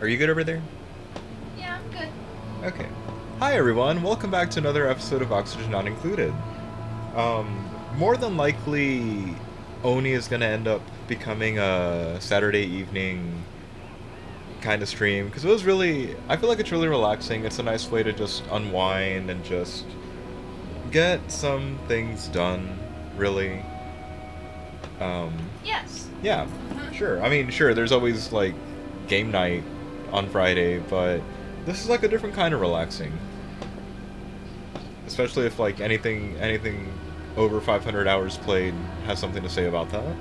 Are you good over there? Yeah, I'm good. Okay. Hi everyone, welcome back to another episode of Oxygen Not Included. More than likely, ONI is gonna end up becoming a Saturday evening kind of stream because I feel like it's really relaxing. It's a nice way to just unwind and just get some things done, really. Um, Yes. yeah, sure. I mean, sure, there's always like game night on Friday, but this is like a different kind of relaxing. Especially if like anything over 500 hours played has something to say about that.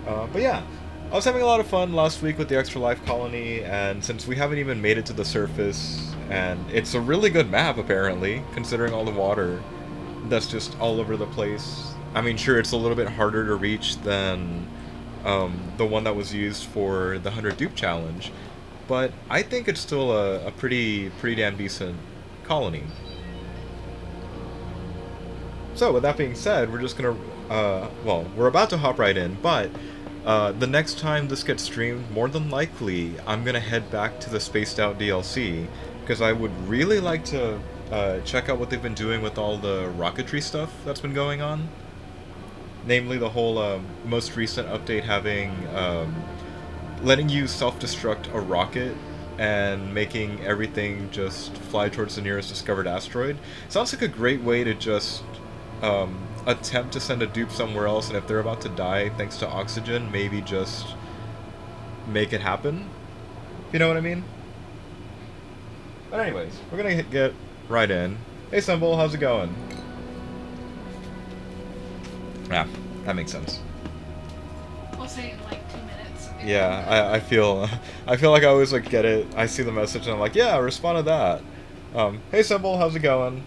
But yeah, I was having a lot of fun last week with the Extra Life Colony, and since we haven't even made it to the surface, and it's a really good map apparently, considering all the water that's just all over the place. I mean, sure, it's a little bit harder to reach than the one that was used for the 100 Dupe Challenge, but I think it's still a pretty damn decent colony. So, with that being said, we're just gonna, well, we're about to hop right in, but the next time this gets streamed, more than likely, I'm gonna head back to the Spaced Out DLC, because I would really like to check out what they've been doing with all the rocketry stuff that's been going on. Namely, the whole most recent update having letting you self-destruct a rocket and making everything just fly towards the nearest discovered asteroid. Sounds like a great way to just attempt to send a dupe somewhere else, and if they're about to die thanks to oxygen, maybe just make it happen. You know what I mean? But anyways, we're gonna get right in. Hey, Symbol, how's it going? Yeah, that makes sense. We'll see in like 2 minutes. Yeah, I feel I feel like I always like get it. I see the message and I'm like, yeah, respond to that. Hey, Symbol, how's it going?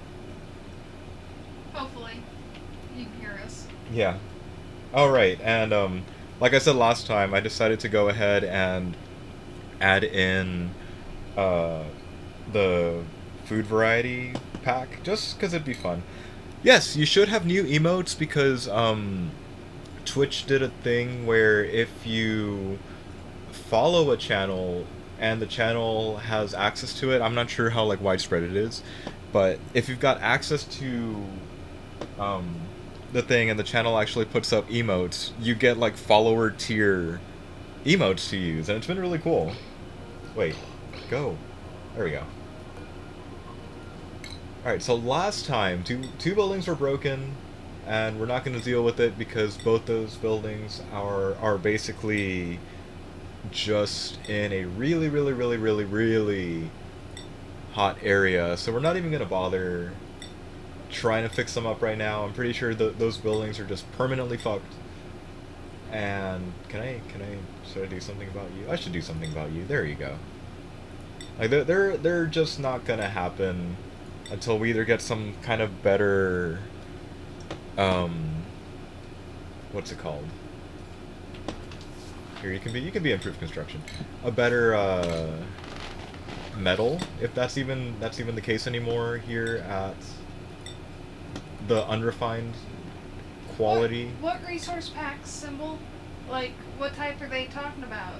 Hopefully, you can hear us. Yeah. All right, and like I said last time, I decided to go ahead and add in uh, the food variety pack just because it'd be fun. Yes, you should have new emotes because Twitch did a thing where if you follow a channel and the channel has access to it, I'm not sure how like widespread it is, but if you've got access to um, the thing and the channel actually puts up emotes, you get like follower tier emotes to use, and it's been really cool. Wait, go. There we go. Alright, so last time, two buildings were broken, and we're not going to deal with it because both those buildings are basically just in a really hot area, so we're not even going to bother trying to fix them up right now. I'm pretty sure those buildings are just permanently fucked. And should I do something about you? I should do something about you. There you go. Like they're just not gonna happen until we either get some kind of better um what's it called? Here you can be improved construction. A better metal, if that's even the case anymore here at the unrefined What quality. what resource packs symbol? Like what type are they talking about?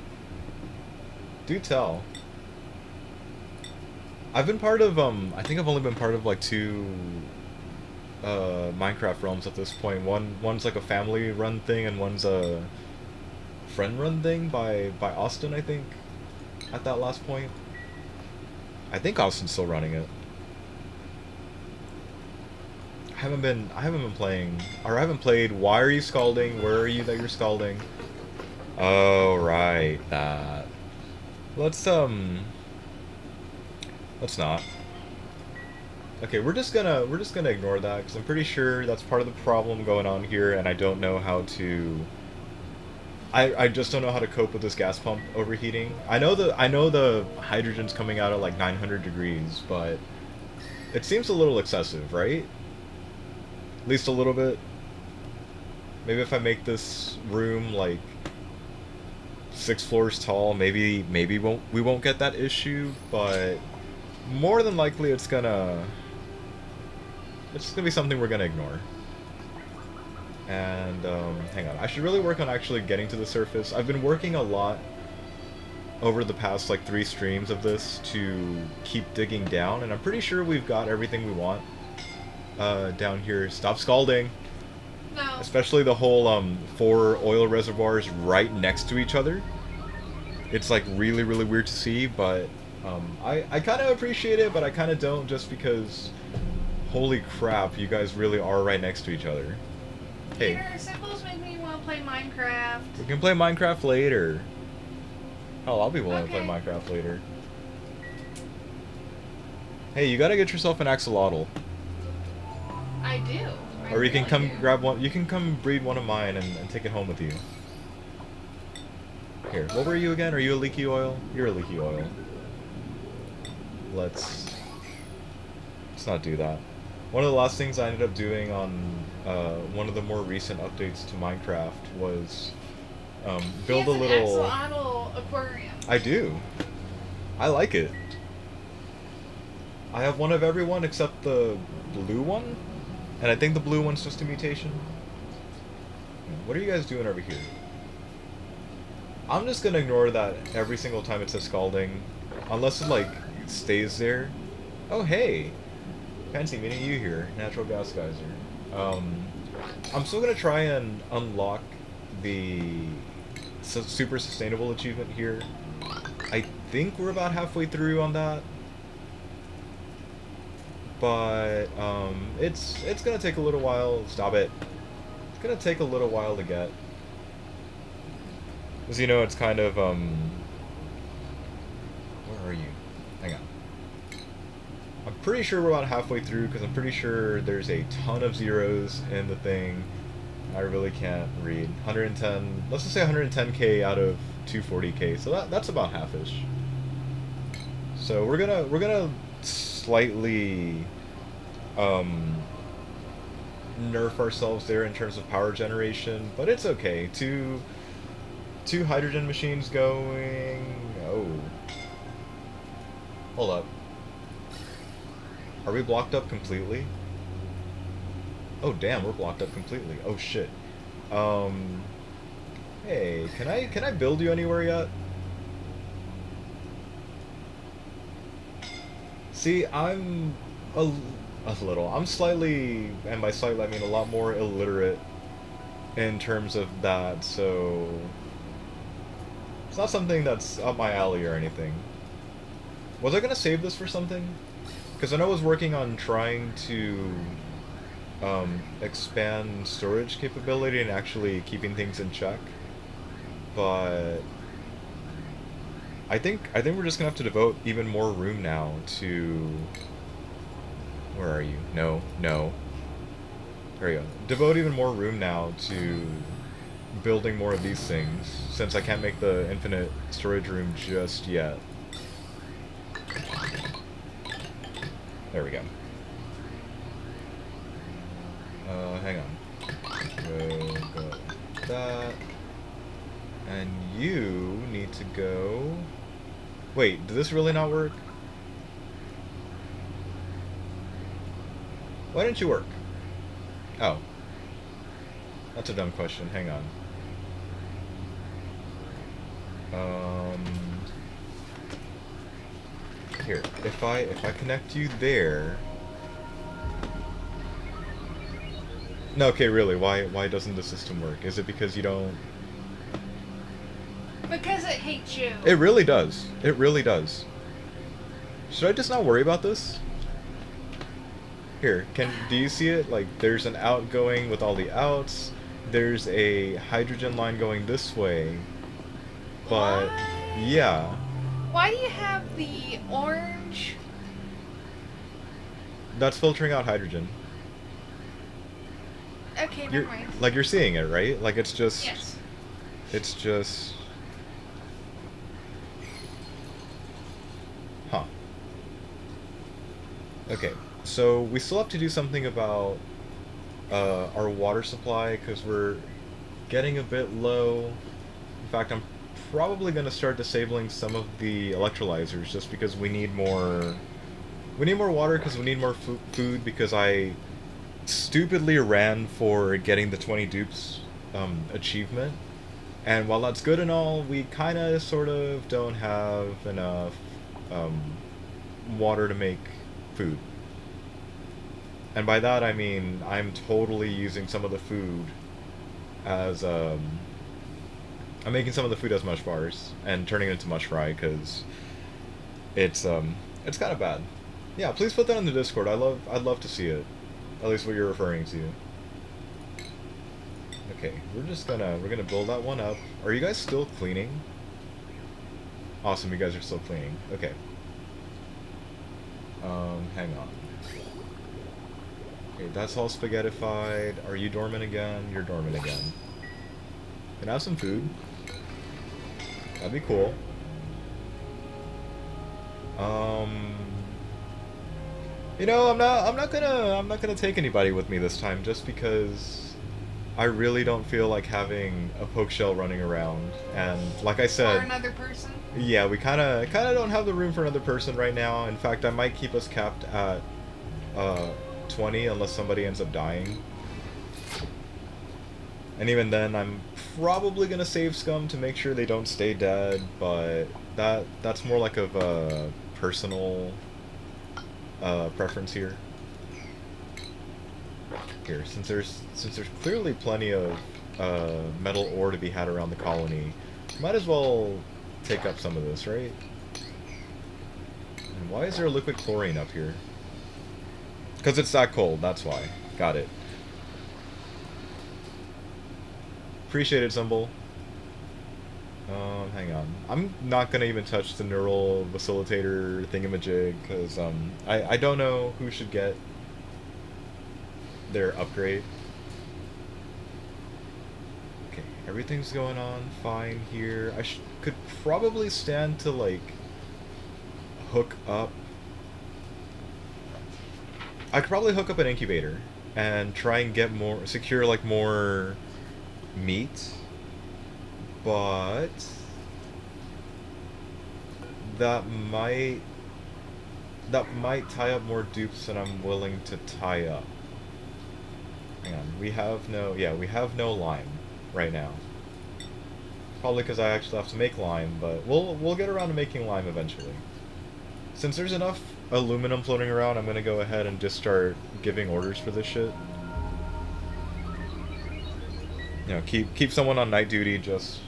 Do tell. I've been part of I think I've only been part of like two Minecraft realms at this point. One's like a family run thing and one's a friend run thing by Austin, I think. At that last point. I think Austin's still running it. I haven't been playing, or I haven't played Why Are You Scalding? Where Are You That You're Scalding? Oh right, that. Let's let's not. Okay, we're just gonna ignore that because I'm pretty sure that's part of the problem going on here, and I don't know how to. I just don't know how to cope with this gas pump overheating. I know the hydrogen's coming out at like 900 degrees, but it seems a little excessive, right? At least a little bit. Maybe if I make this room like 6 floors tall, maybe we won't get that issue, but more than likely it's just gonna be something we're gonna ignore. And hang on, I should really work on actually getting to the surface. I've been working a lot over the past like 3 streams of this to keep digging down, and I'm pretty sure we've got everything we want down here. Stop scalding. No. Especially the whole 4 oil reservoirs right next to each other. It's like really, really weird to see, but I kind of appreciate it, but I kind of don't, just because holy crap, you guys really are right next to each other. Hey, Peter, symbols make me want to play Minecraft. we can play Minecraft later. Oh, I'll be willing to play Okay. Minecraft later. Hey, you gotta get yourself an axolotl. I do. I Or you can really come do. grab one. You can come breed one of mine and take it home with you. Here, what were you again? Are you a leaky oil? You're a leaky oil. Let's not do that. One of the last things I ended up doing on one of the more recent updates to Minecraft was build He a has an little. axolotl aquarium. I do. I like it. I have one of everyone except the blue one, and I think the blue one's just a mutation. What are you guys doing over here? I'm just gonna ignore that every single time it says scalding, unless it like stays there. Oh hey, fancy meeting you here, natural gas geyser. I'm still gonna try and unlock the super sustainable achievement here. I think we're about halfway through on that, but it's gonna take a little while. Stop it. It's gonna take a little while to get. As you know, it's kind of, where are you? Hang on. I'm pretty sure we're about halfway through, because I'm pretty sure there's a ton of zeros in the thing. I really can't read. 110, let's just say 110k out of 240k, so that's about half-ish. So we're gonna slightly, nerf ourselves there in terms of power generation, but it's okay. Two hydrogen machines going. Oh. Hold up. Are we blocked up completely? Oh damn, we're blocked up completely. Oh shit. Hey, can I build you anywhere yet? See, I'm a little. I'm slightly, and by slightly I mean a lot more illiterate in terms of that, so it's not something that's up my alley or anything. Was I gonna save this for something? Because I know I was working on trying to expand storage capability and actually keeping things in check, but I think we're just gonna have to devote even more room now to. Where are you? No, no. There you go. Devote even more room now to building more of these things, since I can't make the infinite storage room just yet. There we go. Hang on. Go that. And you need to go. Wait, did this really not work? Why didn't you work? Oh. That's a dumb question. Hang on. Here. If I connect you there. No, okay, really. Why doesn't the system work? Is it because you don't? Because it hates you. It really does. It really does. Should I just not worry about this? Here, do you see it? Like, there's an outgoing with all the outs. There's a hydrogen line going this way. But, What? yeah. Why do you have the orange? That's filtering out hydrogen. Okay, never You're, mind. like, you're seeing it, right? Like, it's just... Yes. It's just... Huh. Okay, so we still have to do something about our water supply, because we're getting a bit low. In fact, I'm probably going to start disabling some of the electrolyzers, just because we need more... We need more water, because we need more food, because I stupidly ran for getting the 20 dupes achievement, And while that's good and all, we kind of sort of don't have enough um, water to make food. And by that I mean I'm totally using some of the food as I'm making some of the food as mush bars and turning it into mush fry because it's kind of bad. Yeah, please put that in the Discord. I'd love to see it. At least what you're referring to. Okay, we're gonna build that one up. Are you guys still cleaning? Awesome, you guys are still cleaning. Okay. Hang on. Okay, that's all spaghettified. Are you dormant again? You're dormant again. Can I have some food? That'd be cool. You know, I'm not gonna take anybody with me this time just because I really don't feel like having a poke shell running around. And like I Or said, another person. yeah, we kinda don't have the room for another person right now. In fact, I might keep us capped at uh 20 unless somebody ends up dying. And even then, I'm probably gonna save scum to make sure they don't stay dead, but that's more like of a personal preference here. Here, since there's clearly plenty of metal ore to be had around the colony, might as well take up some of this, right? And why is there liquid chlorine up here? Because it's that cold, that's why. Got it. Appreciate it, Symbol. Hang on. I'm not gonna even touch the neural facilitator thingamajig, because I don't know who should get their upgrade. Okay, everything's going on fine here. Could probably stand to, like, hook up... I could probably hook up an incubator and try and get more... secure, like, more meat. But... that might tie up more dupes than I'm willing to tie up. Hang on, we have no lime right now. Probably because I actually have to make lime, but we'll get around to making lime eventually. Since there's enough aluminum floating around, I'm gonna go ahead and just start giving orders for this shit. You know, keep someone on night duty, just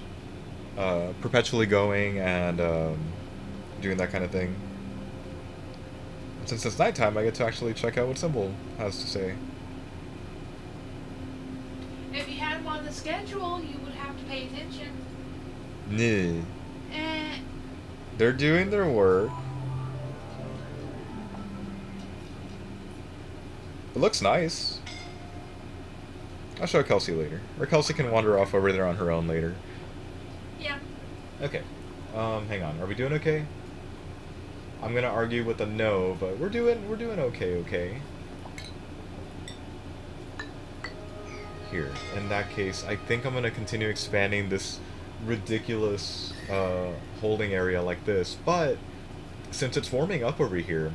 perpetually going and doing that kind of thing. Since it's nighttime, I get to actually check out what Symbol has to say. If you had them on the schedule, you would have to pay attention. Nah. Eh. They're doing their work. It looks nice. I'll show Kelsey later. Or Kelsey can wander off over there on her own later. Yeah. Okay. Hang on. Are we doing okay? I'm gonna argue with a no, but we're doing okay. Here, in that case, I think I'm gonna continue expanding this ridiculous holding area like this, but since it's warming up over here,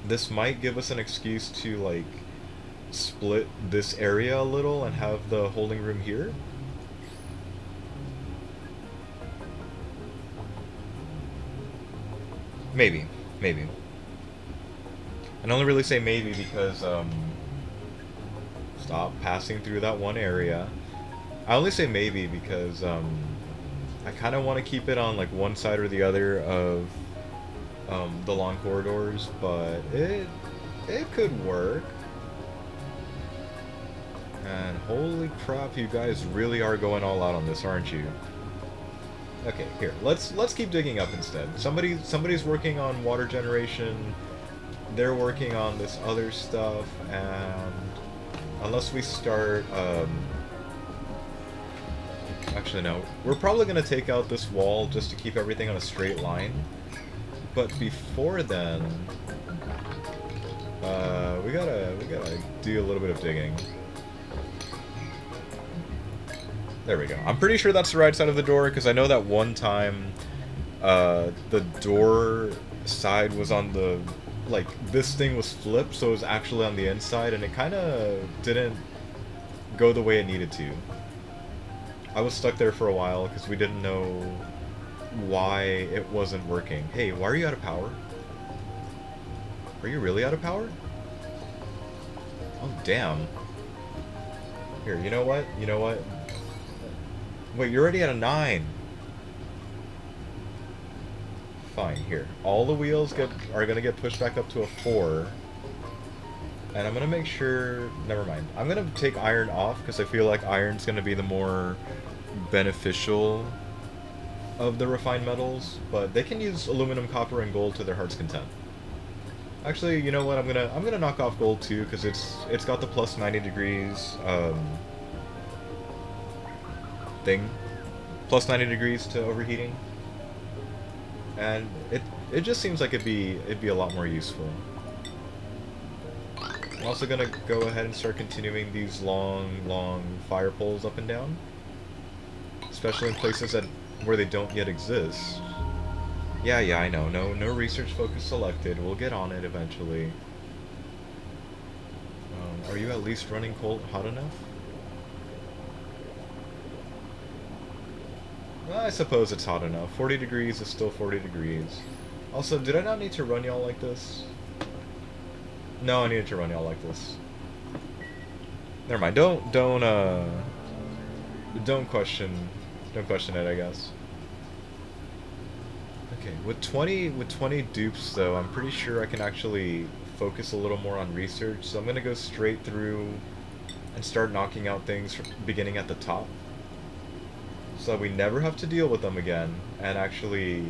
this might give us an excuse to, like, split this area a little and have the holding room here. Maybe. And I only really say maybe because, stop passing through that one area. I only say maybe because, I kind of want to keep it on, like, one side or the other of, the long corridors, but it could work. And holy crap, you guys really are going all out on this, aren't you? Okay, here, let's keep digging up instead. Somebody's working on water generation. They're working on this other stuff, and unless we start, actually no, we're probably gonna take out this wall just to keep everything on a straight line. But before then, we gotta do a little bit of digging. There we go. I'm pretty sure that's the right side of the door, because I know that one time, the door side was on the, like, this thing was flipped, so it was actually on the inside, and it kind of didn't go the way it needed to. I was stuck there for a while because we didn't know why it wasn't working. Hey, why are you out of power? Are you really out of power? Oh, damn. Here, you know what? You know what? Wait, you're already at a 9. Fine, here. All the wheels are gonna get pushed back up to a 4. And I'm gonna make sure... Never mind. I'm gonna take iron off, because I feel like iron's gonna be the more beneficial of the refined metals. But they can use aluminum, copper, and gold to their heart's content. Actually, you know what? I'm gonna knock off gold too, because it's got the plus 90 degrees thing. Plus 90 degrees to overheating. And it just seems like it'd be a lot more useful. I'm also gonna go ahead and start continuing these long fire poles up and down, especially in places where they don't yet exist. Yeah, I know. No research focus selected. We'll get on it eventually. Are you at least running cold hot enough? Well, I suppose it's hot enough. 40 degrees is still 40 degrees. Also, did I not need to run y'all like this? No, I needed to run y'all like this. Never mind. Don't question it, I guess. Okay, with 20 dupes though, I'm pretty sure I can actually focus a little more on research. So I'm gonna go straight through and start knocking out things from beginning at the top, so that we never have to deal with them again, and actually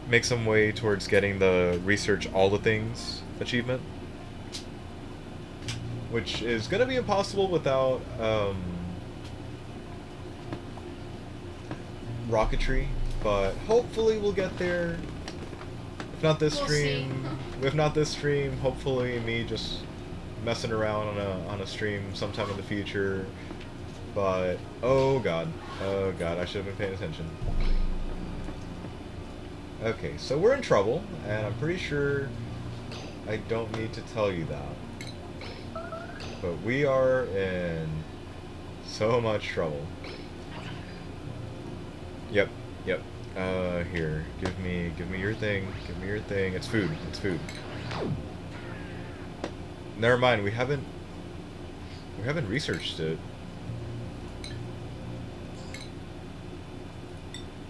make some way towards getting the research all the things achievement, which is gonna be impossible without rocketry, but hopefully we'll get there. If not this We'll stream, see. if not this stream, hopefully me just messing around on a stream sometime in the future. But oh god, I should have been paying attention. Okay, so we're in trouble, and I'm pretty sure I don't need to tell you that. But we are in so much trouble. Yep. Here, give me your thing. Give me your thing. It's food. It's food. Never mind. We haven't researched it.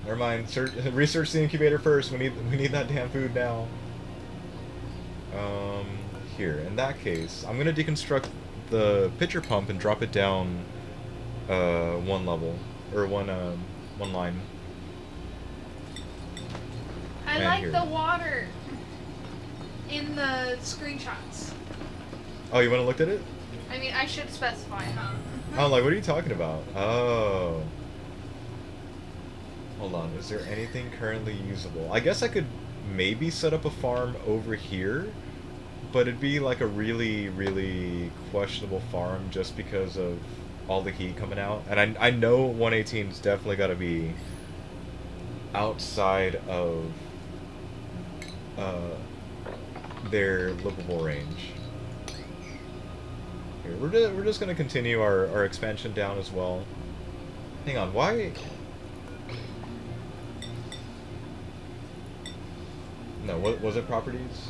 Never mind. Research the incubator first. We need that damn food now. Here. In that case, I'm gonna deconstruct the pitcher pump and drop it down one level or one line. I And like here. the water in the screenshots. Oh, you want to look at it? I mean, I should specify, huh? Oh, like, what are you talking about? Oh. Hold on, is there anything currently usable? I guess I could maybe set up a farm over here, but it'd be like a really questionable farm just because of all the heat coming out. And I know 118's definitely got to be outside of their livable range. Here, we're just gonna continue our expansion down as well. Hang on, why? No, what was it? Properties?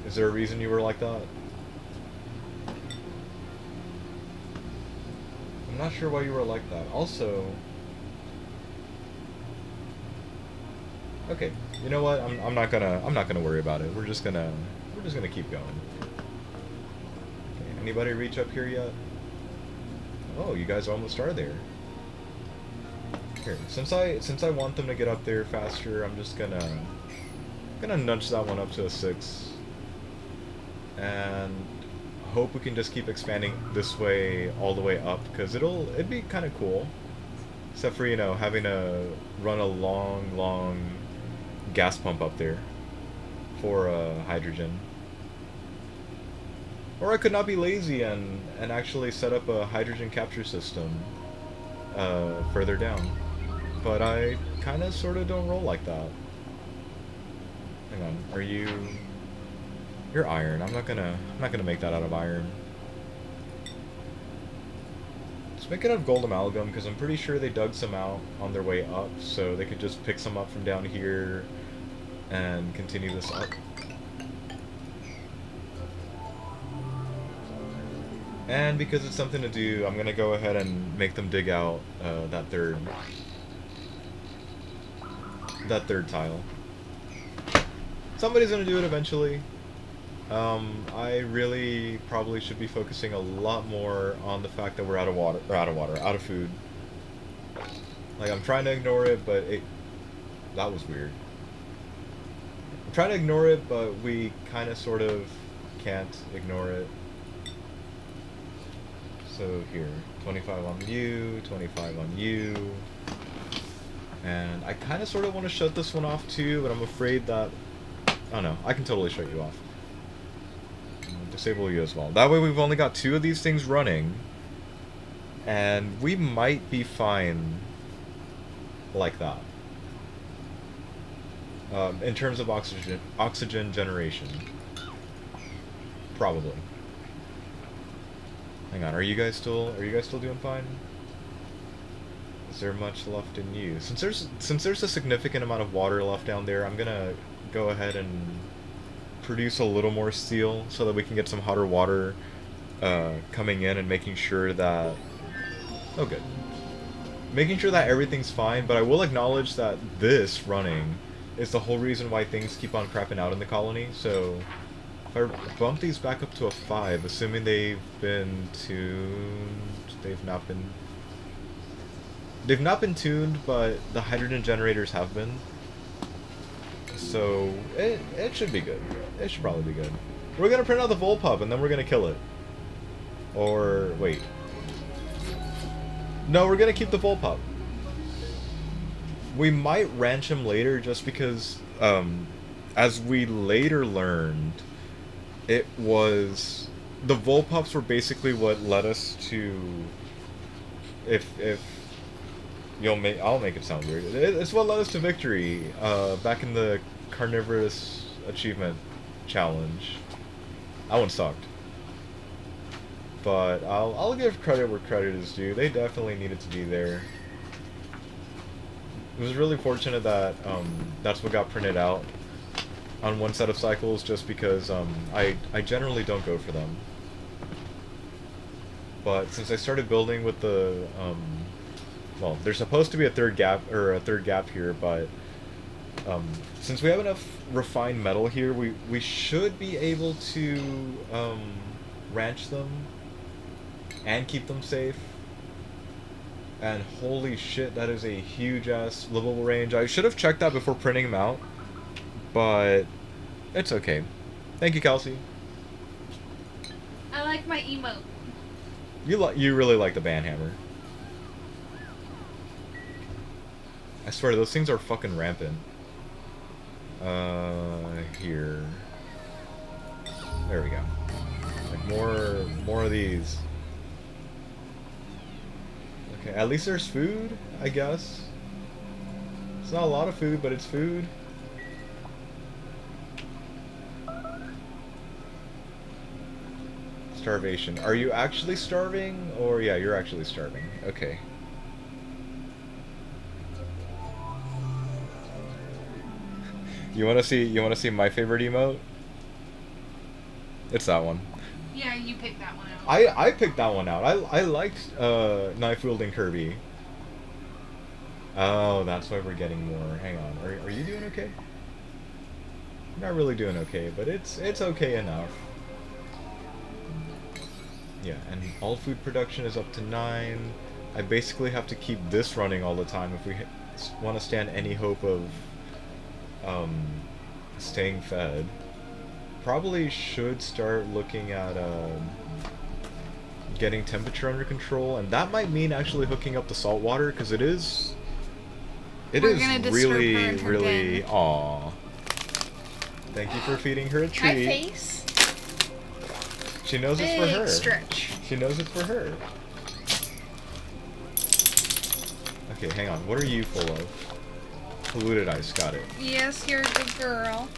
Is there a reason you were like that? I'm not sure why you were like that. Also, okay, you know what? I'm not gonna worry about it. We're just gonna keep going. Okay, anybody reach up here yet? Oh, you guys almost are there. Here, since I want them to get up there faster, I'm just gonna nudge that one up to a 6, and hope we can just keep expanding this way all the way up, because it'd be kind of cool, except for, you know, having to run a long gas pump up there for hydrogen. Or I could not be lazy and actually set up a hydrogen capture system further down, but I kind of sort of don't roll like that. Hang on, are you? You're iron. I'm not gonna make that out of iron. It's make it of gold amalgam, because I'm pretty sure they dug some out on their way up, so they could just pick some up from down here and continue this up. And because it's something to do, I'm gonna go ahead and make them dig out that third tile. Somebody's gonna do it eventually. I really probably should be focusing a lot more on the fact that we're out of water, or out of food. Like, I'm trying to ignore it, but that was weird. I'm trying to ignore it, but we kind of sort of can't ignore it. So here, 25 on you, 25 on you. And I kind of sort of want to shut this one off too, but I'm afraid that... Oh no, I can totally shut you off. Disable you as well. That way we've only got 2 of these things running. And we might be fine like that. In terms of oxygen generation. Probably. Hang on, are you guys still doing fine? Is there much left in you? Since there's a significant amount of water left down there, I'm gonna go ahead and produce a little more steel so that we can get some hotter water coming in and making sure that... Oh, good. Making sure that everything's fine, but I will acknowledge that this running is the whole reason why things keep on crapping out in the colony, so... If I bump these back up to a 5, assuming they've been tuned... They've not been tuned, but the hydrogen generators have been. So, it should be good. It should probably be good. We're gonna print out the Volpup, and then we're gonna kill it. Or, wait. No, we're gonna keep the Volpup. We might ranch him later, just because, as we later learned, it was... The Volpups were basically what led us to... If I'll make it sound weird. It's what led us to victory back in the Carnivorous Achievement Challenge. That one sucked. But I'll give credit where credit is due. They definitely needed to be there. It was really fortunate that that's what got printed out on one set of cycles, just because I generally don't go for them. But since I started building with the well, there's supposed to be a third gap here, but since we have enough refined metal here, we should be able to ranch them and keep them safe. And holy shit, that is a huge ass livable range. I should have checked that before printing them out, but it's okay. Thank you, Kelsey. I like my emote. You really like the banhammer. I swear, those things are fucking rampant. Here. There we go. Like, more of these. Okay, at least there's food, I guess. It's not a lot of food, but it's food. Starvation. Are you actually starving? Or, yeah, you're actually starving. Okay. You wanna see my favorite emote? It's that one. Yeah, you picked that one out. I picked that one out. I liked knife wielding Kirby. Oh, that's why we're getting more. Hang on. Are you doing okay? Not really doing okay, but it's okay enough. Yeah, and all food production is up to 9. I basically have to keep this running all the time if we want to stand any hope of staying fed. Probably should start looking at getting temperature under control, and that might mean actually hooking up the salt water, because it is really aw. Thank you for feeding her a treat. Hi, face. She knows it's for her. Stretch. She knows it's for her. Okay, hang on. What are you full of? Polluted ice. Got it. Yes, you're a good girl.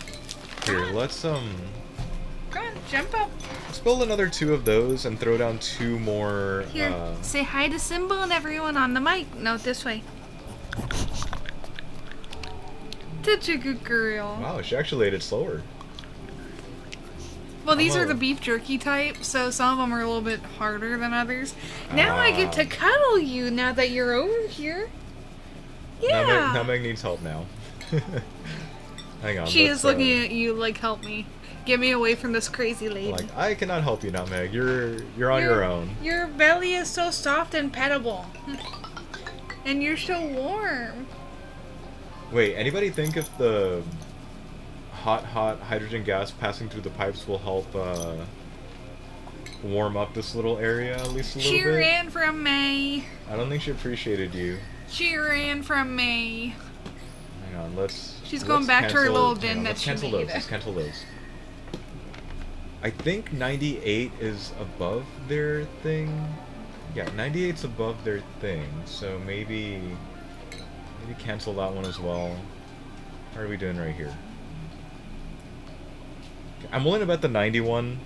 Here, let's Come on, jump up. Let's build another 2 of those and throw down 2 more. Here, say hi to Symbol and everyone on the mic. No, this way. Such a good girl. Wow, she actually ate it slower. Well, these are the beef jerky type, so some of them are a little bit harder than others. Now I get to cuddle you now that you're over here. Yeah. Now Meg needs help now. Hang on. She is looking at you like, help me. Get me away from this crazy lady. Like, I cannot help you now, Meg. You're on your own. Your belly is so soft and pettable. And you're so warm. Wait, anybody think if the hot hydrogen gas passing through the pipes will help warm up this little area at least a little bit? She ran from me. I don't think she appreciated you. She ran from me. Hang on, She's going back to her little den that let's she cancel made. those. Let's cancel those. I think 98 is above their thing. Yeah, 98's above their thing, so maybe cancel that one as well. How are we doing right here? I'm willing to bet the 91.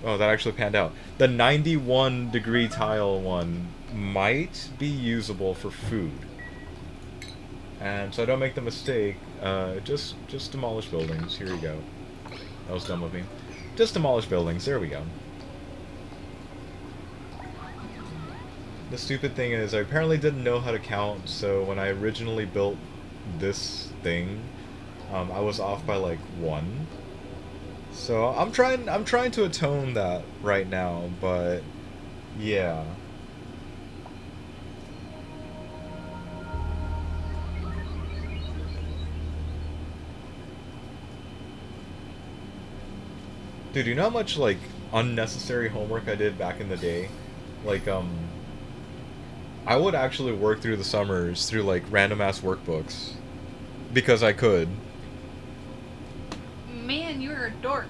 Oh, that actually panned out. The 91 degree tile one might be usable for food. And so I don't make the mistake, just demolish buildings. Here we go. That was dumb of me. Just demolish buildings. There we go. The stupid thing is I apparently didn't know how to count, so when I originally built this thing, I was off by like 1. So I'm trying to atone that right now, but yeah. Dude, you know how much like unnecessary homework I did back in the day? Like I would actually work through the summers through like random ass workbooks because I could. Man, you're a dork.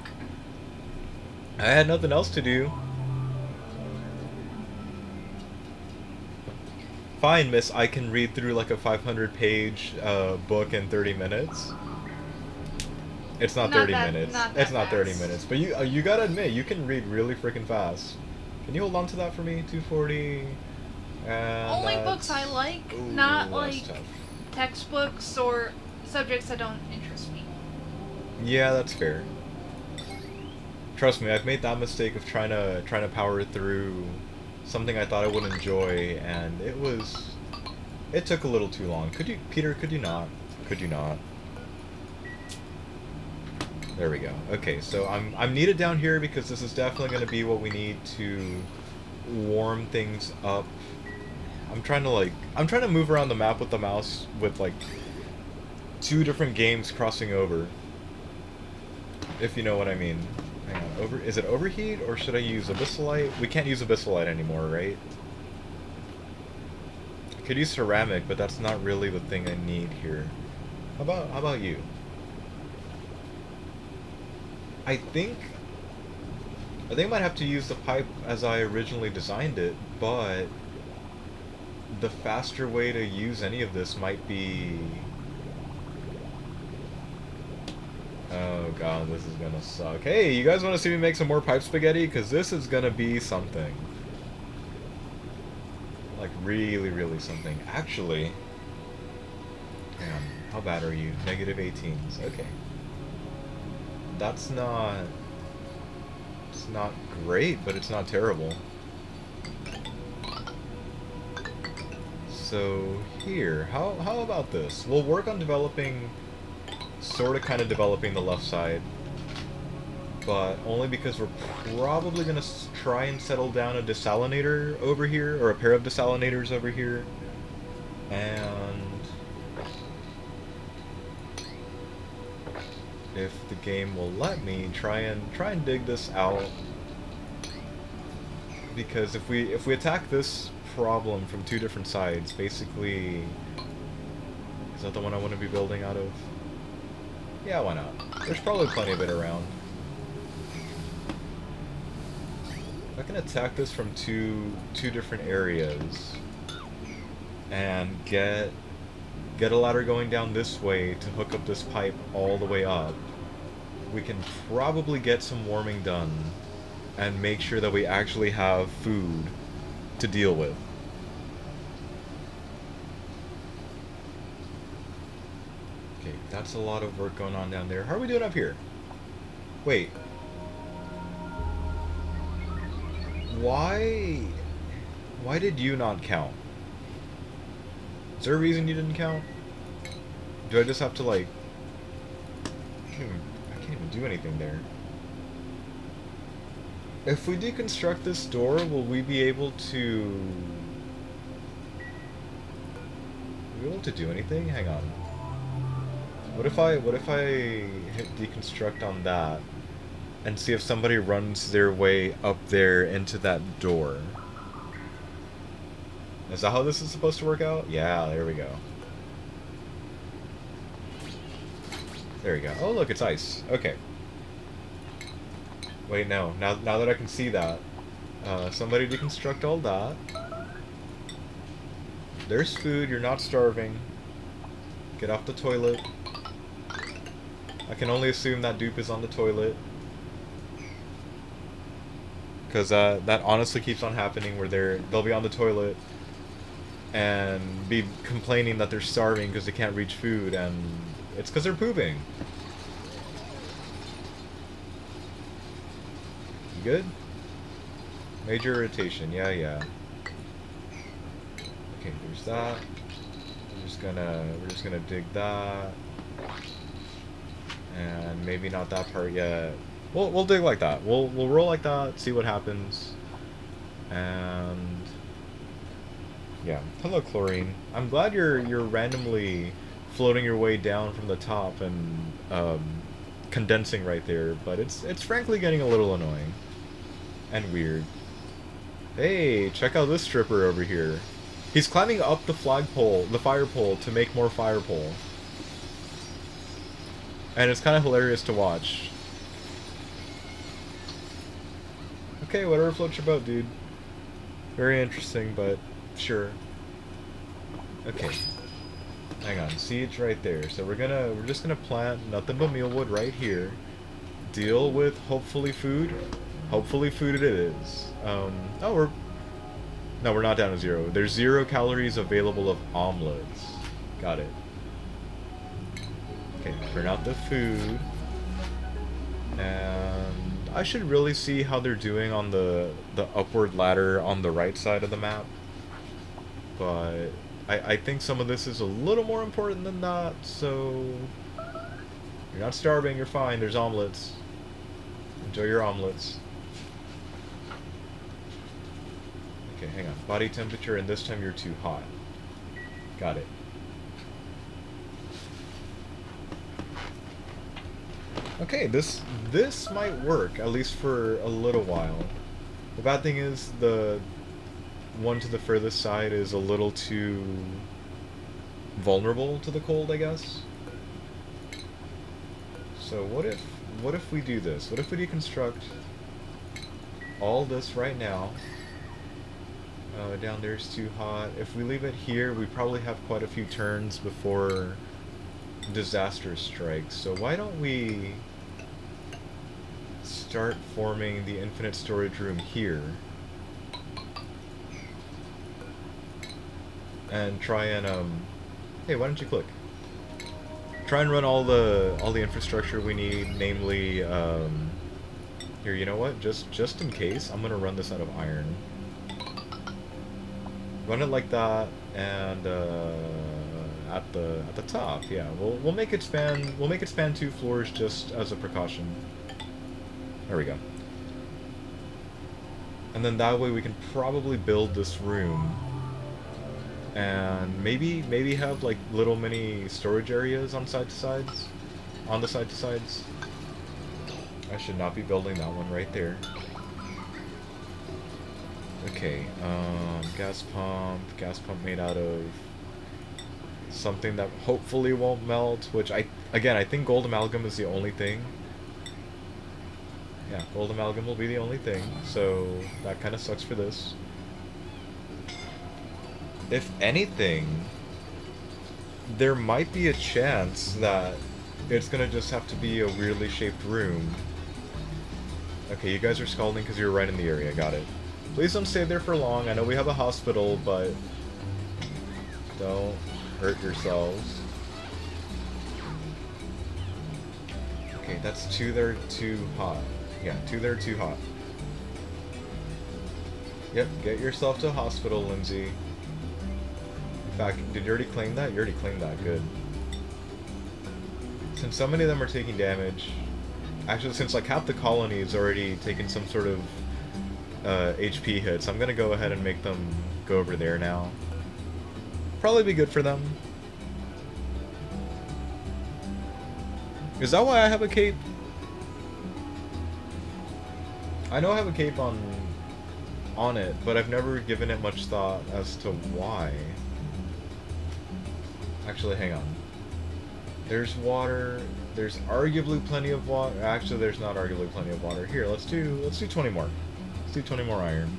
I had nothing else to do. Fine, miss, I can read through like a 500-page book in 30 minutes. It's not 30 minutes. It's not 30 minutes. But you gotta admit, you can read really freaking fast. Can you hold on to that for me? 240. And only books I like, not like tough. textbooks or subjects that don't interest me. Yeah, that's fair. Trust me, I've made that mistake of trying to power through something I thought I would enjoy, and it took a little too long. Peter, could you not? Could you not? There we go. Okay, so I'm needed down here because this is definitely going to be what we need to warm things up. I'm trying to move around the map with the mouse with like 2 different games crossing over. If you know what I mean. Hang on, is it overheat or should I use abyssalite? We can't use abyssalite anymore, right? I could use ceramic, but that's not really the thing I need here. How about you? I think I might have to use the pipe as I originally designed it, but the faster way to use any of this might be... Oh god, this is gonna suck. Hey, you guys want to see me make some more pipe spaghetti? Because this is gonna be something. Like, really, really something. Actually... Damn, how bad are you? -18s. Okay. That's not... It's not great, but it's not terrible. So, here, how about this? We'll work on developing... kind of developing the left side. But only because we're probably going to try and settle down a desalinator over here, or a pair of desalinators over here. And... if the game will let me, try and dig this out, because if we attack this problem from 2 different sides, basically, is that the one I want to be building out of? Yeah, why not? There's probably plenty of it around. I can attack this from two different areas and get a ladder going down this way to hook up this pipe all the way up. we can probably get some warming done and make sure that we actually have food to deal with. Okay, that's a lot of work going on down there. How are we doing up here? Wait. Why... Why did you not count? Is there a reason you didn't count? Do I just have to, like... I can't even do anything there. If we deconstruct this door, will we be able to... Will we be able to do anything? Hang on. What if I hit deconstruct on that and see if somebody runs their way up there into that door? Is that how this is supposed to work out? Yeah, there we go. There we go. Oh, look, it's ice. Okay. Wait, no. Now that I can see that, somebody deconstruct all that. There's food. You're not starving. Get off the toilet. I can only assume that dupe is on the toilet. Because that honestly keeps on happening where they'll be on the toilet and be complaining that they're starving because they can't reach food, and it's because they're pooping. You good? Major irritation, yeah. Okay, there's that. We're just gonna dig that. And maybe not that part yet. We'll dig like that. We'll roll like that, see what happens. And yeah. Hello, chlorine. I'm glad you're randomly floating your way down from the top and condensing right there, but it's frankly getting a little annoying and weird. Hey, check out this stripper over here. He's climbing up the flagpole, the fire pole, to make more fire pole. And it's kind of hilarious to watch. Okay, whatever floats your boat, dude. Very interesting, but sure. Okay. Hang on, see, it's right there. So we're just gonna plant nothing but mealwood right here. Deal with hopefully food. Hopefully food it is. Oh, no, we're not down to 0. There's 0 calories available of omelets. Got it. Okay, turn out the food. And I should really see how they're doing on the upward ladder on the right side of the map. But I think some of this is a little more important than that, so... You're not starving, you're fine, there's omelets. Enjoy your omelets. Okay, hang on. Body temperature, and this time you're too hot. Got it. Okay, this might work, at least for a little while. The bad thing is the one to the furthest side is a little too vulnerable to the cold, I guess. So what if we do this? What if we deconstruct all this right now? Down there's too hot. If we leave it here, we probably have quite a few turns before disaster strikes. So why don't we start forming the infinite storage room here and try and hey, why don't you click? Try and run all the infrastructure we need, namely here, you know what? Just in case, I'm gonna run this out of iron. Run it like that, and at the top, yeah. We'll make it span. We'll make it span 2 floors just as a precaution. There we go. And then that way we can probably build this room, and maybe have like little mini storage areas on the side to sides. I should not be building that one right there. Okay, gas pump made out of something that hopefully won't melt, which I think gold amalgam is the only thing. Yeah, gold amalgam will be the only thing, so that kind of sucks for this. If anything, there might be a chance that it's gonna just have to be a weirdly shaped room. Okay, you guys are scalding because you're right in the area. Got it. Please don't stay there for long. I know we have a hospital, but don't hurt yourselves. Okay, that's two there, too hot. Yeah, two there, too hot. Yep, get yourself to a hospital, Lindsay. In fact, did you already claim that? You already claimed that, good. Since so many of them are taking damage, actually since like half the colony is already taking some sort of HP hits, I'm gonna go ahead and make them go over there now. Probably be good for them. Is that why I have a cape? I know I have a cape on it, but I've never given it much thought as to why. Actually, hang on. There's water. There's arguably plenty of water. Actually, there's not arguably plenty of water. Here, let's do 20 more. Let's do 20 more iron.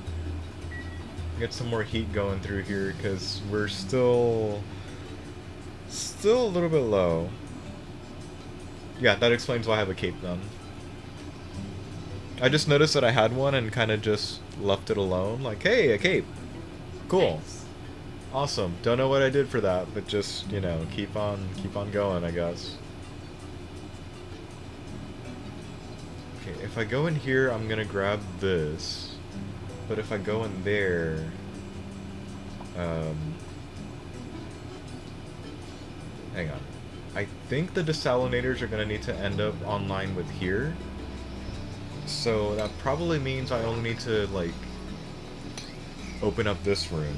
Get some more heat going through here because we're still a little bit low. Yeah, that explains why I have a cape then. I just noticed that I had one and kind of just left it alone. Like, hey, a cape. Cool. Nice. Awesome. Don't know what I did for that, but just, you know, keep on going, I guess. Okay, if I go in here, I'm gonna grab this. But if I go in there, hang on. I think the desalinators are gonna need to end up online with here. So that probably means I only need to, like, open up this room.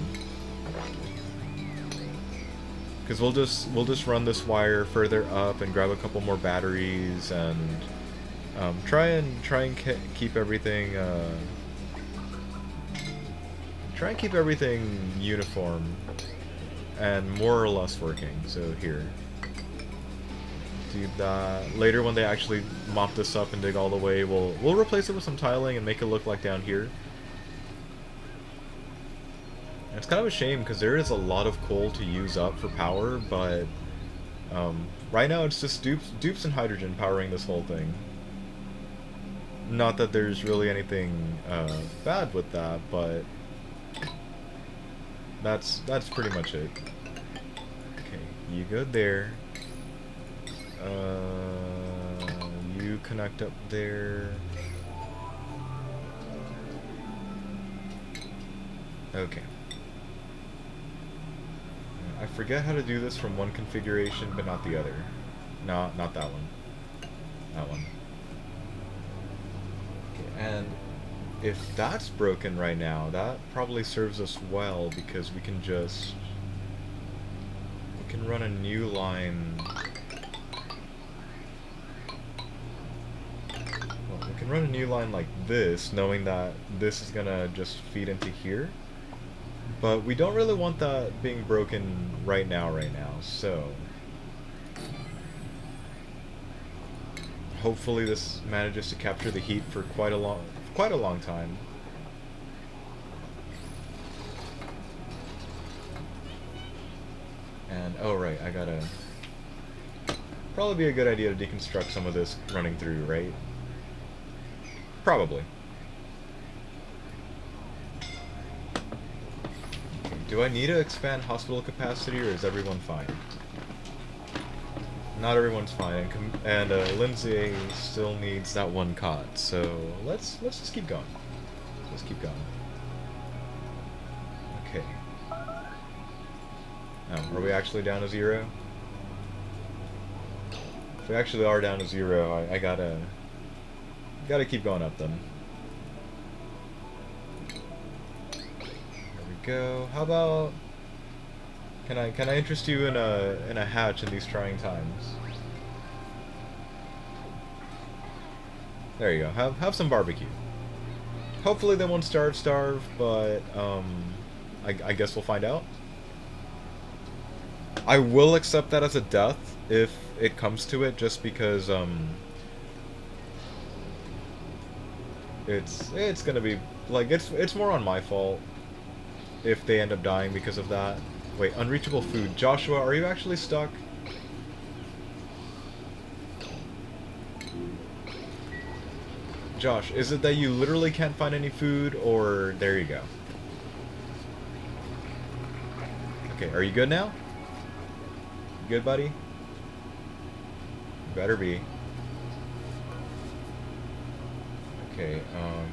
Because we'll just run this wire further up and grab a couple more batteries and try and keep everything uniform and more or less working. So here, do that. Later, when they actually mop this up and dig all the way, we'll replace it with some tiling and make it look like down here. It's kind of a shame because there is a lot of coal to use up for power, but right now it's just dupes and hydrogen powering this whole thing. Not that there's really anything bad with that, but that's pretty much it. Okay, you go there. You connect up there. Okay. I forget how to do this from one configuration, but not the other. No, not that one. That one. Okay, and if that's broken right now, that probably serves us well because we can run a new line. Well, we can run a new line like this, knowing that this is gonna just feed into here. But we don't really want that being broken right now, so hopefully this manages to capture the heat for quite a long time. And oh right, I gotta probably be a good idea to deconstruct some of this running through, right? Probably. Do I need to expand hospital capacity, or is everyone fine? Not everyone's fine, and Lindsay still needs that one cot. So let's just keep going. Let's keep going. Okay. Are we actually down to 0? If we actually are down to 0, I gotta keep going up then. Go. How about can I interest you in a hatch in these trying times? There you go. Have some barbecue. Hopefully they won't starve, but I guess we'll find out. I will accept that as a death if it comes to it, just because it's gonna be like it's more on my fault if they end up dying because of that. Wait, unreachable food. Joshua, are you actually stuck? Josh, is it that you literally can't find any food, or there you go? Okay, are you good now? You good, buddy? You better be. Okay,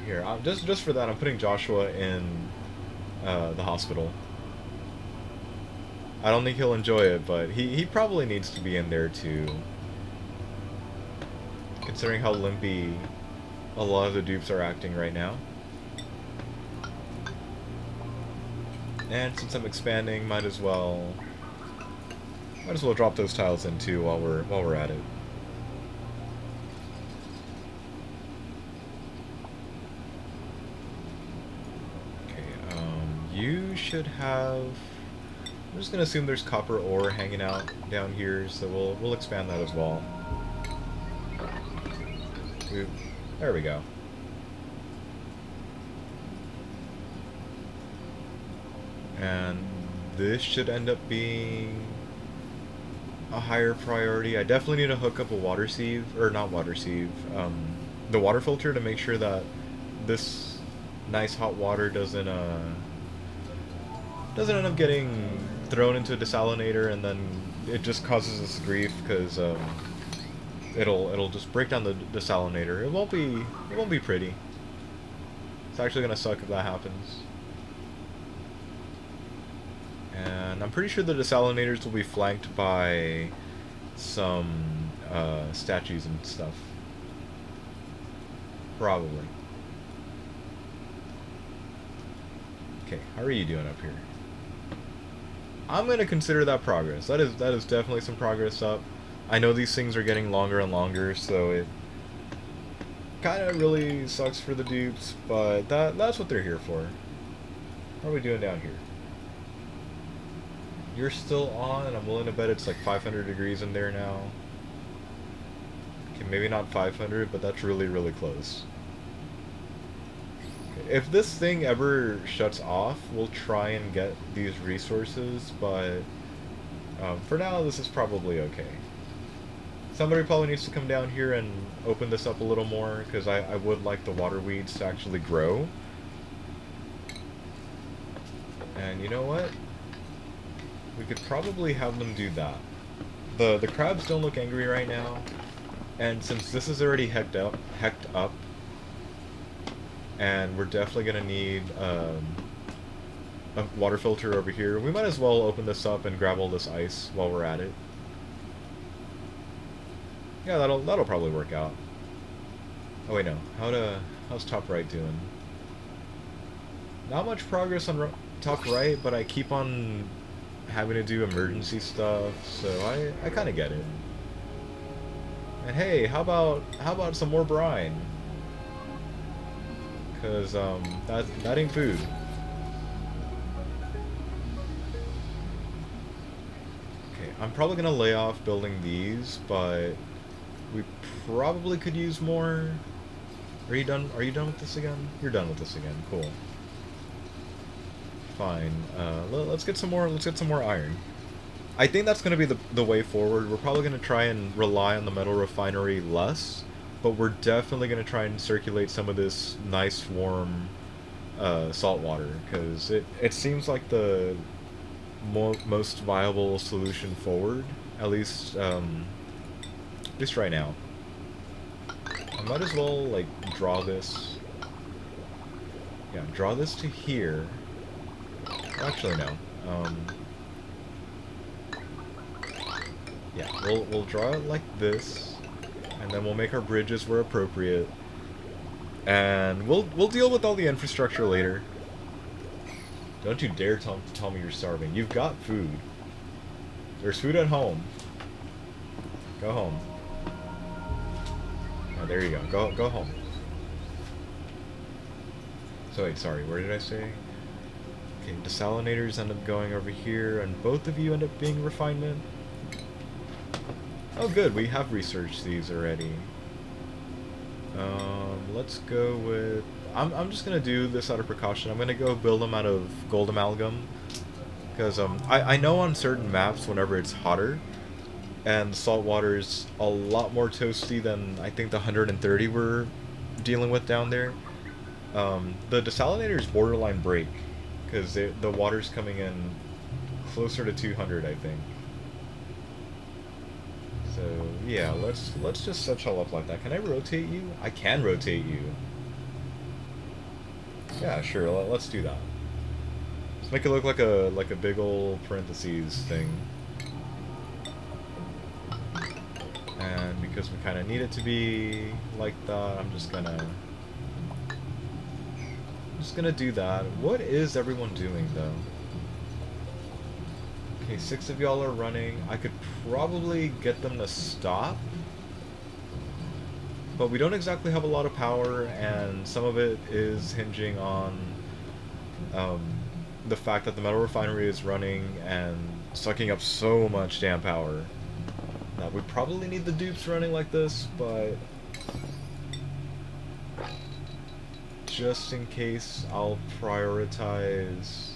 here, just for that, I'm putting Joshua in the hospital. I don't think he'll enjoy it, but he probably needs to be in there too. Considering how limpy a lot of the dupes are acting right now. And since I'm expanding, might as well drop those tiles in too while we're at it. Okay, you should have. I'm just gonna assume there's copper ore hanging out down here, so we'll expand that as well. Oop. There we go. And this should end up being a higher priority. I definitely need to hook up a water sieve, or not water sieve, the water filter to make sure that this nice hot water doesn't end up getting thrown into a desalinator and then it just causes us grief because it'll just break down the desalinator. It won't be pretty. It's actually gonna suck if that happens. And I'm pretty sure the desalinators will be flanked by some statues and stuff. Probably. Okay, how are you doing up here? I'm gonna consider that progress. That is definitely some progress up. I know these things are getting longer and longer, so it kind of really sucks for the dupes, but that's what they're here for. How are we doing down here? You're still on, and I'm willing to bet it's like 500 degrees in there now. Okay, maybe not 500, but that's really, really close. Okay, if this thing ever shuts off, we'll try and get these resources, but for now, this is probably okay. Somebody probably needs to come down here and open this up a little more, because I would like the water weeds to actually grow. And you know what? We could probably have them do that. The crabs don't look angry right now, and since this is already hecked up, and we're definitely gonna need a water filter over here, we might as well open this up and grab all this ice while we're at it. Yeah, that'll probably work out. Oh wait, no. How's top right doing? Not much progress on top right, but I keep on having to do emergency stuff, so I kind of get it. And hey, how about some more brine? Cause that ain't food. Okay, I'm probably gonna lay off building these, but we probably could use more. Are you done? Are you done with this again? You're done with this again. Cool. Fine. Let's get some more. Let's get some more iron. I think that's going to be the way forward. We're probably going to try and rely on the metal refinery less, but we're definitely going to try and circulate some of this nice warm salt water, because it seems like the most viable solution forward, at least right now. I might as well like draw this. Yeah, draw this to here. Actually, no. Yeah, we'll draw it like this, and then we'll make our bridges where appropriate, and we'll deal with all the infrastructure later. Don't you dare tell me you're starving. You've got food. There's food at home. Go home. Oh, there you go. Go home. So wait, sorry. Where did I say? Okay, desalinators end up going over here, and both of you end up being refinement. Oh good, we have researched these already. Let's go with... I'm just gonna do this out of precaution. I'm gonna go build them out of gold amalgam. Because I know on certain maps, whenever it's hotter, and the salt water is a lot more toasty than I think the 130 we're dealing with down there. The desalinator's borderline break because the water's coming in closer to 200, I think. So yeah, let's just set y'all up like that. Can I rotate you? I can rotate you. Yeah, sure. Let's do that. Let's make it look like a big old parentheses thing. And because we kind of need it to be like that, I'm just gonna do that. What is everyone doing though? Okay, 6 of y'all are running. I could probably get them to stop. But we don't exactly have a lot of power, and some of it is hinging on um, the fact that the metal refinery is running and sucking up so much damn power. We probably need the dupes running like this, but just in case, I'll prioritize...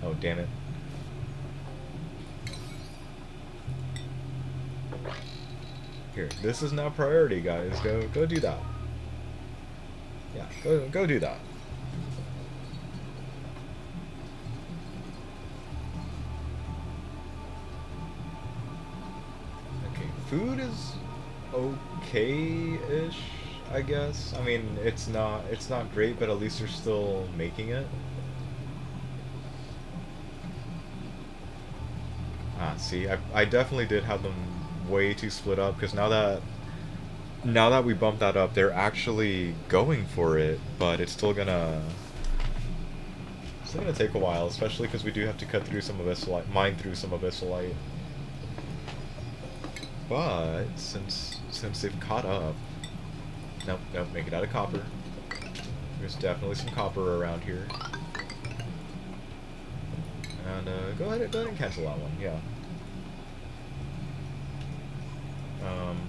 Oh, damn it. Here, this is now priority, guys. Go do that. Yeah, go do that. Okay, food is okay-ish, I guess. I mean, it's not great, but at least they're still making it. Ah, see, I definitely did have them way too split up because now that we bump that up, they're actually going for it, but it's still gonna take a while, especially because we do have to cut through some abyssalite, mine through some abyssalite. But since they've caught up, nope, make it out of copper. There's definitely some copper around here. And go ahead and cancel that one, yeah.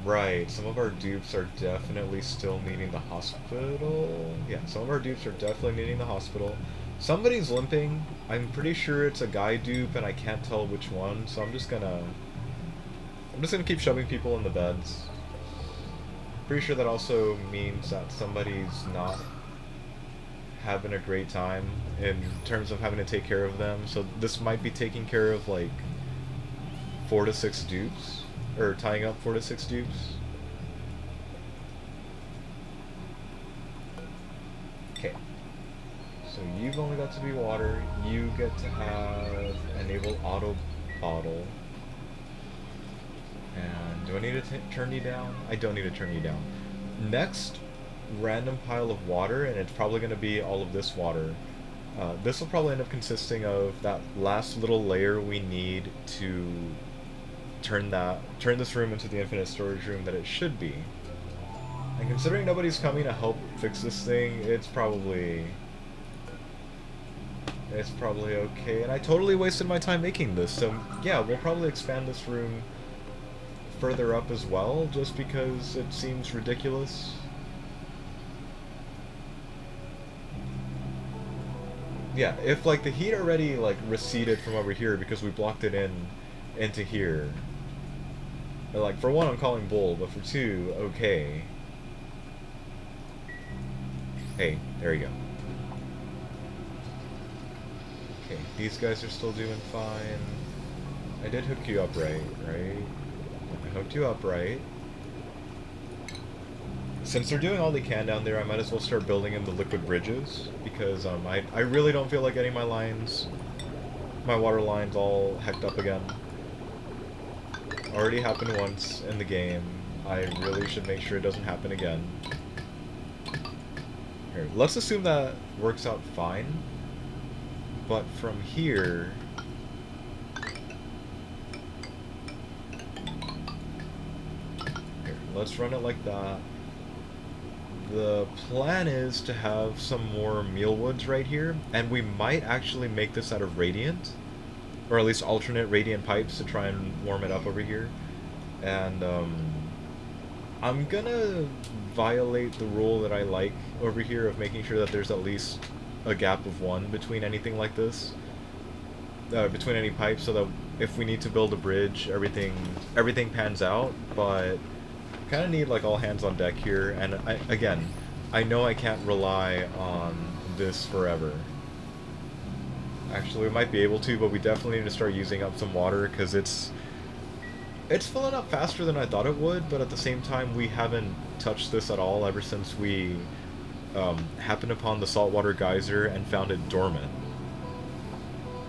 Right, some of our dupes are definitely still needing the hospital. Yeah, some of our dupes are definitely needing the hospital. Somebody's limping. I'm pretty sure it's a guy dupe, and I can't tell which one, so I'm just gonna keep shoving people in the beds. Pretty sure that also means that somebody's not having a great time in terms of having to take care of them. So this might be taking care of like 4 to 6 dupes. Or tying up 4 to 6 dupes. Okay. So you've only got to be water. You get to have enable auto bottle. And do I need to turn you down? I don't need to turn you down. Next random pile of water, and it's probably going to be all of this water. This will probably end up consisting of that last little layer we need to turn this room into the infinite storage room that it should be. And considering nobody's coming to help fix this thing, it's probably okay. And I totally wasted my time making this, so yeah, we'll probably expand this room further up as well, just because it seems ridiculous. Yeah, if like the heat already like receded from over here because we blocked it into here. Like, for one, I'm calling bull, but for two, okay. Hey, there you go. Okay, these guys are still doing fine. I did hook you up right? I hooked you up right. Since they're doing all they can down there, I might as well start building in the liquid bridges, because I really don't feel like getting my water lines all hecked up again. Already happened once in the game. I really should make sure it doesn't happen again. Here, let's assume that works out fine. But from here... Here, let's run it like that. The plan is to have some more mealwoods right here, and we might actually make this out of radiant. Or at least alternate radiant pipes to try and warm it up over here. And I'm gonna violate the rule that I like over here of making sure that there's at least a gap of 1 between anything like this. Between any pipe, so that if we need to build a bridge, everything pans out. But kind of need like all hands on deck here, and again, I know I can't rely on this forever. Actually, we might be able to, but we definitely need to start using up some water, because it's filling up faster than I thought it would, but at the same time, we haven't touched this at all ever since we happened upon the saltwater geyser and found it dormant.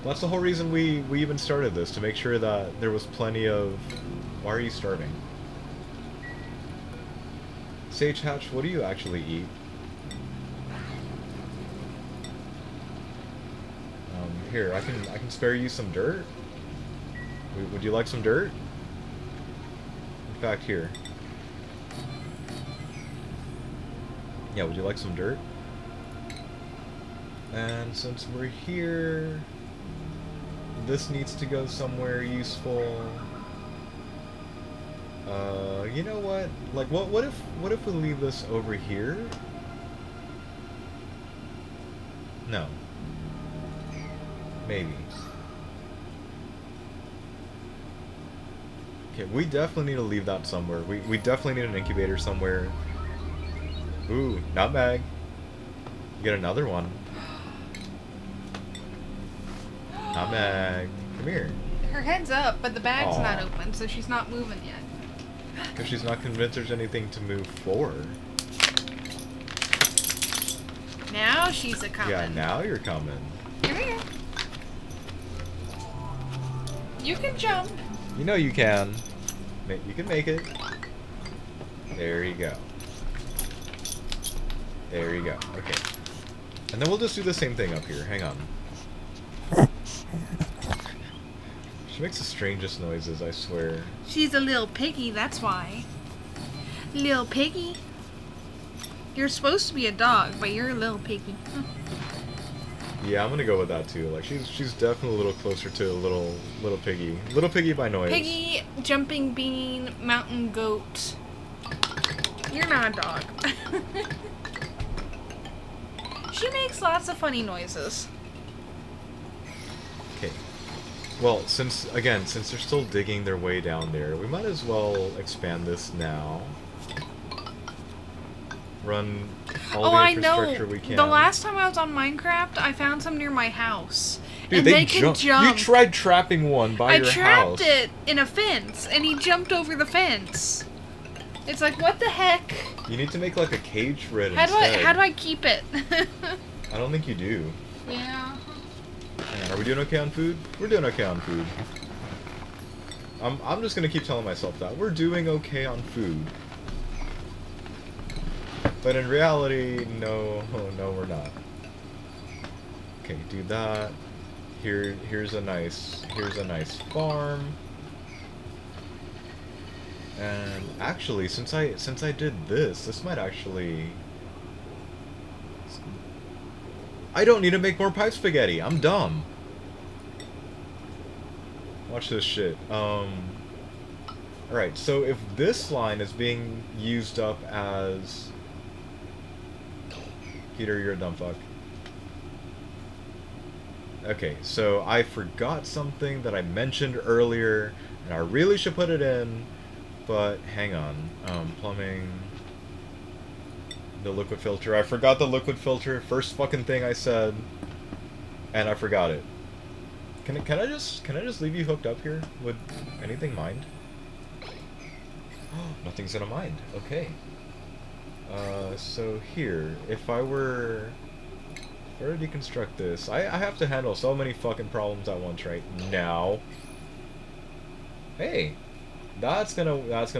That's the whole reason we even started this, to make sure that there was plenty of... Why are you starting? Sage Hatch, what do you actually eat? Here, I can spare you some dirt. Would you like some dirt? In fact, here. Yeah, would you like some dirt? And since we're here, this needs to go somewhere useful. You know what? Like, what if we leave this over here? No. Maybe. Okay, we definitely need to leave that somewhere. We definitely need an incubator somewhere. Ooh, nutmeg. You get another one. Nutmeg. Come here. Her head's up, but the bag's Aw. not open, so she's not moving yet. Because she's not convinced there's anything to move for. Now she's a coming. Yeah, now you're coming. Come here. You can jump. You know you can. You can make it. There you go. There you go. Okay. And then we'll just do the same thing up here. Hang on. She makes the strangest noises, I swear. She's a little piggy, that's why. Little piggy. You're supposed to be a dog, but you're a little piggy. Yeah, I'm gonna go with that too. Like she's definitely a little closer to a little piggy. Little piggy by noise. Piggy, jumping bean, mountain goat. You're not a dog. She makes lots of funny noises. Okay. Well, since they're still digging their way down there, we might as well expand this now. Run all the infrastructure we can. The last time I was on Minecraft, I found some near my house. Dude, and they can jump. You tried trapping one by your house. I trapped it in a fence, and he jumped over the fence. It's like, what the heck? You need to make like a cage for it How instead. do I keep it? I don't think you do. Yeah. Man, are we doing okay on food? We're doing okay on food. I'm just gonna keep telling myself that. We're doing okay on food. But in reality, no, we're not. Okay, do that. Here's a nice farm. And actually, since I did this might actually... I don't need to make more pipe spaghetti. I'm dumb. Watch this shit. Alright, so if this line is being used up as... Peter, you're a dumb fuck. Okay, so I forgot something that I mentioned earlier, and I really should put it in, but hang on. Plumbing... The liquid filter. I forgot the liquid filter. First fucking thing I said, and I forgot it. Can I just leave you hooked up here? Would anything mind? Nothing's gonna mind. Okay. So here, if I were to deconstruct this, I have to handle so many fucking problems at once right now. Hey, that's gonna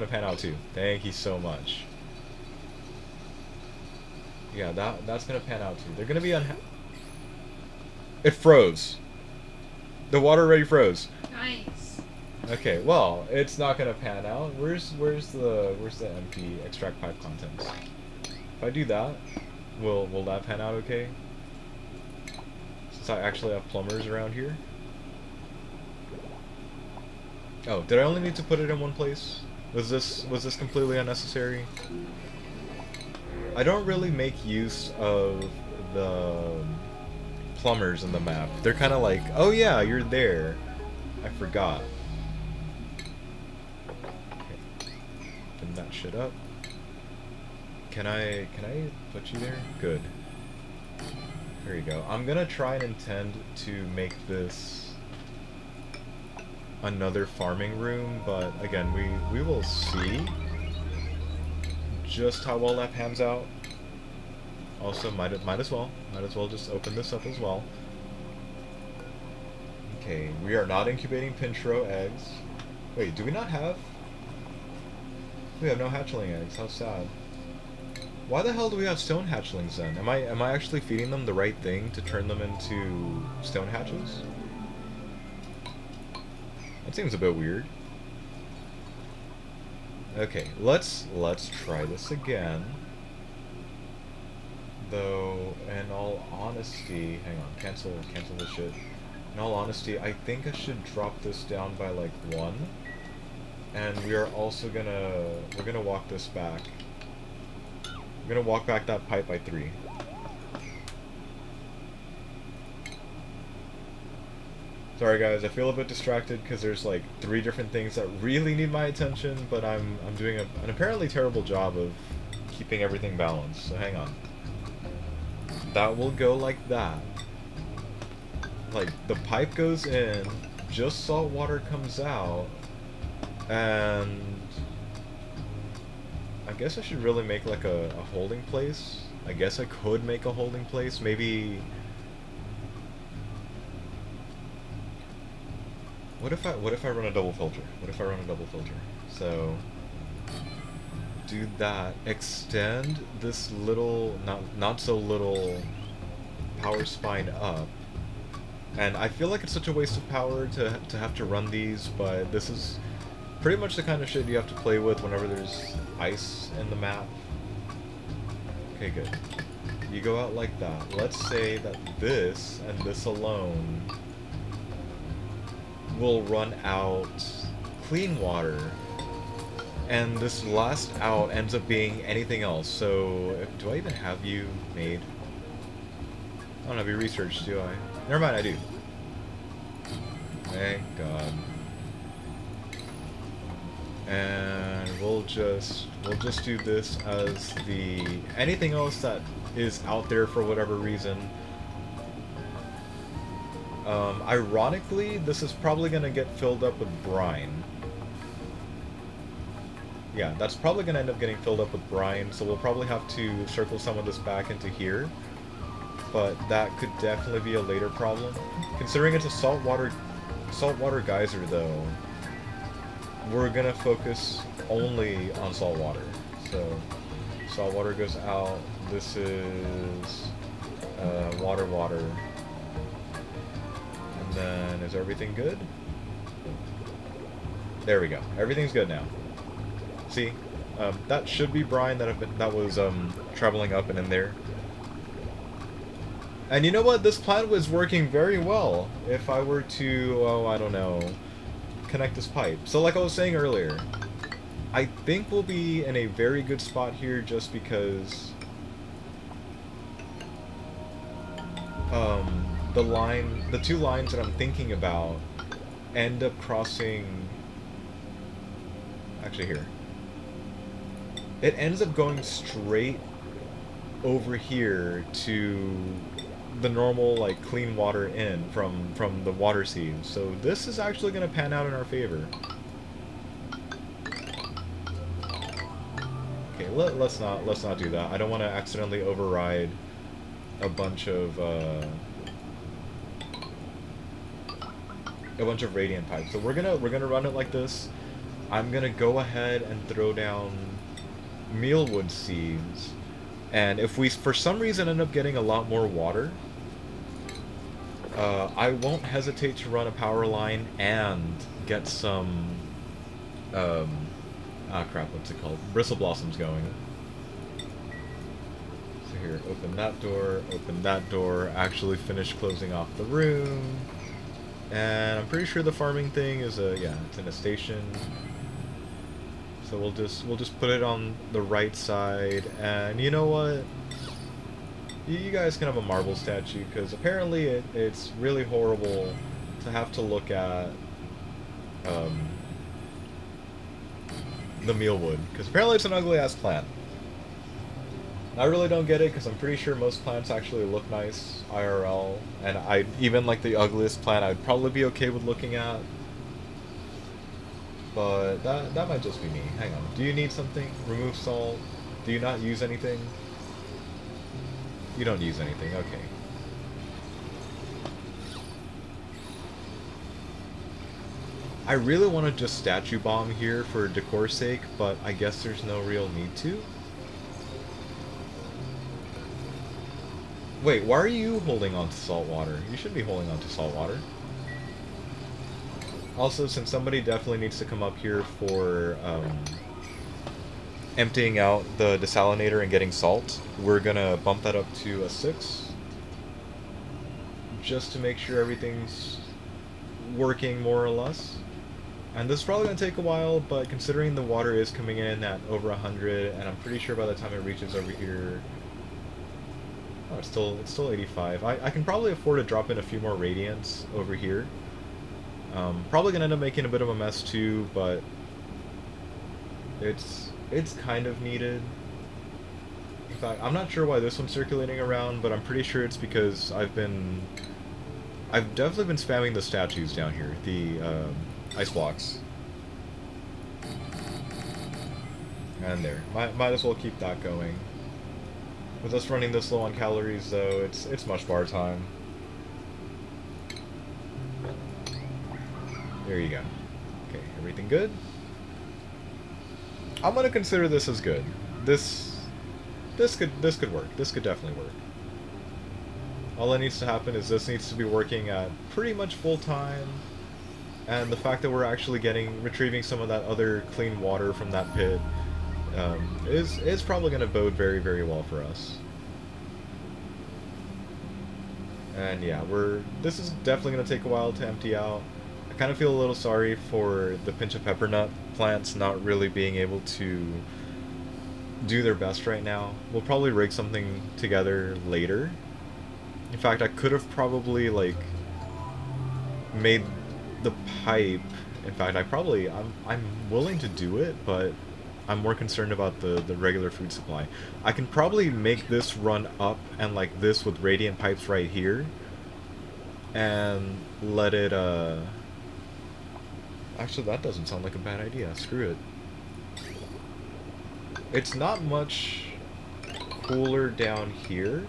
pan out too. Thank you so much. Yeah, that's gonna pan out too. They're gonna be unhappy. It froze. The water already froze. Nice. Okay, well, it's not gonna pan out. Where's the empty extract pipe contents? If I do that, will that pan out okay? Since I actually have plumbers around here. Oh, did I only need to put it in one place? Was this completely unnecessary? I don't really make use of the plumbers in the map. They're kind of like, oh yeah, you're there. I forgot. Okay. Then that that shit up. Can I put you there? Good. There you go. I'm gonna try and intend to make this another farming room, but again, we will see just how well that pans out. Also, might as well just open this up as well. Okay, we are not incubating pinchro eggs. Wait, do we not have? We have no hatchling eggs. How sad. Why the hell do we have stone hatchlings then? Am I actually feeding them the right thing to turn them into stone hatches? That seems a bit weird. Okay, let's try this again. Though, in all honesty, hang on, cancel this shit. In all honesty, I think I should drop this down by like 1. And we are also we're gonna walk this back. We're gonna walk back that pipe by 3. Sorry guys, I feel a bit distracted because there's like 3 different things that really need my attention, but I'm doing an apparently terrible job of keeping everything balanced, so hang on. That will go like that. Like, the pipe goes in, just salt water comes out, and I guess I should really make like a holding place. I guess I could make a holding place, maybe. What if I run a double filter? So do that. Extend this little, not so little power spine up. And I feel like it's such a waste of power to have to run these, but this is pretty much the kind of shit you have to play with whenever there's ice in the map. Okay, good. You go out like that. Let's say that this and this alone will run out clean water, and this last out ends up being anything else. So, do I even have you made? I don't have you researched, do I? Never mind, I do. Thank God. And we'll just do this as the anything else that is out there for whatever reason. Ironically, this is probably gonna get filled up with brine. Yeah, that's probably gonna end up getting filled up with brine, so we'll probably have to circle some of this back into here. But that could definitely be a later problem. Considering it's a saltwater geyser though, we're gonna focus only on salt water. So salt water goes out. This is water. And then is everything good? There we go. Everything's good now. See, that should be brine that was traveling up and in there. And you know what? This plan was working very well. If I were to, oh, I don't know, connect this pipe. So like I was saying earlier, I think we'll be in a very good spot here just because the 2 lines that I'm thinking about end up crossing, actually here. It ends up going straight over here to the normal, like, clean water in from the water sieves. So this is actually going to pan out in our favor. Okay, let's not do that. I don't want to accidentally override a bunch of radiant pipes. So we're gonna run it like this. I'm gonna go ahead and throw down mealwood seeds, and if we for some reason end up getting a lot more water, I won't hesitate to run a power line and get some crap, what's it called? Bristle blossoms going. So here, open that door, actually finish closing off the room. And I'm pretty sure the farming thing is it's in a station. So we'll just put it on the right side, and you know what? You guys can have a marble statue, because apparently it's really horrible to have to look at the mealwood, because apparently it's an ugly ass plant. I really don't get it because I'm pretty sure most plants actually look nice IRL, and I even like the ugliest plant I'd probably be okay with looking at. But that might just be me. Hang on. Do you need something? Remove salt. Do you not use anything? You don't use anything. Okay. I really want to just statue bomb here for decor's sake, but I guess there's no real need to. Wait, why are you holding on to salt water? You shouldn't be holding on to salt water. Also, since somebody definitely needs to come up here for emptying out the desalinator and getting salt, we're gonna bump that up to a 6. Just to make sure everything's working more or less. And this is probably going to take a while, but considering the water is coming in at over 100, and I'm pretty sure by the time it reaches over here... Oh, it's still 85. I can probably afford to drop in a few more radiants over here. Probably going to end up making a bit of a mess too, but... It's kind of needed. In fact, I'm not sure why this one's circulating around, but I'm pretty sure it's because I've definitely been spamming the statues down here, the ice blocks. And there. Might as well keep that going. With us running this low on calories, though, it's much bar time. There you go. Okay, everything good? I'm gonna consider this as good. This could work. This could definitely work. All that needs to happen is this needs to be working at pretty much full time, and the fact that we're actually retrieving some of that other clean water from that pit is probably going to bode very, very well for us. And yeah, this is definitely going to take a while to empty out. I kind of feel a little sorry for the pinch of peppernut plants not really being able to do their best right now. We'll probably rig something together later. In fact, I could have probably, like, made the pipe... In fact, I'm willing to do it, but I'm more concerned about the regular food supply. I can probably make this run up and like this with radiant pipes right here. And let it, Actually, that doesn't sound like a bad idea. Screw it. It's not much cooler down here,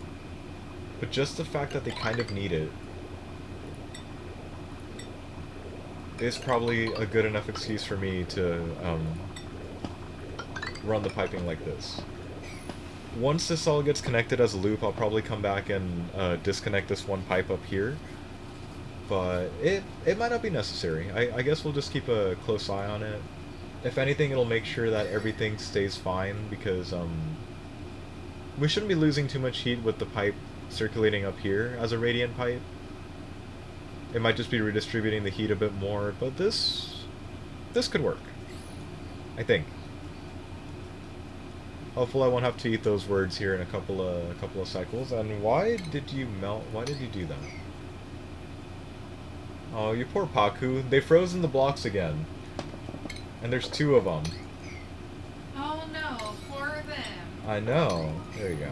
but just the fact that they kind of need it is probably a good enough excuse for me to run the piping like this. Once this all gets connected as a loop, I'll probably come back and disconnect this one pipe up here. But it might not be necessary. I guess we'll just keep a close eye on it. If anything, it'll make sure that everything stays fine, because we shouldn't be losing too much heat with the pipe circulating up here as a radiant pipe. It might just be redistributing the heat a bit more, but this could work, I think. Hopefully I won't have to eat those words here in a couple of cycles. And why did you melt? Why did you do that? Oh, you poor Paku. They froze in the blocks again. And there's 2 of them. Oh no, poor them. I know. There you go.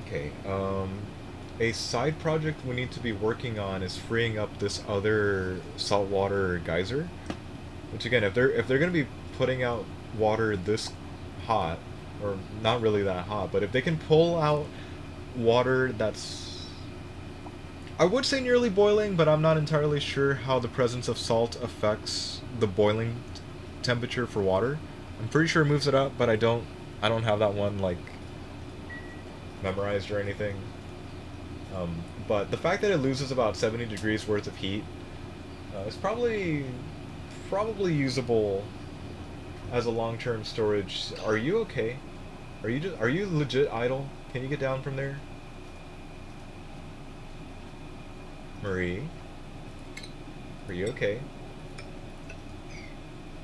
Okay, a side project we need to be working on is freeing up this other saltwater geyser. Which again, if they're gonna be putting out water this hot, or not really that hot, but if they can pull out water that's, I would say nearly boiling, but I'm not entirely sure how the presence of salt affects the boiling temperature for water. I'm pretty sure it moves it up, but I don't have that one like memorized or anything. But the fact that it loses about 70 degrees worth of heat is probably usable as a long-term storage. Are you okay? Are you legit idle? Can you get down from there? Marie? Are you okay?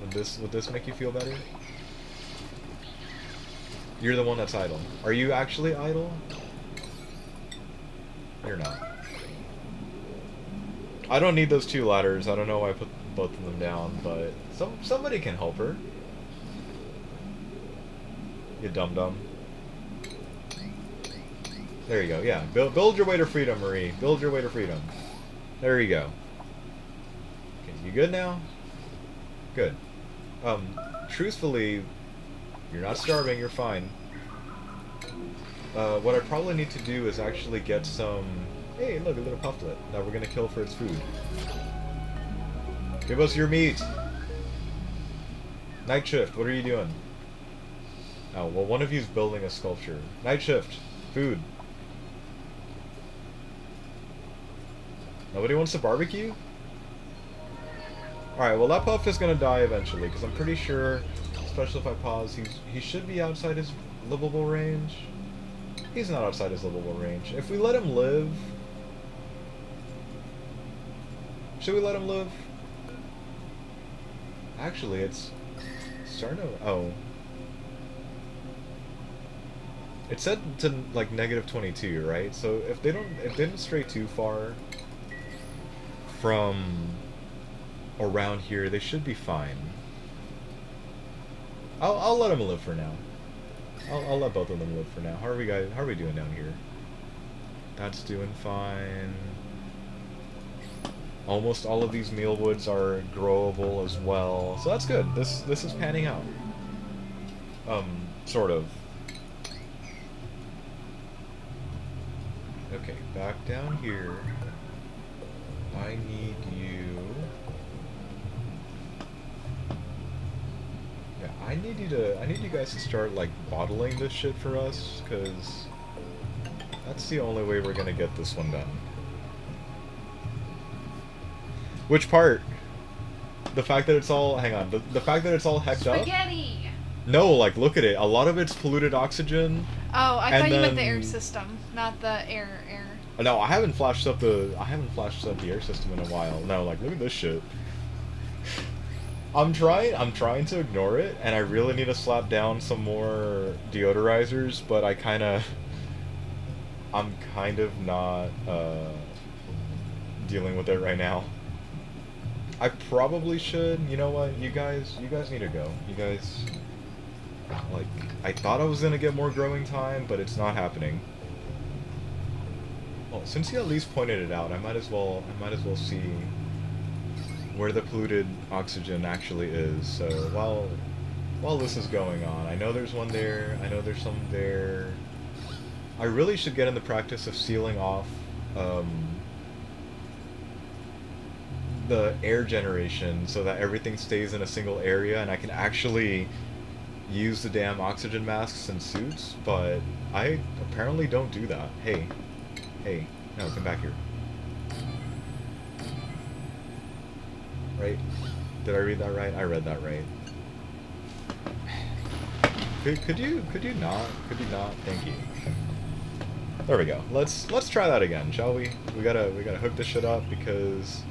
Would this make you feel better? You're the one that's idle. Are you actually idle? You're not. I don't need those two ladders. I don't know why I put both of them down, but somebody can help her. You dum-dum. There you go, yeah. Build your way to freedom, Marie. Build your way to freedom. There you go. Okay, you good now? Good. Truthfully, you're not starving, you're fine. What I probably need to do is actually get some... Hey, look, a little pufflet that we're gonna kill for its food. Give us your meat! Night shift, what are you doing? Oh, well, one of you's building a sculpture. Night shift, food. Nobody wants to barbecue? Alright, well that puff is gonna die eventually, because I'm pretty sure, especially if I pause, he should be outside his livable range. He's not outside his livable range. If we let him live... Should we let him live? Actually, it's starting to... Oh. It said to, like, -22, right? So if they didn't stray too far from around here, they should be fine. I'll let them live for now. I'll let both of them live for now. How are we doing down here? That's doing fine. Almost all of these mealwoods are growable as well, so that's good. This is panning out. Sort of. Okay, back down here. I need you. Yeah, I need you guys to start like bottling this shit for us, cause that's the only way we're gonna get this one done. Which part? The fact that it's all hang on, the fact that it's all hecked up? Spaghetti! No, like look at it. A lot of it's polluted oxygen. Oh, I and thought you meant the then- air system, not the air. No, I haven't flashed up the air system in a while. No, like look at this shit. I'm trying to ignore it, and I really need to slap down some more deodorizers, but I'm kind of not dealing with it right now. I probably should. You know what? You guys need to go. You guys, like, I thought I was gonna get more growing time, but it's not happening. Well, since you at least pointed it out, I might as well see where the polluted oxygen actually is. So while this is going on, I know there's one there. I know there's some there. I really should get in the practice of sealing off the air generation so that everything stays in a single area and I can actually use the damn oxygen masks and suits, but I apparently don't do that. Hey, no, come back here. Right? Did I read that right? I read that right. Could you not? Could you not? Thank you. There we go. Let's try that again, shall we? We gotta hook this shit up because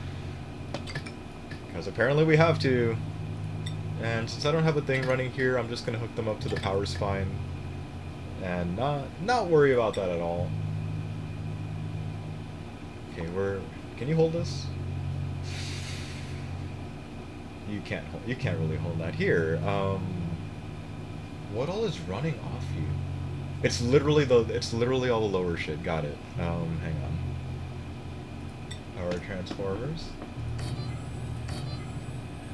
apparently we have to. And since I don't have a thing running here, I'm just gonna hook them up to the power spine and not worry about that at all. Okay, can you hold this? You can't really hold that here. What all is running off you? It's literally all the lower shit. Got it. Hang on. Power transformers.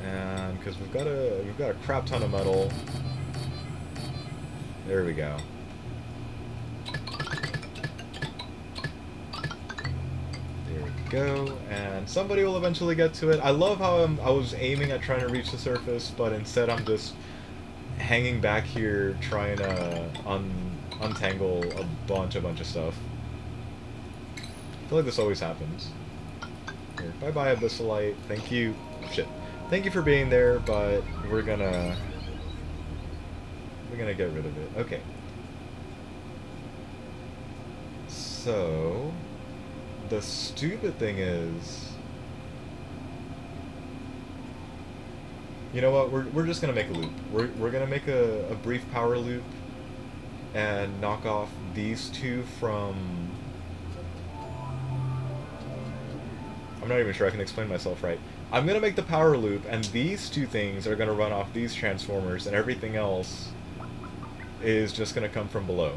And because we've got a crap ton of metal. There we go. There we go. And somebody will eventually get to it. I love how I was aiming at trying to reach the surface, but instead I'm just hanging back here trying to untangle a bunch of stuff. I feel like this always happens. Here, bye-bye, Abyssalite. Thank you. Shit. Thank you for being there, but we're gonna get rid of it. Okay. So the stupid thing is, you know what? We're just gonna make a loop. We're gonna make a brief power loop and knock off these two from I'm not even sure I can explain myself right. I'm gonna make the power loop, and these two things are gonna run off these transformers, and everything else is just gonna come from below.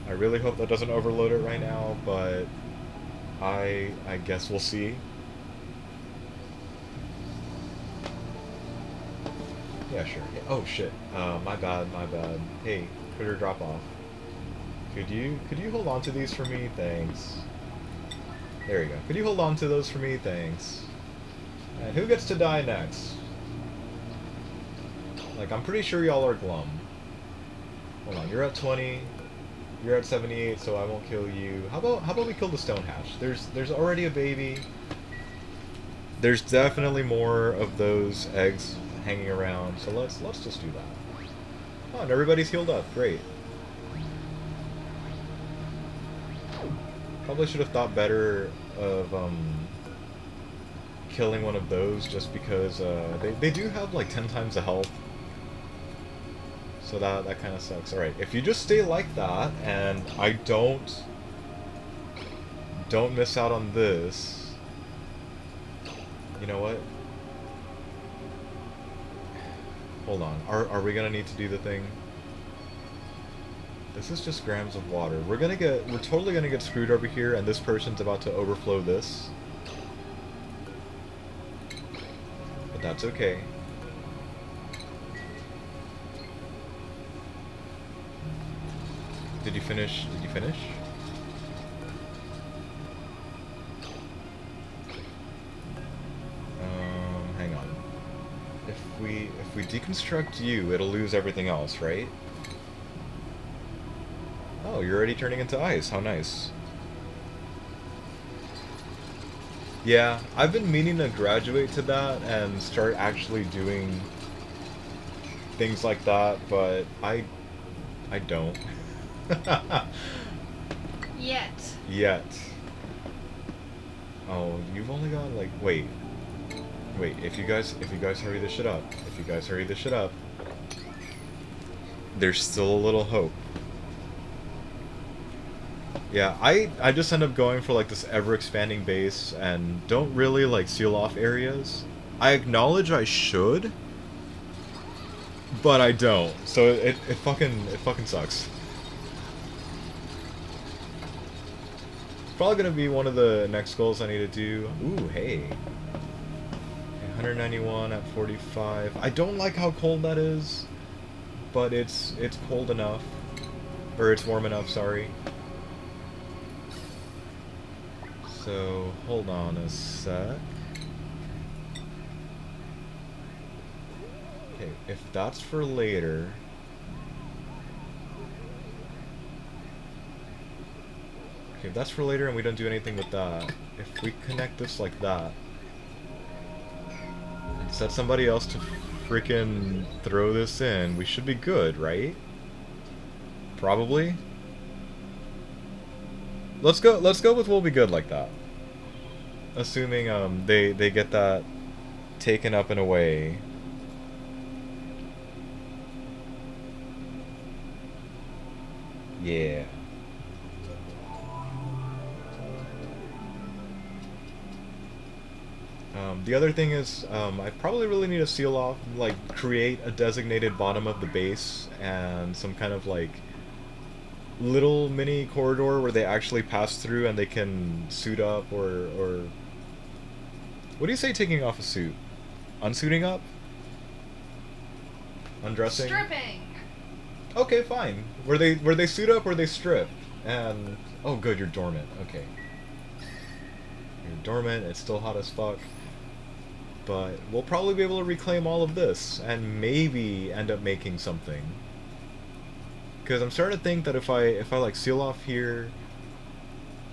I really hope that doesn't overload it right now, but I guess we'll see. Yeah, sure. Yeah. Oh shit. My bad, my bad. Hey, critter drop off. Could you hold on to these for me? Thanks. There you go. Could you hold on to those for me? Thanks. And who gets to die next? Like, I'm pretty sure y'all are glum. Hold on, you're at 20. You're at 78, so I won't kill you. How about we kill the stone hatch? There's already a baby. There's definitely more of those eggs hanging around, so let's just do that. Oh, and everybody's healed up. Great. Probably should have thought better of killing one of those, just because they do have like 10 times the health. So that kind of sucks. Alright, if you just stay like that, and I don't miss out on this, you know what? Hold on, are we gonna need to do the thing? This is just grams of water. We're totally gonna get screwed over here, and this person's about to overflow this. But that's okay. Did you finish? Did you finish? Hang on. If we deconstruct you, it'll lose everything else, right? Oh, you're already turning into ice. How nice. Yeah, I've been meaning to graduate to that and start actually doing things like that, but I don't. Yet. Yet. Oh, you've only got like wait, if you guys hurry this shit up, there's still a little hope. Yeah, I just end up going for like this ever expanding base and don't really like seal off areas. I acknowledge I should, but I don't. So it fucking sucks. Probably gonna be one of the next goals I need to do. Ooh, hey. 191 at 45. I don't like how cold that is, but it's cold enough. Or it's warm enough, sorry. So, hold on a sec. Okay, if that's for later... Okay, if that's for later and we don't do anything with that, if we connect this like that, and set somebody else to freaking throw this in, we should be good, right? Probably? Let's go with we'll be good like that. Assuming they get that taken up and away. Yeah. The other thing is, I probably really need to seal off, like, create a designated bottom of the base and some kind of, like, little mini corridor where they actually pass through and they can suit up or... What do you say taking off a suit? Unsuiting up? Undressing? Stripping! Okay, fine. Where they suit up or they strip? And... Oh good, you're dormant. Okay. You're dormant, it's still hot as fuck. But we'll probably be able to reclaim all of this and maybe end up making something. Because I'm starting to think that if I like seal off here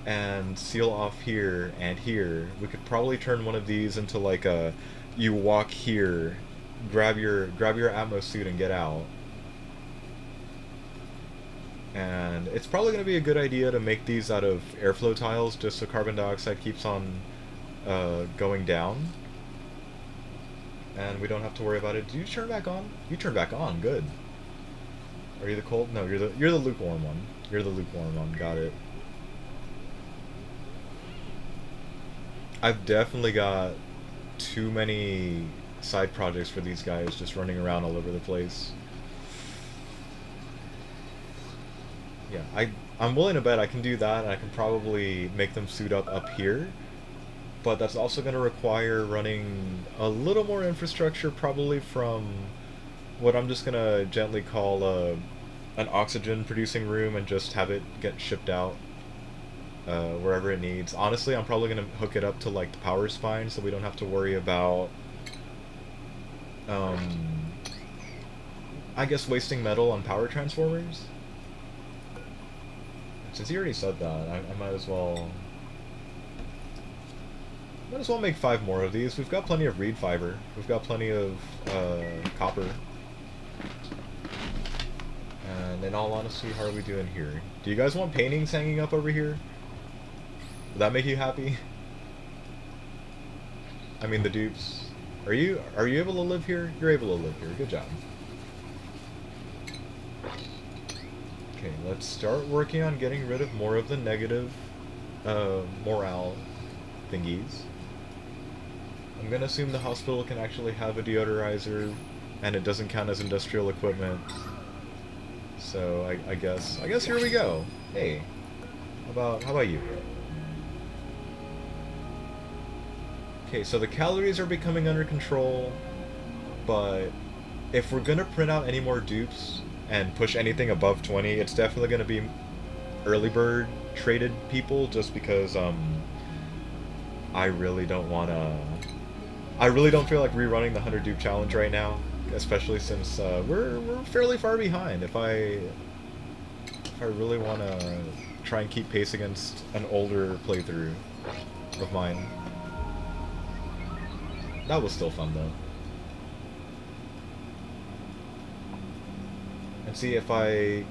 and seal off here and here, we could probably turn one of these into like a you walk here, grab your Atmos suit and get out. And it's probably going to be a good idea to make these out of airflow tiles just so carbon dioxide keeps on going down. And we don't have to worry about it. Do you turn back on? You turn back on. Good. Are you the cold? No, you're the lukewarm one. You're the lukewarm one. Got it. I've definitely got too many side projects for these guys just running around all over the place. Yeah, I'm willing to bet I can do that, and I can probably make them suit up here. But that's also going to require running a little more infrastructure, probably from what I'm just going to gently call an oxygen producing room, and just have it get shipped out wherever it needs. Honestly, I'm probably going to hook it up to like the power spine, so we don't have to worry about um, I guess wasting metal on power transformers. Since he already said that, I might as well make 5 more of these. We've got plenty of reed fiber. We've got plenty of copper. And in all honesty, how are we doing here? Do you guys want paintings hanging up over here? Would that make you happy? I mean, the dupes. Are you able to live here? You're able to live here. Good job. Okay, let's start working on getting rid of more of the negative morale thingies. I'm gonna assume the hospital can actually have a deodorizer, and it doesn't count as industrial equipment. So I guess here we go. Hey, how about you? Okay, so the calories are becoming under control, but if we're gonna print out any more dupes and push anything above 20, it's definitely gonna be early bird traded people, just because I really don't wanna. I really don't feel like rerunning the 100 dupe challenge right now, especially since we're fairly far behind. If I really wanna try and keep pace against an older playthrough of mine. That was still fun though. And see if I...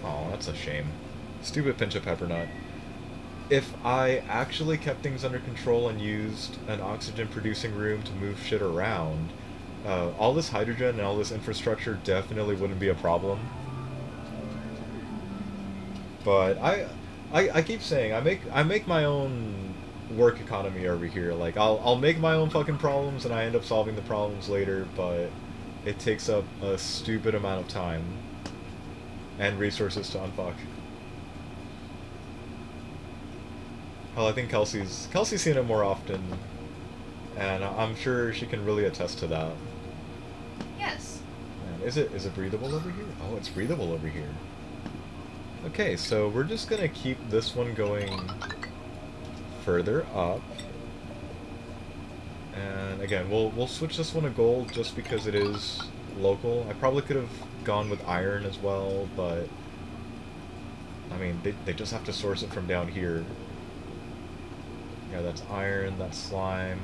Oh, that's a shame. Stupid pinch of pepper nut. If I actually kept things under control and used an oxygen producing room to move shit around, all this hydrogen and all this infrastructure definitely wouldn't be a problem. But I keep saying I make my own work economy over here. Like I'll make my own fucking problems and I end up solving the problems later, but it takes up a stupid amount of time and resources to unfuck. Hell, I think Kelsey's seen it more often, and I'm sure she can really attest to that. Yes. Man, is it breathable over here? Oh, it's breathable over here. Okay, so we're just gonna keep this one going further up. And again, we'll switch this one to gold just because it is local. I probably could have gone with iron as well, but I mean, they just have to source it from down here. Yeah, that's iron, that's slime.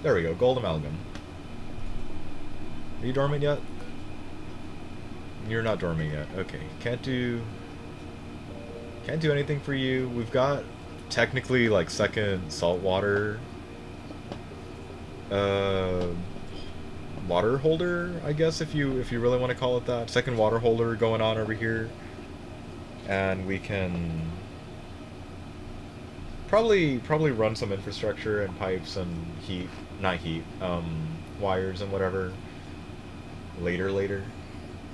There we go, gold amalgam. Are you dormant yet? You're not dormant yet. Okay, can't do anything for you. We've got technically like second saltwater water holder, I guess, if you really want to call it that. Second water holder going on over here. And we can probably run some infrastructure and pipes and wires and whatever later.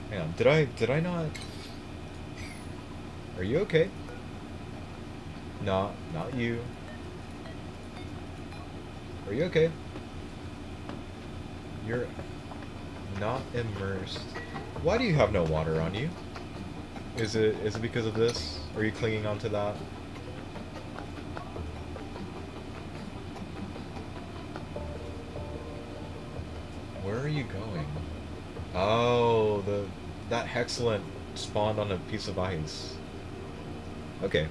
Hang on, did I not? Are you okay? Not you. Are you okay? You're not immersed. Why do you have no water on you? Is it because of this? Are you clinging onto that? Where are you going? Oh, that hexalant spawned on a piece of ice. Okay.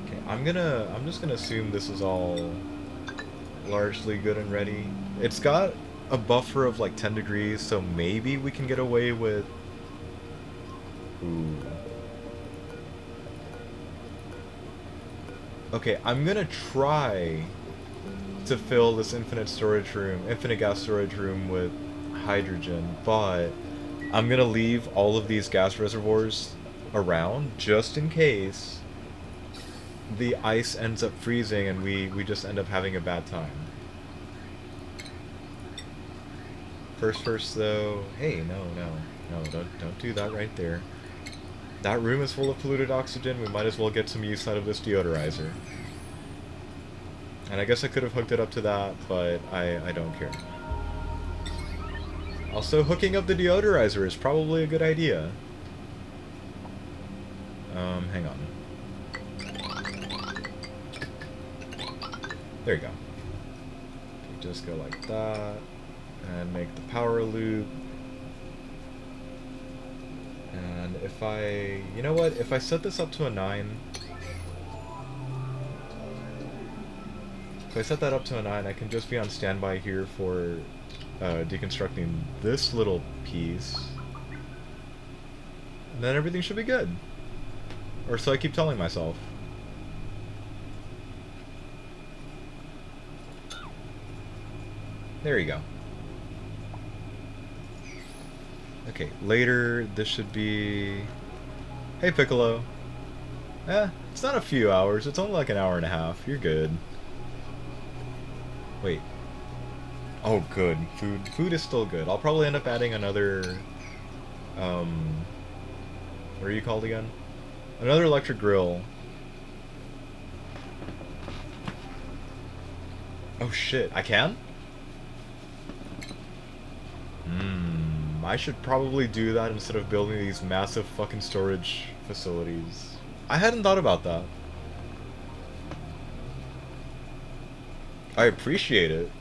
Okay, I'm just gonna assume this is all largely good and ready. It's got a buffer of like 10 degrees, so maybe we can get away with... Ooh. Okay, I'm gonna try to fill this infinite gas storage room with hydrogen, but I'm gonna leave all of these gas reservoirs around just in case the ice ends up freezing and we just end up having a bad time. First though, hey, no, don't do that right there. That room is full of polluted oxygen, we might as well get some use out of this deodorizer. And I guess I could have hooked it up to that, but I don't care. Also, hooking up the deodorizer is probably a good idea. Hang on. There you go. Just go like that, and make the power loop. And if I... You know what? If I set this up to a 9... If I set that up to a 9, I can just be on standby here for deconstructing this little piece. And then everything should be good. Or so I keep telling myself. There you go. Okay, later this should be... Hey Piccolo. It's not a few hours, it's only like an hour and a half. You're good. Wait. Oh, good. Food is still good. I'll probably end up adding another... What are you called again? Another electric grill. Oh shit, I can? I should probably do that instead of building these massive fucking storage facilities. I hadn't thought about that. I appreciate it.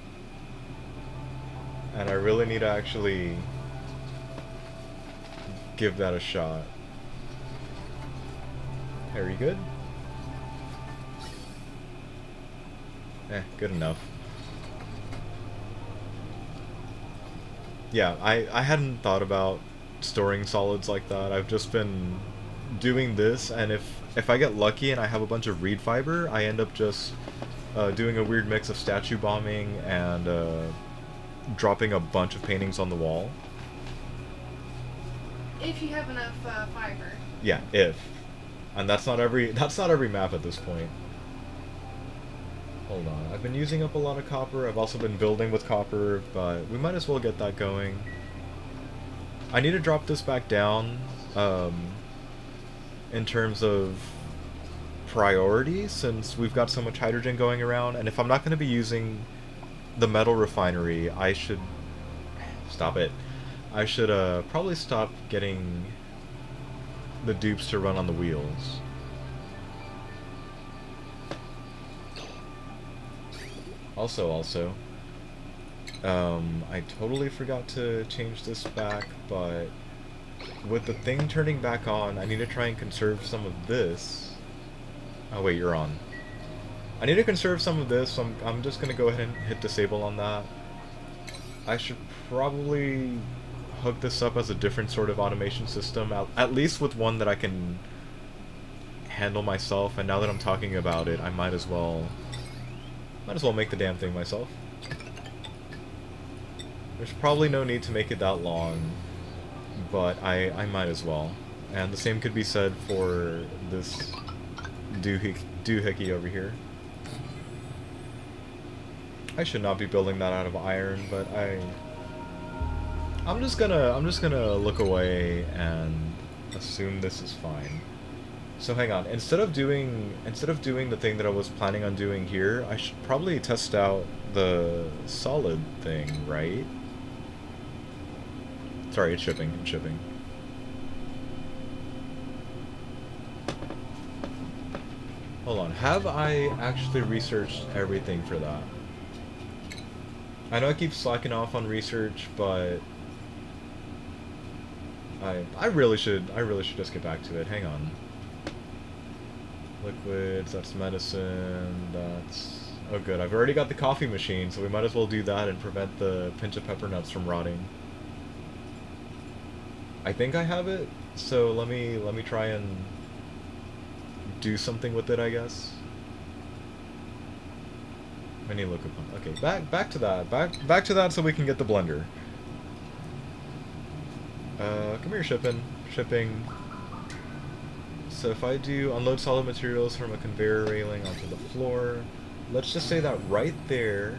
And I really need to actually give that a shot. Very good. Good enough. Yeah, I hadn't thought about storing solids like that. I've just been doing this, and if I get lucky and I have a bunch of reed fiber, I end up just doing a weird mix of statue bombing and dropping a bunch of paintings on the wall. If you have enough fiber. Yeah, if. And that's not every map at this point. Hold on, I've been using up a lot of copper. I've also been building with copper, but we might as well get that going. I need to drop this back down in terms of priority, since we've got so much hydrogen going around, and if I'm not going to be using the metal refinery, I should... Stop it. I should probably stop getting the dupes to run on the wheels. Also, I totally forgot to change this back, but with the thing turning back on, I need to try and conserve some of this. Oh wait, you're on. I need to conserve some of this, so I'm just gonna go ahead and hit disable on that. I should probably hook this up as a different sort of automation system, at least with one that I can handle myself, and now that I'm talking about it, I might as well make the damn thing myself. There's probably no need to make it that long, but I might as well. And the same could be said for this doohickey over here. I should not be building that out of iron, but I'm just gonna look away and assume this is fine. So hang on, instead of doing the thing that I was planning on doing here, I should probably test out the solid thing, right? Sorry, it's shipping. Hold on, have I actually researched everything for that? I know I keep slacking off on research, but I really should just get back to it. Hang on. Liquids, that's medicine, that's... Oh good, I've already got the coffee machine, so we might as well do that and prevent the pinch of pepper nuts from rotting. I think I have it, so let me try and do something with it, I guess. I need to look up. Okay, back to that. Back to that so we can get the blender. Come here, shipping. So if I do unload solid materials from a conveyor railing onto the floor, let's just say that right there,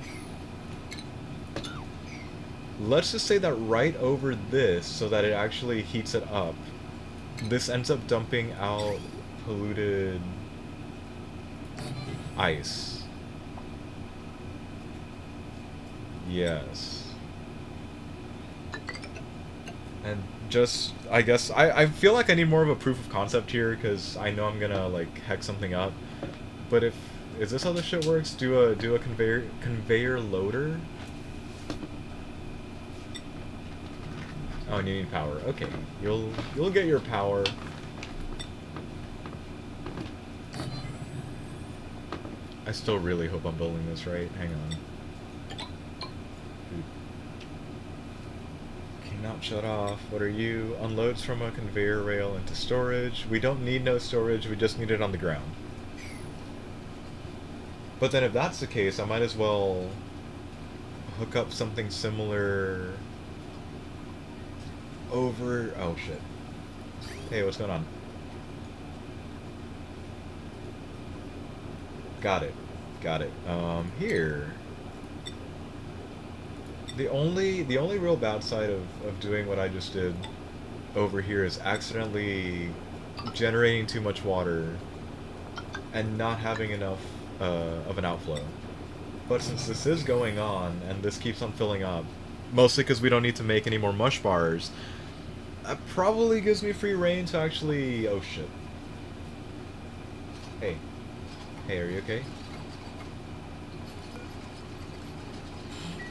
let's just say that right over this, so that it actually heats it up, this ends up dumping out polluted ice. Yes. And just, I guess, I feel like I need more of a proof of concept here, because I know I'm gonna, like, hex something up. But if, is this how this shit works? Do a conveyor loader? Oh, and you need power. Okay, you'll get your power. I still really hope I'm building this right. Hang on. Okay, not shut off. What are you? Unloads from a conveyor rail into storage. We don't need no storage, we just need it on the ground. But then if that's the case, I might as well hook up something similar over... Oh, shit. Hey, what's going on? Got it. Got it. Here. The only real bad side of doing what I just did over here is accidentally generating too much water and not having enough of an outflow. But since this is going on and this keeps on filling up, mostly because we don't need to make any more mush bars, that probably gives me free reign to actually... Oh shit. Hey. Hey, are you okay?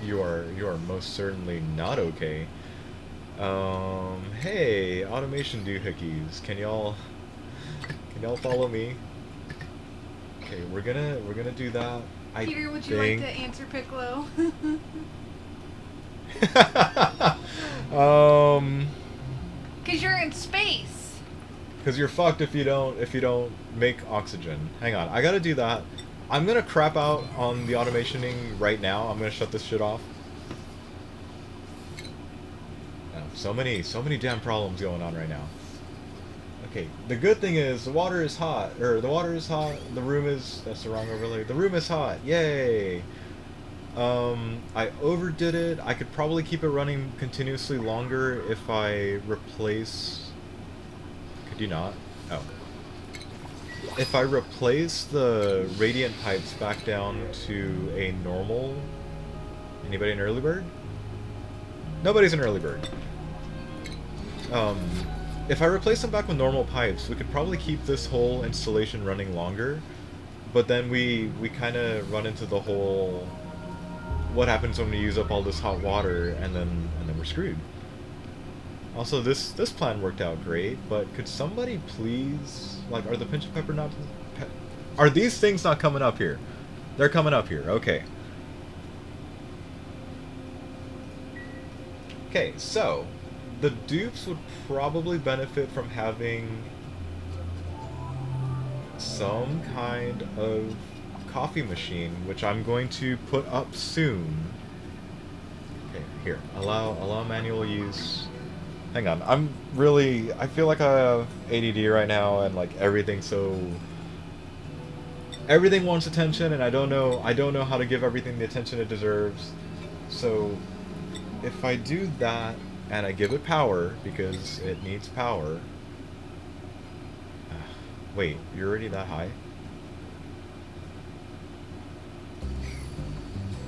You are most certainly not okay. Hey, automation doohickeys, can y'all follow me? Okay, we're gonna do that. Peter, would you like to answer Piccolo? Cause you're in space. Cause you're fucked if you don't make oxygen. Hang on, I gotta do that. I'm gonna crap out on the automationing right now. I'm gonna shut this shit off. Oh, so many damn problems going on right now. Okay, the good thing is the water is hot. The water is hot. The room is... That's the wrong overlay. The room is hot. Yay! I overdid it. I could probably keep it running continuously longer if I replace... Could you not? Oh. If I replace the radiant pipes back down to a normal... Anybody an early bird? Nobody's an early bird. If I replace them back with normal pipes, we could probably keep this whole installation running longer, but then we kind of run into the whole what happens when we use up all this hot water, and then we're screwed. Also, this plan worked out great, but could somebody please, like, are the pinch of pepper not... Are these things not coming up here? They're coming up here, okay. Okay, so the dupes would probably benefit from having some kind of coffee machine, which I'm going to put up soon. Okay, here, allow manual use. Hang on, I feel like I have ADD right now, and like everything wants attention, and I don't know how to give everything the attention it deserves. So if I do that and I give it power, because it needs power. Wait, you're already that high?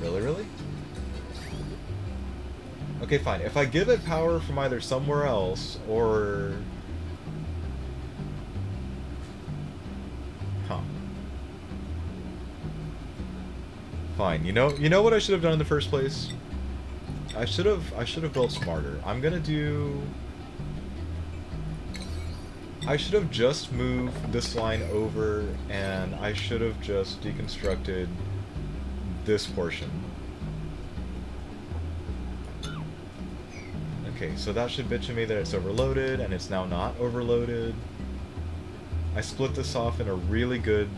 Really? Okay, fine. If I give it power from either somewhere else or... Huh. Fine. You know what I should have done in the first place? I should have built smarter. I'm gonna do... I should have just moved this line over, and I should have just deconstructed this portion. Okay, so that should bitch at me that it's overloaded, and it's now not overloaded. I split this off in a really good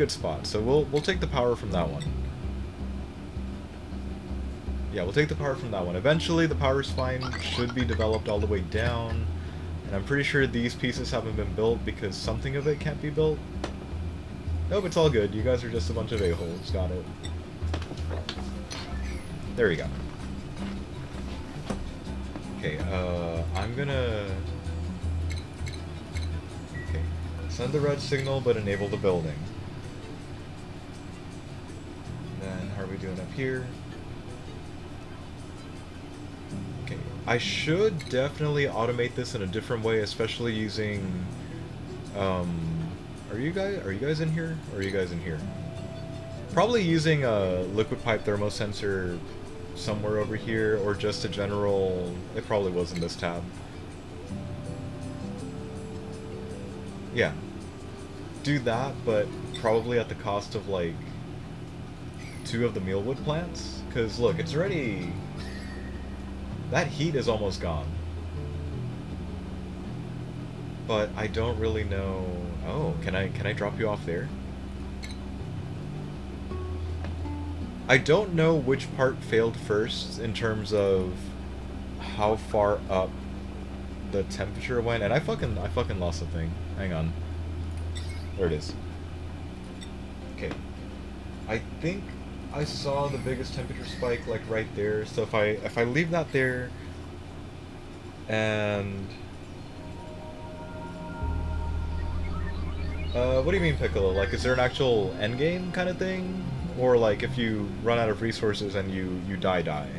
spot, so we'll take the power from that one. Yeah, we'll take the power from that one. Eventually, the power spine should be developed all the way down, And I'm pretty sure these pieces haven't been built because something of it can't be built. Nope, it's all good. You guys are just a bunch of a-holes. Got it. There we go. Okay, I'm gonna... Okay, send the red signal, but enable the building. Then, how are we doing up here? Okay, I should definitely automate this in a different way, especially using... Are you guys in here? Or are you guys in here? Probably using a liquid pipe thermosensor somewhere over here, or just a general... It probably was in this tab. Yeah. Do that, but probably at the cost of, like, 2 of the mealwood plants. Because, look, it's already... That heat is almost gone. But I don't really know... Oh, can I drop you off there? I don't know which part failed first in terms of how far up the temperature went, and I fucking lost the thing. Hang on. There it is. Okay. I think I saw the biggest temperature spike like right there. So if I leave that there and what do you mean, Piccolo? Like, is there an actual endgame kind of thing? Or, like, if you run out of resources and you die?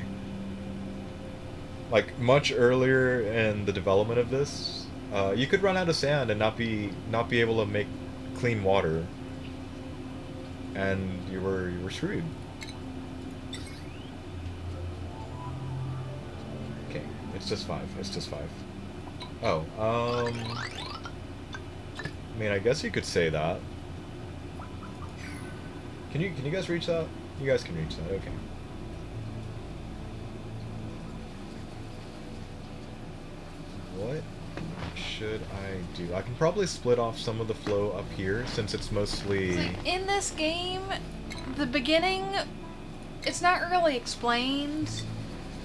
Like, much earlier in the development of this, you could run out of sand and not be able to make clean water. And you were screwed. Okay, it's just 5. It's just 5. Oh, I mean, I guess you could say that. Can you guys reach that? You guys can reach that, okay. What should I do? I can probably split off some of the flow up here, since it's mostly... So in this game, the beginning, it's not really explained,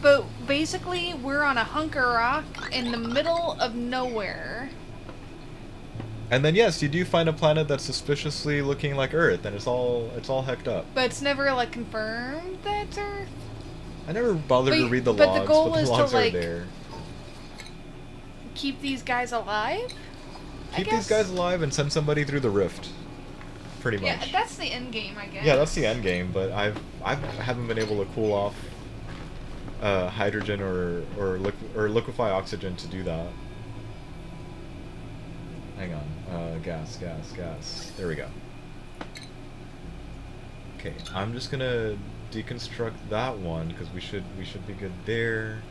but basically we're on a hunk of rock in the middle of nowhere. And then yes, you do find a planet that's suspiciously looking like Earth, and it's all hecked up. But it's never, like, confirmed that it's Earth. I never bothered to read the but logs, the goal but the is logs to, are like, there. Keep these guys alive? Keep these guys alive and send somebody through the rift. Pretty much. Yeah, that's the end game, I guess. Yeah, that's the end game, but I haven't been able to cool off hydrogen or liquefy oxygen to do that. Hang on. Gas. There we go. Okay, I'm just gonna deconstruct that one because we should be good there.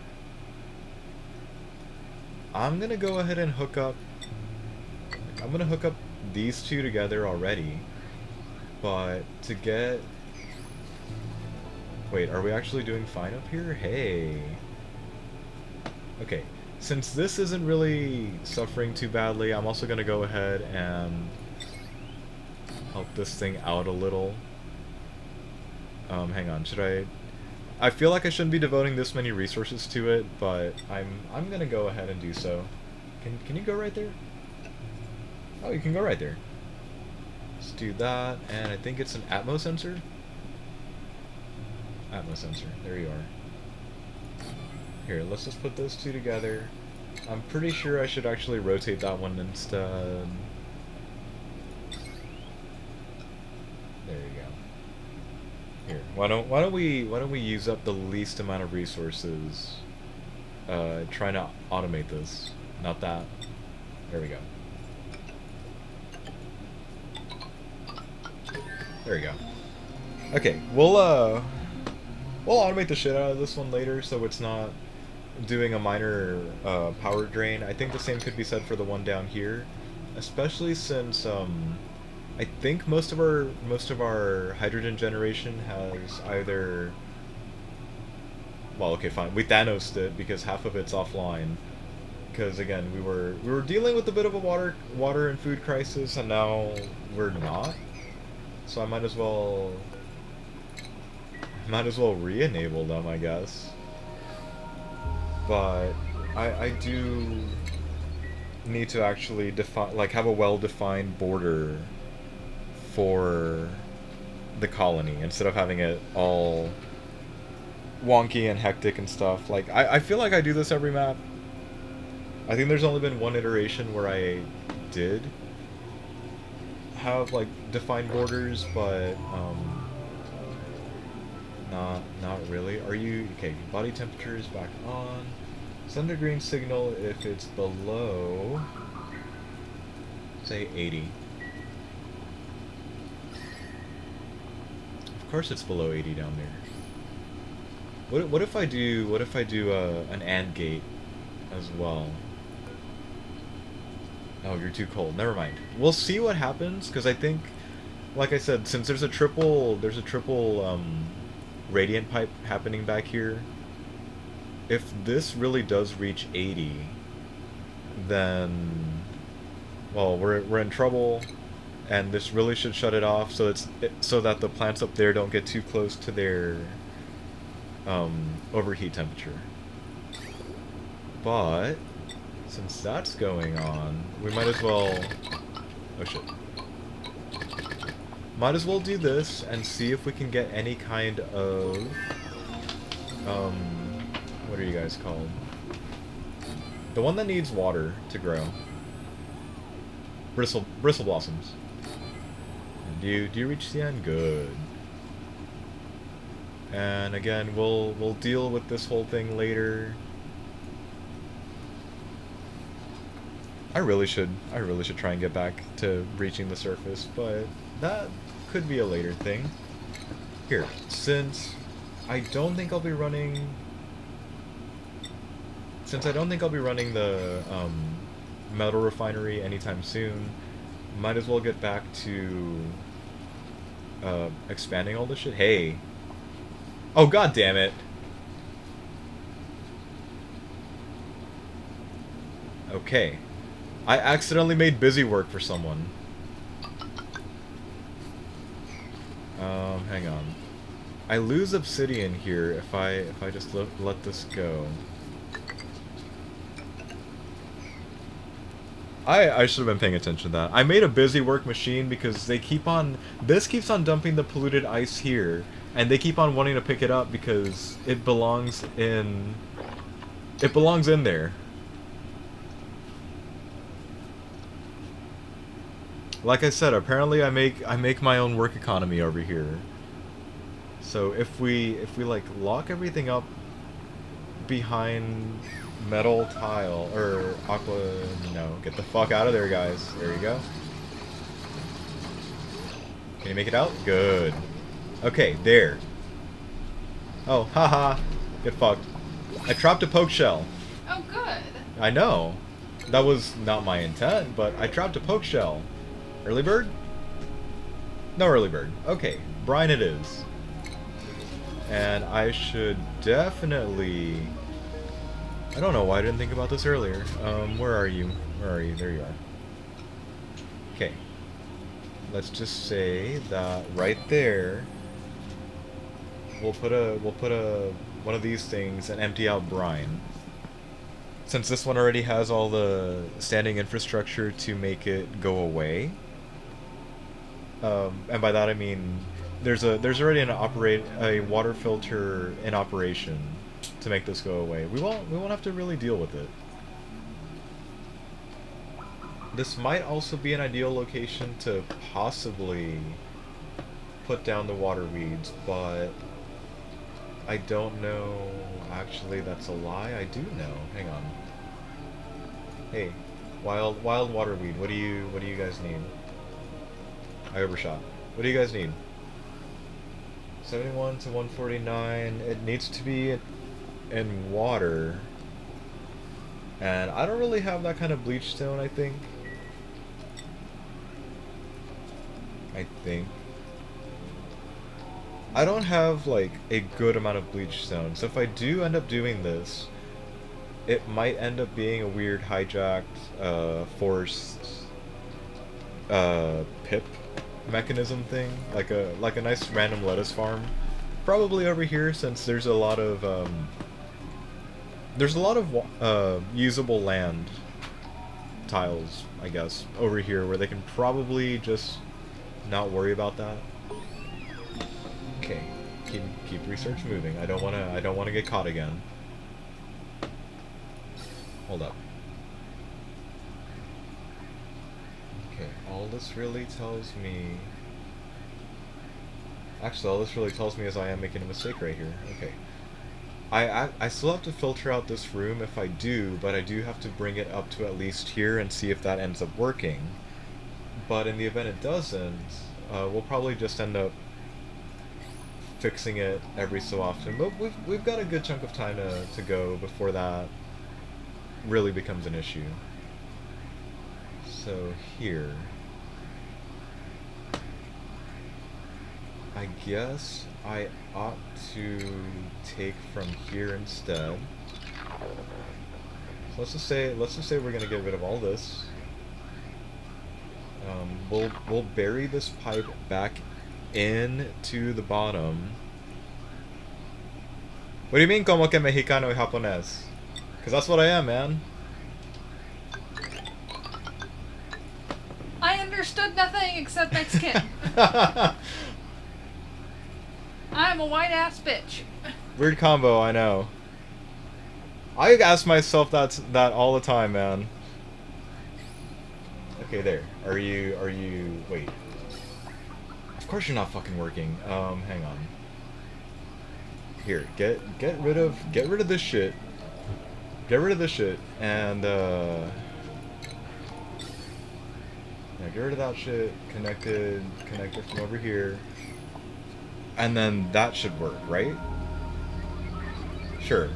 I'm gonna go ahead and hook up. I'm gonna hook up these two together already, but to get. Wait, are we actually doing fine up here? Hey. Okay. Since this isn't really suffering too badly, I'm also going to go ahead and help this thing out a little. Hang on, should I feel like I shouldn't be devoting this many resources to it, but I'm going to go ahead and do so. Can you go right there? Oh, you can go right there. Let's do that, and I think it's an Atmo sensor? Atmo sensor, there you are. Here, let's just put those two together. I'm pretty sure I should actually rotate that one instead. There you go. Here, why don't we use up the least amount of resources trying to automate this. Not that. There we go. There we go. Okay, we'll automate the shit out of this one later so it's not doing a minor power drain. I think the same could be said for the one down here, especially since I think most of our hydrogen generation has either, well, okay, fine, we Thanos'd it because half of it's offline. Because again, we were dealing with a bit of a water and food crisis, and now we're not. So I might as well re-enable them, I guess. But I do need to actually define, like, have a well-defined border for the colony instead of having it all wonky and hectic and stuff. Like, I feel like I do this every map. I think there's only been one iteration where I did have, like, defined borders, but, not really. Are you... Okay, body temperature is back on. Send a green signal if it's below, say, 80. Of course it's below 80 down there. What if I do an AND gate as well? Oh, you're too cold. Never mind. We'll see what happens, because I think, like I said, since there's a triple radiant pipe happening back here, if this really does reach 80, then, well, we're in trouble, and this really should shut it off so that the plants up there don't get too close to their overheat temperature. But since that's going on, we might as well... Oh shit. Might as well do this and see if we can get any kind of... what are you guys called? The one that needs water to grow. Bristle blossoms. And do you reach the end? Good. And again, we'll deal with this whole thing later. I really should try and get back to reaching the surface, but that could be a later thing. Here, since I don't think I'll be running the metal refinery anytime soon, might as well get back to expanding all this shit. Hey. Oh, god damn it. Okay. I accidentally made busy work for someone. Hang on. I lose obsidian here if I just let this go. I should have been paying attention to that. I made a busy work machine because this keeps on dumping the polluted ice here, and they keep on wanting to pick it up because it belongs in there. Like I said, apparently I make my own work economy over here. So if we like lock everything up behind metal tile or aqua, no, get the fuck out of there, guys. There you go. Can you make it out? Good. Okay, there. Oh, haha. Get fucked. I trapped a poke shell. Oh, good. I know. That was not my intent, but I trapped a poke shell. Early bird? No early bird. Okay, brine it is. And I should definitely... I don't know why I didn't think about this earlier. Where are you? Where are you? There you are. Okay. Let's just say that right there we'll put one of these things and empty out brine. Since this one already has all the standing infrastructure to make it go away. And by that I mean there's already a water filter in operation to make this go away. We won't have to really deal with it. This might also be an ideal location to possibly put down the water weeds, but I don't know. Actually, that's a lie. I do know. Hang on. Hey, wild water weed. What do you guys need? I overshot. What do you guys need? 71 to 149. It needs to be in water. And I don't really have that kind of bleach stone, I think. I don't have, like, a good amount of bleach stone. So if I do end up doing this, it might end up being a weird hijacked, forced, pip mechanism thing. Like a nice random lettuce farm. Probably over here, since there's a lot of, usable land tiles, I guess, over here where they can probably just not worry about that. Okay, keep research moving. I don't wanna get caught again. Hold up. Okay, all this really tells me... Actually, all this really tells me is I am making a mistake right here. Okay. I still have to filter out this room if I do, but I do have to bring it up to at least here and see if that ends up working. But in the event it doesn't, we'll probably just end up fixing it every so often. But we've got a good chunk of time to go before that really becomes an issue. So here... I guess I ought to take from here instead. So let's just say we're gonna get rid of all this. We'll bury this pipe back into the bottom. What do you mean, como que mexicano y japonés? Because that's what I am, man. I understood nothing except Mexican. I'm a white ass bitch. Weird combo, I know. I ask myself that all the time, man. Okay, there. Are you... Wait. Of course you're not fucking working. Hang on. Here, get rid of this shit. Get rid of this shit, and, yeah, get rid of that shit. Connected from over here. And then that should work, right? Sure.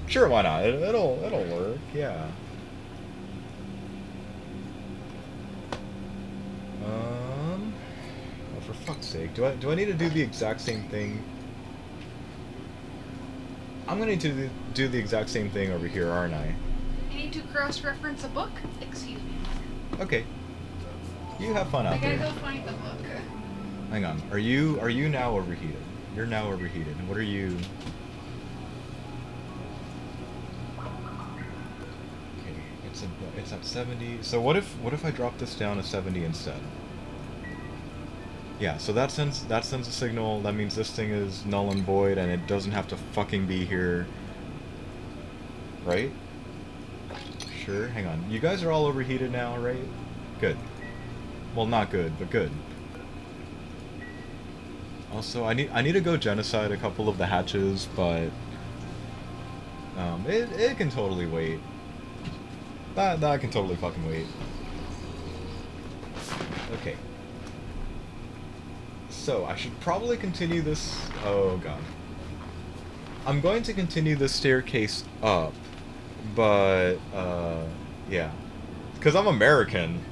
Sure, why not? It'll work, yeah. Oh, for fuck's sake. Do I need to do the exact same thing? I'm gonna need to do the exact same thing over here, aren't I? You need to cross-reference a book? Excuse me. Okay. You have fun out there. I gotta go find the book. Hang on. Are you now overheated? You're now overheated. What are you? Okay, it's at 70. So what if I drop this down to 70 instead? Yeah, so that sends a signal. That means this thing is null and void and it doesn't have to fucking be here. Right? Sure. Hang on. You guys are all overheated now, right? Good. Well, not good, but good. Also, I need to go genocide a couple of the hatches, but it can totally wait. That can totally fucking wait. Okay. So I should probably continue this. Oh god. I'm going to continue this staircase up, but yeah, because I'm American.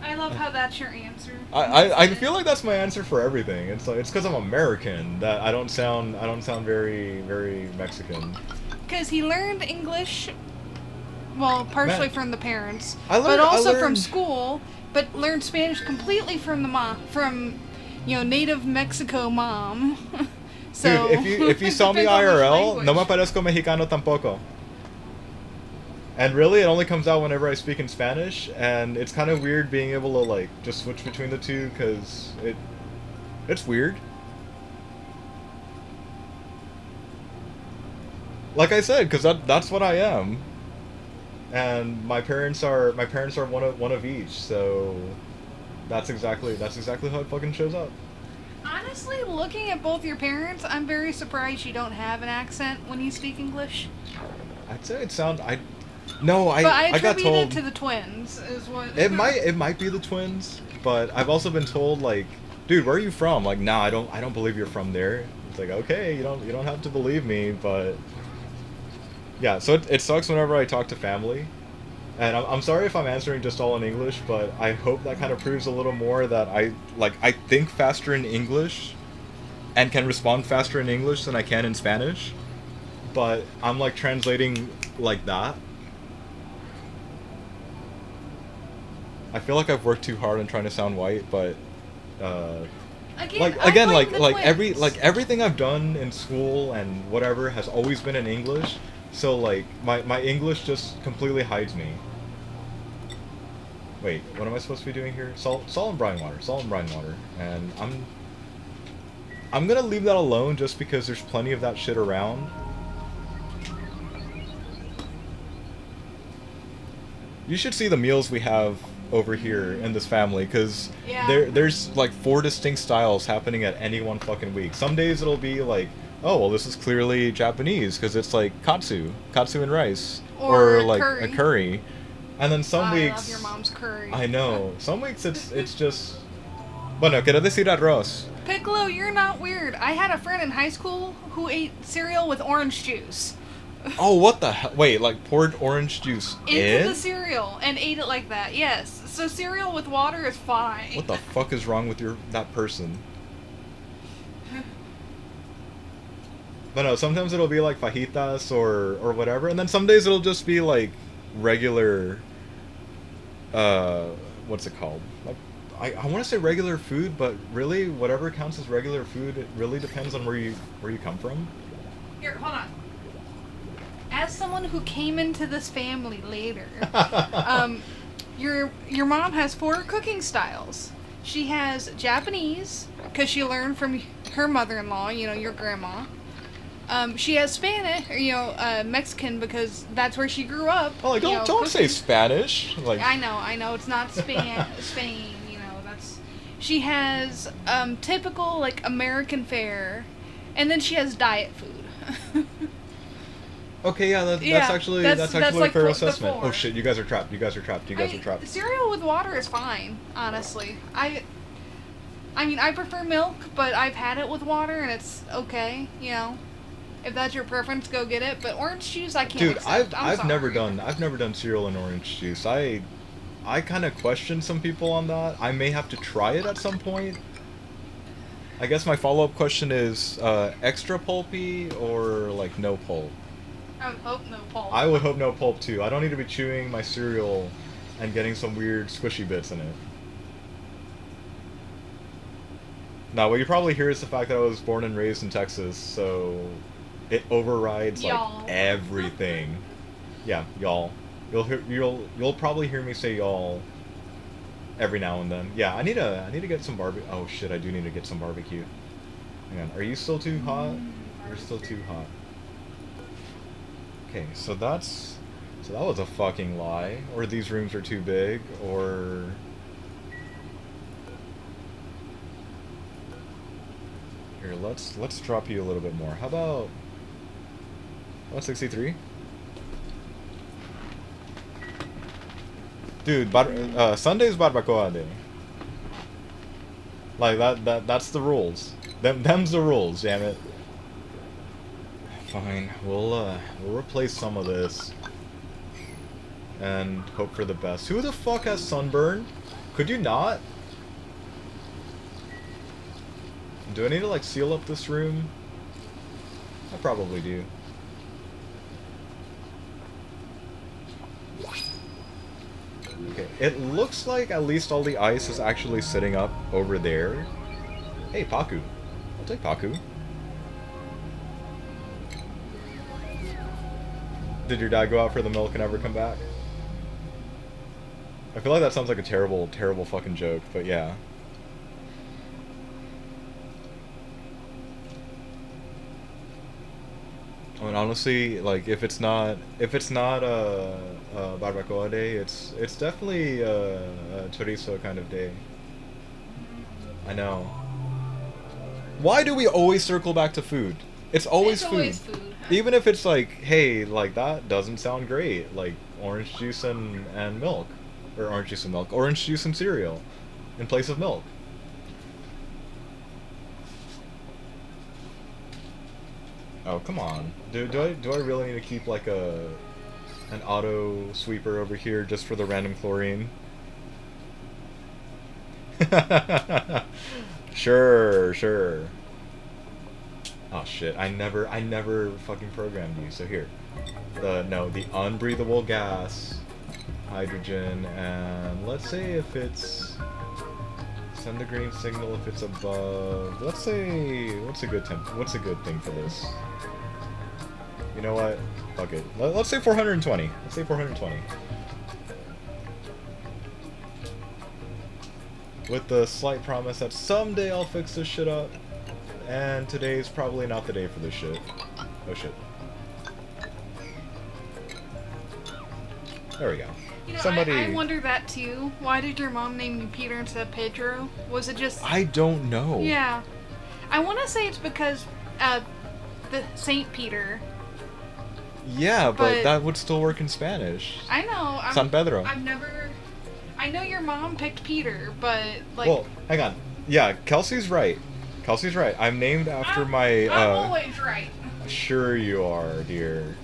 I love how that's your answer. I feel like that's my answer for everything. It's like it's because I'm American that I don't sound very Mexican. Because he learned English, well, partially Man. from the parents, I but also from learned- school. But learned Spanish completely from the native Mexico mom. So Dude, if you saw me depends on which IRL, language. no me parezco mexicano tampoco. And really, it only comes out whenever I speak in Spanish, and it's kind of weird being able to like just switch between the two because it's weird. Like I said, because that's what I am, and my parents are one of each, so that's exactly how it fucking shows up. Honestly, looking at both your parents, I'm very surprised you don't have an accent when you speak English. I'd say it sound I But I got attribute told it to the twins, is what. it might be the twins, but I've also been told like, dude, where are you from? Like, nah, I don't believe you're from there. It's like, okay, you don't have to believe me, but yeah. So it sucks whenever I talk to family, and I'm sorry if I'm answering just all in English, but I hope that kind of proves a little more that I think faster in English, and can respond faster in English than I can in Spanish, but I'm like translating like that. I feel like I've worked too hard on trying to sound white, but Again, Like I again, blame the twins. everything I've done in school and whatever has always been in English. So like my English just completely hides me. Wait, what am I supposed to be doing here? Salt and brine water, salt and brine water, and I'm gonna leave that alone just because there's plenty of that shit around. You should see the meals we have over here in this family, because Yeah. there's like 4 distinct styles happening at any one fucking week. Some days it'll be like, oh well, this is clearly Japanese because it's like katsu and rice, or Or like a curry. curry, and then some I love your weeks, mom's curry. I know, some weeks it's just, bueno, quiero decir arroz. Piccolo, you're not weird. I had a friend in high school who ate cereal with orange juice. Oh, what the hell? Wait, like poured orange juice Into the in? cereal and ate it like that. Yes. So cereal with water is fine. What the fuck is wrong with that person? But no, sometimes it'll be like fajitas or whatever, and then some days it'll just be like regular. Uh, what's it called? Like, I want to say regular food, but really, whatever counts as regular food, it really depends on where you come from. Here, hold on. As someone who came into this family later, your mom has 4 cooking styles. She has Japanese because she learned from her mother-in-law, your grandma. She has Spanish, Mexican because that's where she grew up. Oh, like, don't say cooking. Spanish. Like I know, it's not Spain. That's. She has typical like American fare, and then she has diet food. Okay, yeah, that's Yeah, actually that's a like fair the assessment. 4. Oh shit, you guys are trapped. You guys are trapped. You guys are trapped. Cereal with water is fine, honestly. I mean, I prefer milk, but I've had it with water and it's okay. If that's your preference, go get it. But orange juice, I can't. Dude, accept. I'm I've never sorry. done cereal and orange juice. I kind of question some people on that. I may have to try it at some point. I guess my follow-up question is extra pulpy or like no pulp. I would hope no pulp. I would hope no pulp too. I don't need to be chewing my cereal and getting some weird squishy bits in it. Now, what you probably hear is the fact that I was born and raised in Texas, so it overrides like Y'all. everything. Yeah, y'all. You'll probably hear me say y'all every now and then. Yeah, I need to get some barbecue. Oh shit, I do need to get some barbecue. Hang on, are you still too hot? You're still too hot. Okay, so that was a fucking lie. Or these rooms are too big, or here, let's drop you a little bit more. How about 163? Dude, Sunday's barbacoa day. Like that's the rules. Them's the rules, damn it. Fine, we'll replace some of this and hope for the best. Who the fuck has sunburn? Could you not? Do I need to like seal up this room? I probably do. Okay, it looks like at least all the ice is actually sitting up over there. Hey, Paku. I'll take Paku. Did your dad go out for the milk and never come back? I feel like that sounds like a terrible, terrible fucking joke, but yeah. I mean, honestly, like if it's not barbacoa day, it's definitely a chorizo kind of day. I know. Why do we always circle back to food? It's always It's food. always food. Even if it's like, hey, like that doesn't sound great, like orange juice and milk, or orange juice and milk, orange juice and cereal, in place of milk. Oh, come on. Do I really need to keep like an auto sweeper over here just for the random chlorine? Sure, sure. Oh shit, I never fucking programmed you. So here. The unbreathable gas, hydrogen, and let's say if it's Send the green signal if it's above. Let's say, what's a good thing for this? You know what? Fuck it. Let's say 420. Let's say 420. With the slight promise that someday I'll fix this shit up. And today's probably not the day for this shit. Oh shit. There we go. You know, Somebody... I wonder that too. Why did your mom name you Peter instead of Pedro? Was it just... I don't know. Yeah. I want to say it's because the Saint Peter. Yeah, but that would still work in Spanish. I know. San Pedro. I've never... I know your mom picked Peter, but like... Well, hang on. Yeah, Kelsey's right. Kelsey's right. I'm named after my... I'm always right. Sure you are, dear.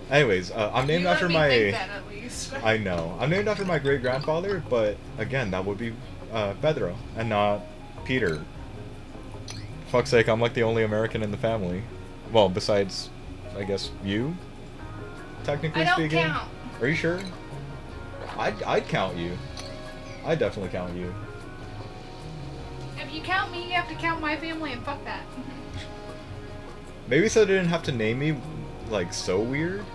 Anyways, I'm named after You my... think that at least. I know. I'm named after my great-grandfather, but again, that would be Pedro, and not Peter. Fuck's sake, I'm like the only American in the family. Well, besides, I guess, you? Technically speaking. I don't count. Are you sure? I'd count you. I'd definitely count you. If you count me, you have to count my family, and fuck that. Maybe so they didn't have to name me, like, so weird.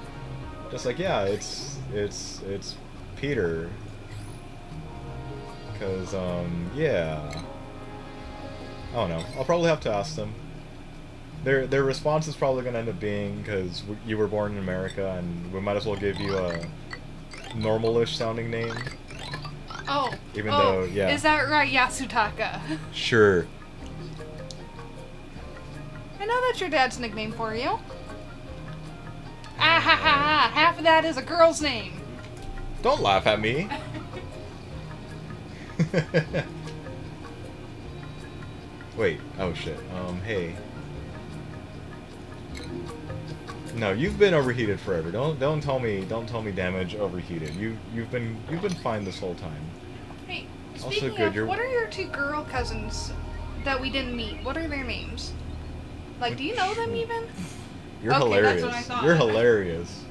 Just like, yeah, it's Peter. Cause, yeah. I don't know. I'll probably have to ask them. Their response is probably gonna end up being, because you were born in America, and we might as well give you a normal-ish sounding name. Oh. Even though, yeah. Is that right, Yasutaka? Sure. I know that's your dad's nickname for you. Ah ha ha ha! Half of that is a girl's name. Don't laugh at me. Wait. Oh shit. Hey. No, you've been overheated forever. Don't tell me damage overheated. You've been fine this whole time. Hey, Also speaking good, of, what are your two girl cousins that we didn't meet? What are their names? Like, do you know them even? You're Okay, hilarious. that's what I thought. You're hilarious.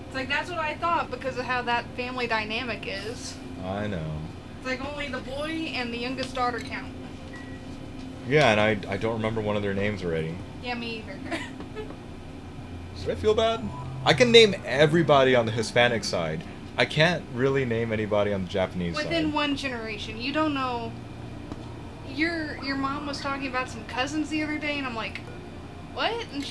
It's like, that's what I thought because of how that family dynamic is. I know. It's like only the boy and the youngest daughter count. Yeah, and I don't remember one of their names already. Yeah, me either. Should I feel bad? I can name everybody on the Hispanic side. I can't really name anybody on the Japanese side. Within one generation. You don't know... Your mom was talking about some cousins the other day, and I'm like, what? And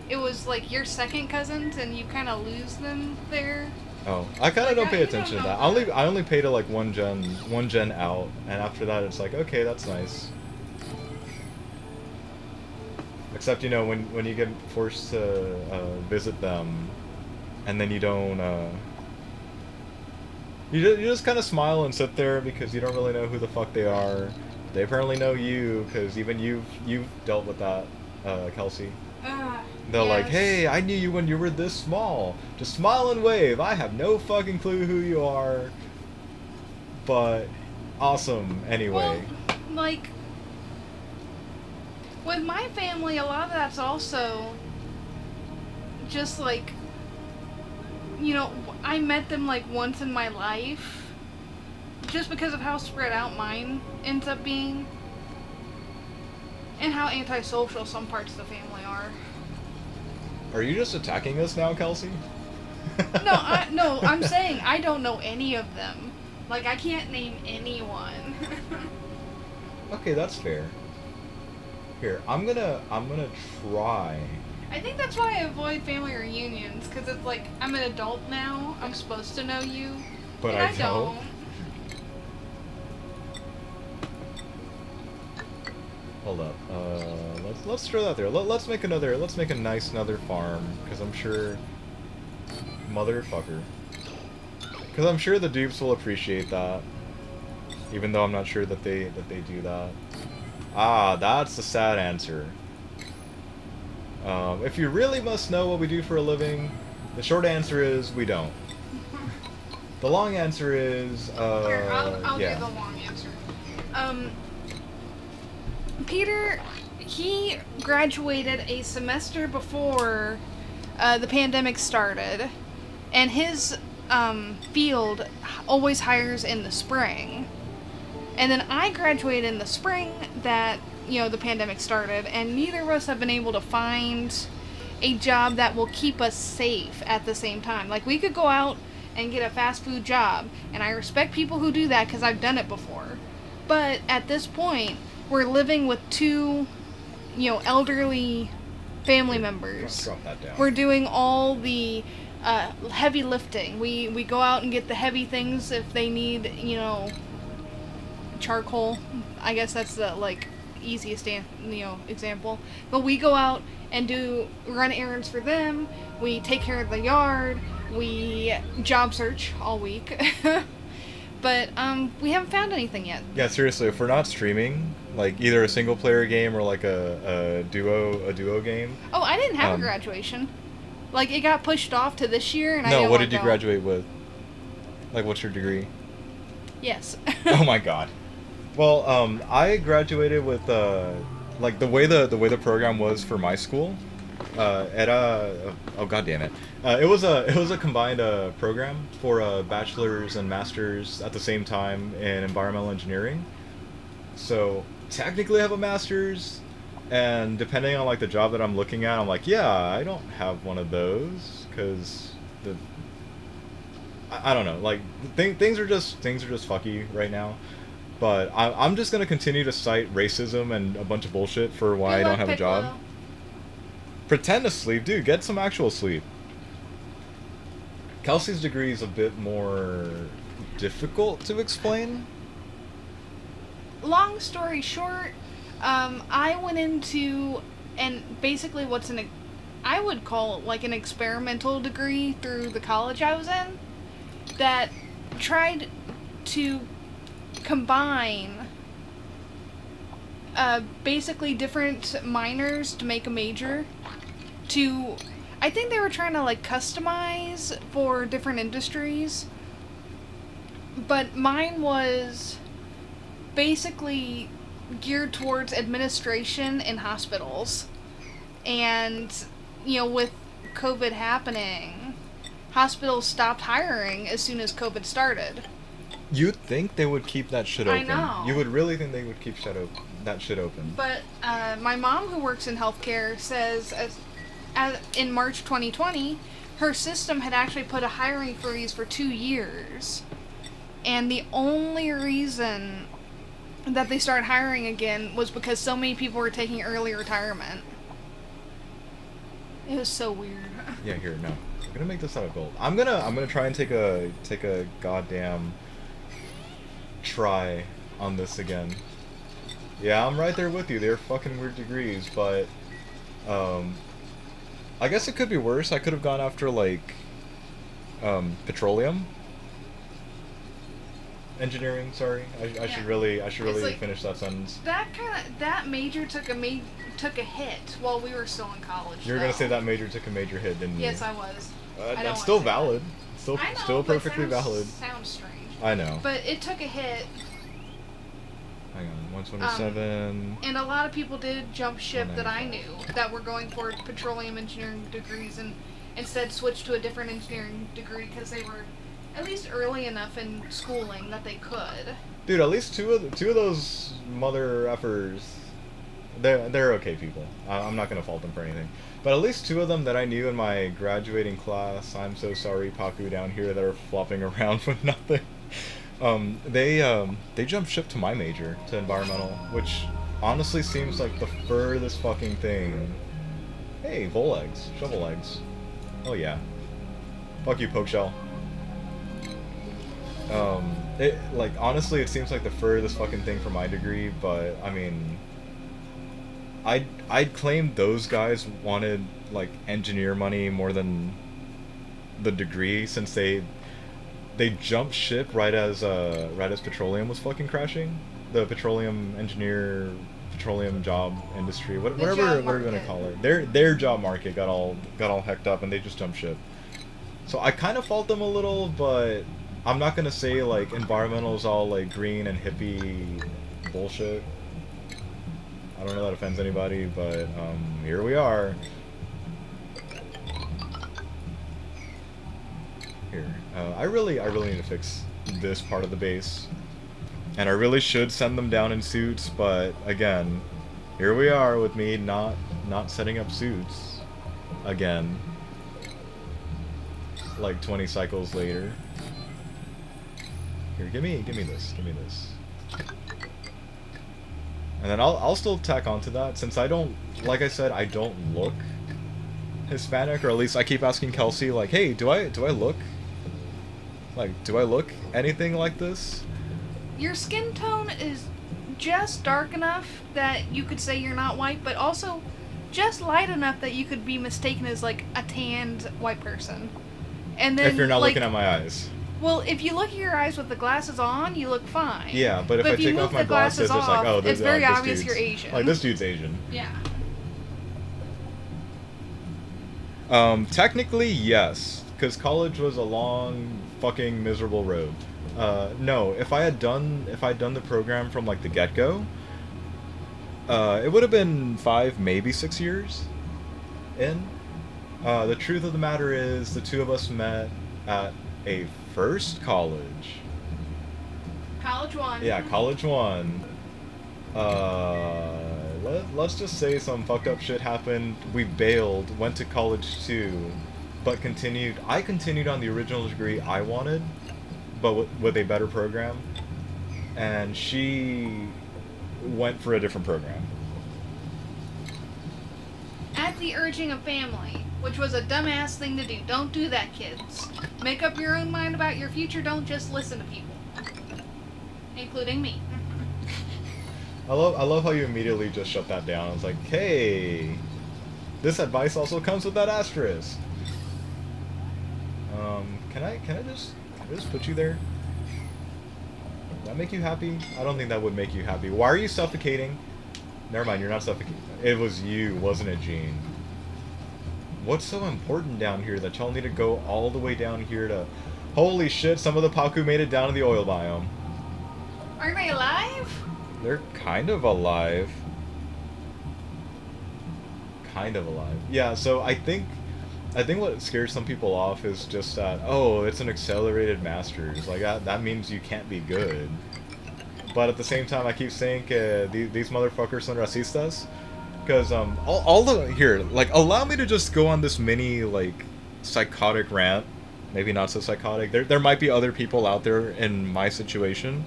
it was like your second cousins, and you kind of lose them there. Oh, I kind of don't pay attention to that. That. I only pay to like one gen out, and after that it's like, okay, that's nice. Except, you know, when you get forced to visit them, and then you don't, you just kind of smile and sit there because you don't really know who the fuck they are. They apparently know you because even you've dealt with that, Kelsey. They're like, hey, I knew you when you were this small. Just smile and wave. I have no fucking clue who you are. But awesome anyway. Well, like, with my family, a lot of that's also just like, you know, I met them like once in my life. Just because of how spread out mine ends up being. And how antisocial some parts of the family are. Are you just attacking us now, Kelsey? No, I'm saying I don't know any of them. Like, I can't name anyone. Okay, that's fair. Here, I'm gonna try. I think that's why I avoid family reunions, because it's like, I'm an adult now, I'm supposed to know you, But and I don't. Hold up. Let's throw that there. Let's make a nice another farm, because I'm sure, motherfucker. Because I'm sure the dupes will appreciate that, even though I'm not sure that they do that. Ah, that's the sad answer. If you really must know what we do for a living, the short answer is we don't. The long answer is Here, I'll yeah. give the long answer. Peter, he graduated a semester before the pandemic started, and his field always hires in the spring. And then I graduated in the spring that, the pandemic started, and neither of us have been able to find a job that will keep us safe at the same time. Like, we could go out and get a fast food job, and I respect people who do that because I've done it before. But at this point, we're living with two, elderly family members. Drop that down. We're doing all the heavy lifting. We go out and get the heavy things if they need, charcoal. I guess that's the easiest example. But we go out and run errands for them. We take care of the yard. We job search all week. But we haven't found anything yet. Yeah, seriously, if we're not streaming, like either a single player game or like a duo game. Oh, I didn't have a graduation. Like, it got pushed off to this year, and I didn't No, what did you go. graduate with? Like, what's your degree? Yes. Oh my god. Well, I graduated with like the way the program was for my school. Oh god damn it. It was a combined program for bachelor's and master's at the same time in environmental engineering. So technically I have a master's, and depending on like the job that I'm looking at, I'm like, yeah, I don't have one of those because I don't know, like things are just fucky right now. But I'm just gonna continue to cite racism and a bunch of bullshit for why I don't have a job. Pretend to sleep, dude. Get some actual sleep. Kelsey's degree is a bit more difficult to explain. Long story short, I went into, and basically I would call it like an experimental degree through the college I was in that tried to combine basically different minors to make a major. I think they were trying to like customize for different industries, but mine was basically geared towards administration in hospitals. And with COVID happening, hospitals stopped hiring as soon as COVID started. You'd think they would keep that shit open. I know. You would really think they would keep that shit open. But my mom, who works in healthcare, says in March 2020, her system had actually put a hiring freeze for 2 years. And the only reason that they started hiring again was because so many people were taking early retirement. It was so weird. Yeah, here, no. I'm gonna make this out of gold. I'm gonna try and take a goddamn try on this again. Yeah, I'm right there with you. They're fucking weird degrees, but I guess it could be worse. I could have gone after like petroleum engineering. Sorry, I should really like, finish that sentence. That major took a hit while we were still in college. You were gonna say that major took a major hit, didn't you? Yes, I was. That's still valid. Still perfectly valid. Sounds strange. I know. But it took a hit. Hang on, 127. And a lot of people did jump ship that I knew that were going for petroleum engineering degrees and instead switched to a different engineering degree because they were at least early enough in schooling that they could. Dude, at least two of those mother effers, they're okay people. I'm not gonna fault them for anything. But at least two of them that I knew in my graduating class, I'm so sorry, Paku down here, that are flopping around with nothing. They jumped ship to my major, to environmental, which honestly seems like the furthest fucking thing. Hey, vole eggs, shovel eggs. Oh yeah. Fuck you, poke shell. Honestly, it seems like the furthest fucking thing for my degree, but I mean, I'd claim those guys wanted like engineer money more than the degree, since they jumped ship right as petroleum was fucking crashing. The petroleum job industry, whatever we're gonna call it. Their job market got all hecked up, and they just jumped ship. So I kind of fault them a little, but I'm not gonna say like environmental is all like green and hippie bullshit. I don't know that offends anybody, but here we are. Here, I really need to fix this part of the base, and I really should send them down in suits. But again, here we are with me not setting up suits again. Like 20 cycles later. Here, give me this, give me this. And then I'll still tack onto that, since I don't, like I said, I don't look Hispanic, or at least I keep asking Kelsey, like, hey, do I look, like, do I look anything like this? Your skin tone is just dark enough that you could say you're not white, but also just light enough that you could be mistaken as, like, a tanned white person. And then, If you're not like, looking at my eyes. well, if you look at your eyes with the glasses on, you look fine. Yeah, but if I you take move off my the glasses glasses, it's like, oh, it's very this obvious dude's, you're Asian. like, this dude's Asian. Yeah. Technically, yes, because college was a long, fucking miserable road. No, if I'd done the program from, like, the get-go, it would have been 5, maybe 6 years in. The truth of the matter is, the two of us met at a first college. College one. Yeah, college one. Let's just say some fucked up shit happened. We bailed, went to college too, but continued. I continued on the original degree I wanted, but with a better program, and she went for a different program. At the urging of family, which was a dumbass thing to do. Don't do that, kids. Make up your own mind about your future. Don't just listen to people, including me. I love how you immediately just shut that down. It's like, hey, this advice also comes with that asterisk. Can I just put you there? Does that make you happy? I don't think that would make you happy. Why are you suffocating? Never mind, you're not suffocating. It was you, wasn't it, Gene? What's so important down here that y'all need to go all the way down here to... Holy shit, some of the Paku made it down to the oil biome. Are they alive? They're kind of alive. Kind of alive. Yeah, so I think what scares some people off is just that, oh, it's an accelerated masters. Like, that means you can't be good. But at the same time, I keep saying these motherfuckers son racistas. Because, all the... Here, like, allow me to just go on this mini, like, psychotic rant. Maybe not so psychotic. There might be other people out there in my situation.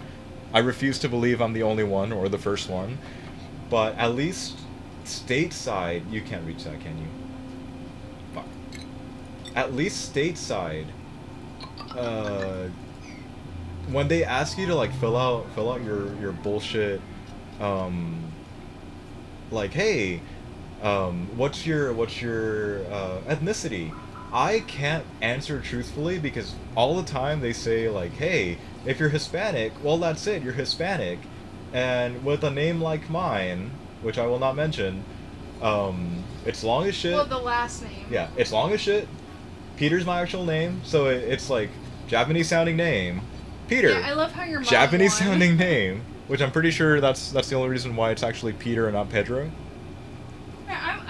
I refuse to believe I'm the only one, or the first one. But at least stateside... You can't reach that, can you? Fuck. At least stateside... when they ask you to, like, fill out your bullshit, like, hey, what's your ethnicity? I can't answer truthfully because all the time they say, like, hey, if you're Hispanic, well, that's it, you're Hispanic. And with a name like mine, which I will not mention, it's long as shit. Well, the last name. Yeah, it's long as shit. Peter's my actual name, so it's like Japanese sounding name. Peter. Yeah, I love how your mom Japanese won. sounding name, which I'm pretty sure that's the only reason why it's actually Peter and not Pedro. Yeah,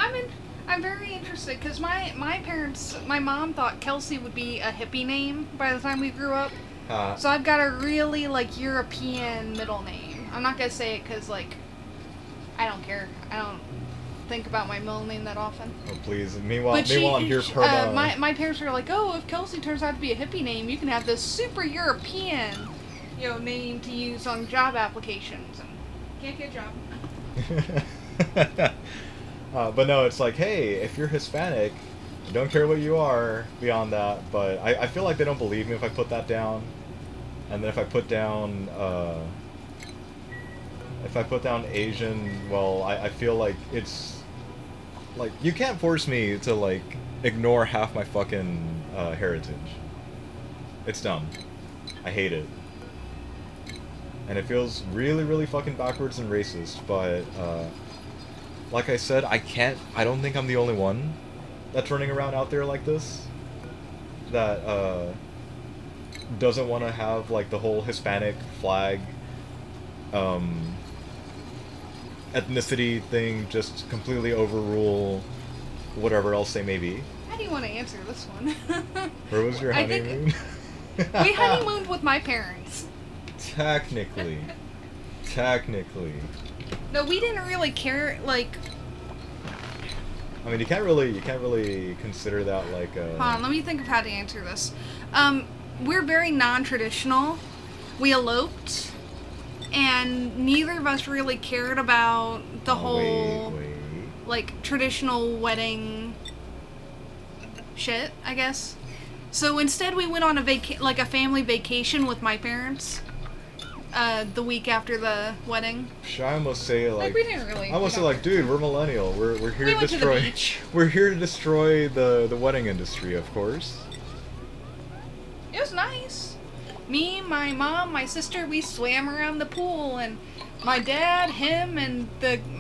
I'm very interested because my mom thought Kelsey would be a hippie name by the time we grew up. So I've got a really, like, European middle name. I'm not gonna say it because, like, I don't care. I don't think about my middle name that often. Oh please! Meanwhile, I'm here per my parents were like, oh, if Kelsey turns out to be a hippie name, you can have this super European, name to use on job applications, and can't get a job. But no, it's like, hey, if you're Hispanic, I don't care what you are beyond that. But I feel like they don't believe me if I put that down, and then if I put down Asian, well, I feel like it's like you can't force me to, like, ignore half my fucking heritage. It's dumb. I hate it. And it feels really, really fucking backwards and racist, but, like I said, I don't think I'm the only one that's running around out there like this. That, doesn't want to have, like, the whole Hispanic flag, ethnicity thing just completely overrule whatever else they may be. How do you want to answer this one? Where was your I think honeymoon? we honeymooned with my parents. Technically. Technically. No, we didn't really care. Like, I mean, you can't really consider that like a... hold on, let me think of how to answer this. We're very non-traditional. We eloped, and neither of us really cared about the whole Wait. like traditional wedding shit, I guess. So instead, we went on a family vacation with my parents. The week after the wedding. I almost say like we didn't really. I almost say like, dude, we're millennial. We're here We to went to the destroy. beach. We're here to destroy the wedding industry, of course. It was nice. Me, my mom, my sister, we swam around the pool, and my dad, him, and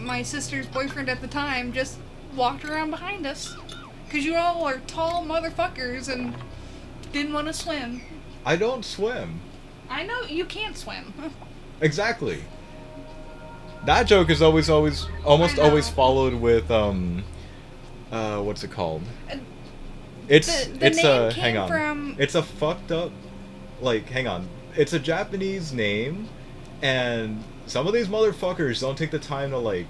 my sister's boyfriend at the time just walked around behind us. Cause you all are tall motherfuckers and didn't want to swim. I don't swim. I know you can't swim. Exactly. That joke is almost always followed with what's it called? It's The it's name a came hang on. from- It's a fucked up like hang on. It's a Japanese name, and some of these motherfuckers don't take the time to like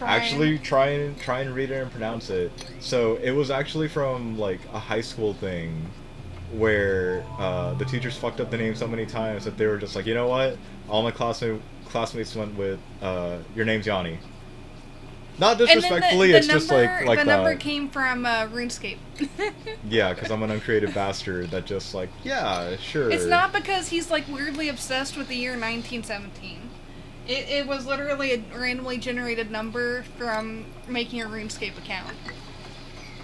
actually try and read it and pronounce it. So it was actually from like a high school thing where the teachers fucked up the name so many times that they were just like, you know what? All my classmates went with your name's Yanni. Not disrespectfully, the it's just like the that. number came from RuneScape. Yeah, because I'm an uncreative bastard that just like, yeah, sure. It's not because he's like weirdly obsessed with the year 1917. It was literally a randomly generated number from making a RuneScape account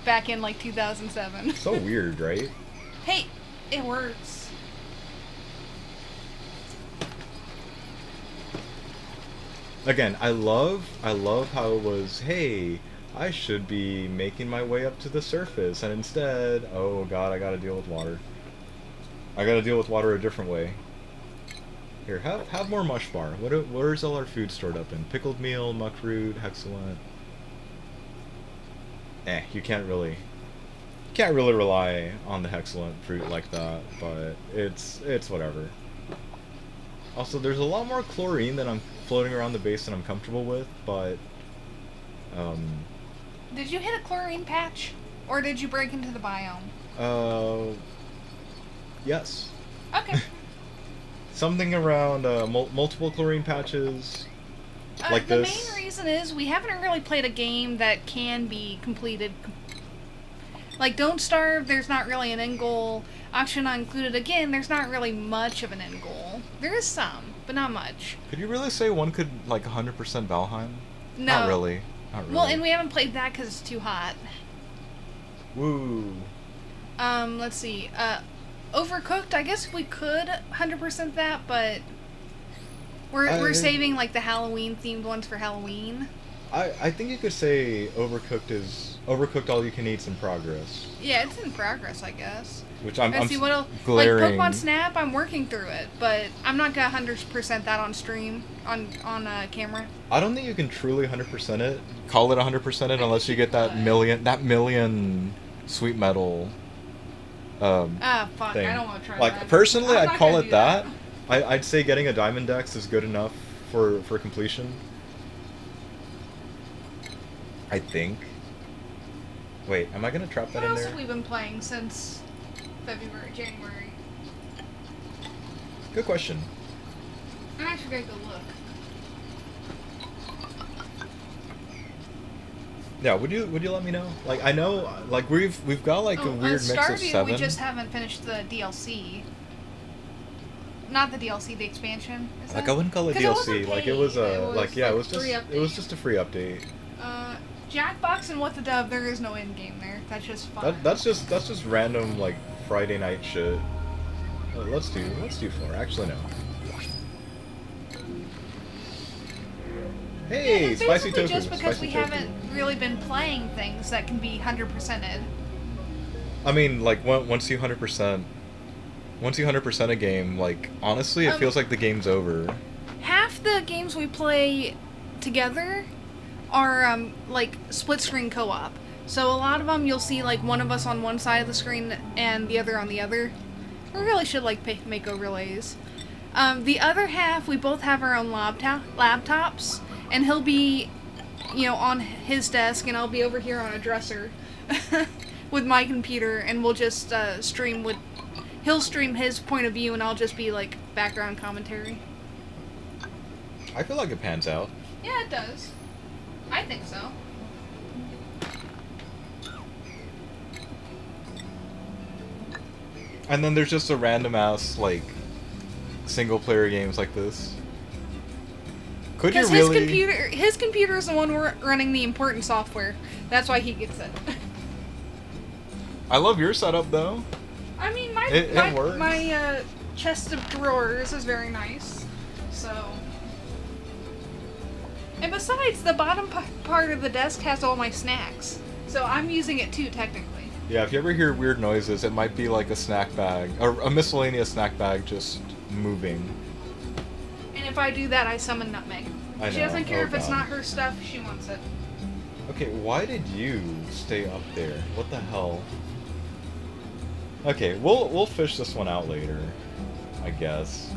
back in like 2007. So weird, right? Hey, it works. Again, I love how it was, hey, I should be making my way up to the surface, and instead, oh god, I gotta deal with water. I gotta deal with water a different way. Here, have more mush bar. Where's all our food stored up in? Pickled meal, muckroot, hexalent. You can't really rely on the hexalent fruit like that, but it's whatever. Also, there's a lot more chlorine than I'm floating around the base than I'm comfortable with, but Did you hit a chlorine patch, or did you break into the biome? Yes. Okay. Something around multiple chlorine patches, like the this. main reason is we haven't really played a game that can be completed. Like Don't Starve, there's not really an end goal. Auction Not Included, again, there's not really much of an end goal. There is some, but not much. Could you really say one could like 100% Valheim? No. Not really. Not really. Well, and we haven't played that because it's too hot. Woo. Let's see. Overcooked, I guess we could 100% that, but we're saving like the Halloween themed ones for Halloween. I think you could say Overcooked all you can eat's in progress. Yeah, it's in progress, I guess. Which I'm see what else. glaring. Like Pokemon Snap, I'm working through it, but I'm not gonna 100% that on stream on camera. I don't think you can truly 100% it. Call it 100% it unless you get that million sweet metal. Fuck! Thing. I don't want to try like, that. personally, I'm I'd not call gonna it do that. I'd say getting a Diamond Dex is good enough for completion. I think. Wait, am I gonna trap that What in else there? have we been playing since January? Good question. I'm actually gonna go look. Yeah, would you let me know? Like, I know, like we've got like a weird mix of Stardew, 7. we just haven't finished the DLC. Not the DLC, the expansion. Is Like, that? I wouldn't call it 'Cause wasn't DLC. Like, it paid. was It was just a free update. Jackbox and What the Dove. There is no end game there. That's just fun. That's just random like Friday night shit. Let's do 4. Actually, no. Hey, it's spicy basically tofu. just because spicy we tofu. haven't really been playing things that can be 100%ed. I mean, like once you 100% a game, like honestly, it feels like the game's over. Half the games we play together are like split screen co-op. So a lot of them you'll see like one of us on one side of the screen and the other on the other. We really should like make overlays. The other half, we both have our own laptops, and he'll be, on his desk, and I'll be over here on a dresser with my computer, and we'll just stream with. He'll stream his point of view, and I'll just be like background commentary. I feel like it pans out. Yeah, it does. I think so. And then there's just a random ass like single player games like this. Could you really? His computer is the one running the important software. That's why he gets it. I love your setup though. I mean, it works. My chest of drawers is very nice. So. And besides, the bottom part of the desk has all my snacks. So I'm using it too, technically. Yeah, if you ever hear weird noises, it might be like a snack bag, or a miscellaneous snack bag just moving. And if I do that, I summon Nutmeg. She doesn't care if it's not her stuff, she wants it. Okay, why did you stay up there? What the hell? Okay, we'll fish this one out later, I guess.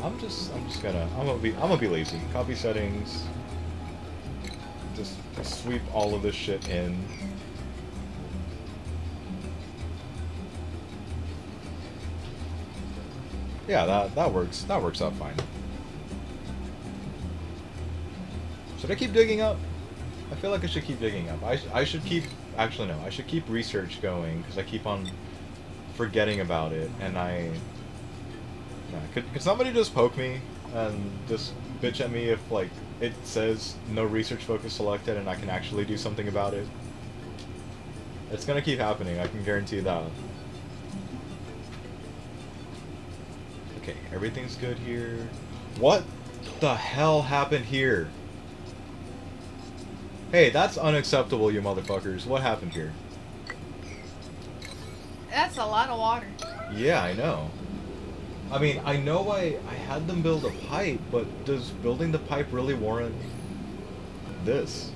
I'm gonna be lazy. Copy settings. Just sweep all of this shit in. Yeah, that works. That works out fine. Should I keep digging up? I feel like I should keep digging up. I should keep... Actually, no. I should keep research going, because I keep on forgetting about it, and I... Nah, could somebody just poke me and just bitch at me if, like, it says no research focus selected and I can actually do something about it? It's gonna keep happening, I can guarantee that. Okay, everything's good here. What the hell happened here? Hey, that's unacceptable, you motherfuckers. What happened here? That's a lot of water. Yeah, I know. I mean, I know I had them build a pipe, but does building the pipe really warrant this?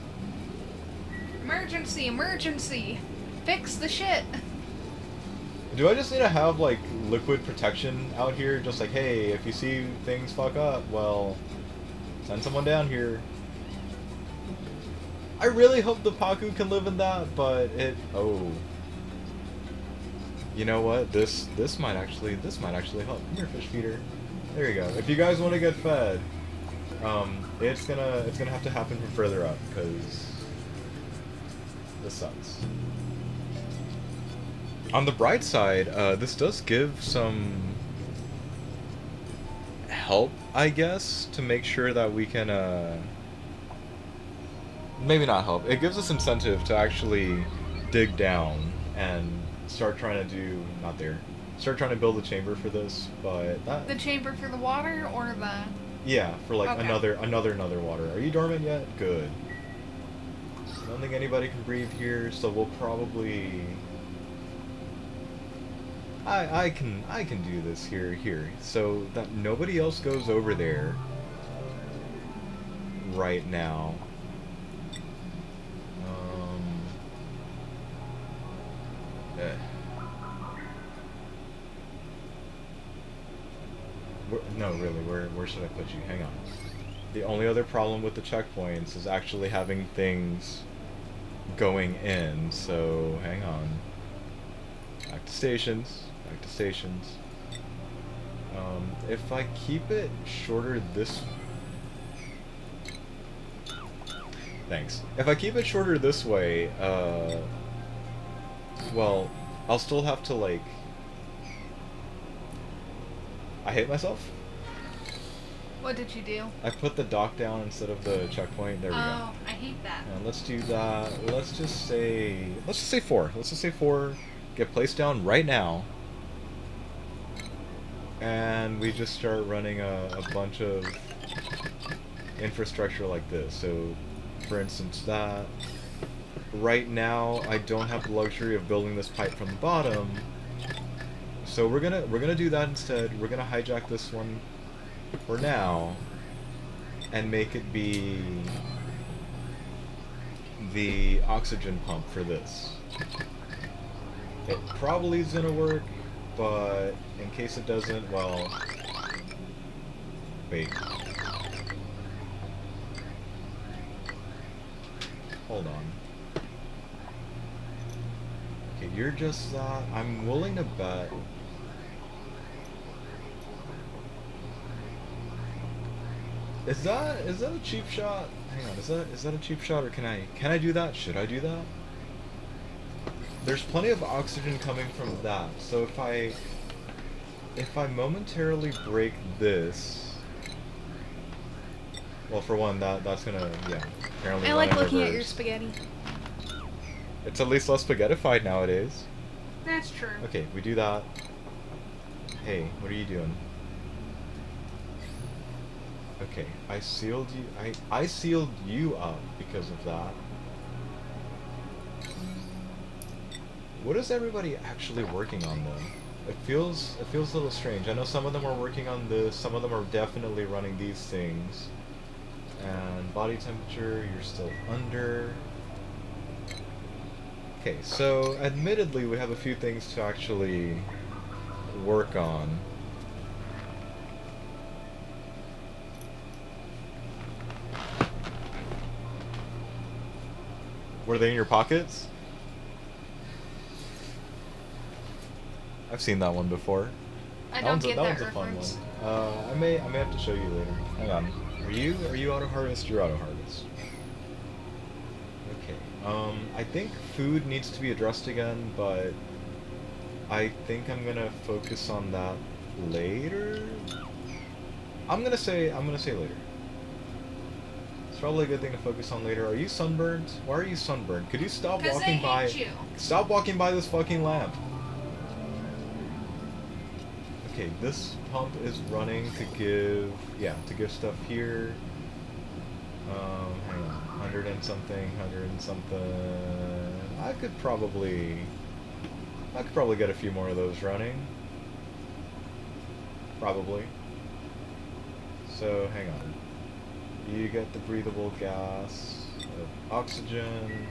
Emergency, emergency! Fix the shit! Do I just need to have, like, liquid protection out here? Just like, hey, if you see things fuck up, well, send someone down here. I really hope the Paku can live in that, but it... Oh. You know what? This might actually help. Come here, fish feeder. There you go. If you guys want to get fed, it's gonna have to happen from further up, because this sucks. On the bright side, this does give some help, I guess, to make sure that we can, maybe not help. It gives us incentive to actually dig down and start trying to do, start trying to build a chamber for this, but that... The chamber for the water, or the... Yeah, for like okay. another water. Are you dormant yet? Good. I don't think anybody can breathe here, so we'll probably... I can do this here, so that nobody else goes over there right now. No, really, where should I put you? Hang on. The only other problem with the checkpoints is actually having things going in, so hang on. Back to stations. Back to stations. If I keep it shorter this... Thanks. If I keep it shorter this way, well, I'll still have to, like... I hate myself. What did you do? I put the dock down instead of the checkpoint. There we go. Oh, I hate that. And let's do that. Let's just say 4. Let's just say 4. Get placed down right now. And we just start running a bunch of infrastructure like this. So, for instance, that. Right now, I don't have the luxury of building this pipe from the bottom. So we're gonna do that instead. We're gonna hijack this one for now and make it be the oxygen pump for this. It probably is gonna work, but in case it doesn't, well... Wait. Hold on. Okay, you're just that. I'm willing to bet... Is that a cheap shot? Hang on, is that a cheap shot, or can I do that? Should I do that? There's plenty of oxygen coming from that, so if I momentarily break this, well, for one, that's gonna, yeah, apparently I run like in looking at your reverse. spaghetti. It's at least less spaghettified nowadays. That's true. Okay, we do that. Hey, what are you doing? Okay, I sealed you. I sealed you up because of that. What is everybody actually working on though? It feels a little strange. I know some of them are working on this. Some of them are definitely running these things. And body temperature, you're still under. Okay, so admittedly, we have a few things to actually work on. Were they in your pockets? I've seen that one before. I don't get that one's a reference. fun one. I may have to show you later. Hang on. Are you auto harvest? You're auto harvest. Okay. I think food needs to be addressed again, but I think I'm gonna focus on that later. I'm gonna say later. It's probably a good thing to focus on later. Are you sunburned? Why are you sunburned? Could you stop 'Cause walking they by? hate you. Stop walking by this fucking lamp. Okay, this pump is running to give stuff here. Hang on, 100 and something. I could probably get a few more of those running. Probably. So, hang on. You get the breathable gas, oxygen.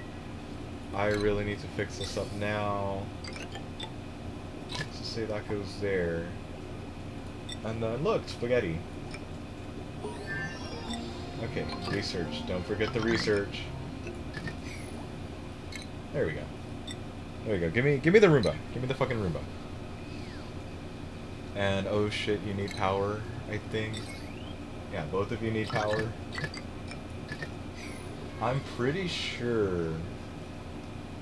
I really need to fix this up now. So say that goes there. And then look, spaghetti. Okay, research. Don't forget the research. There we go. There we go. Give me the Roomba. Give me the fucking Roomba. And oh shit, you need power, I think. Yeah, both of you need power. I'm pretty sure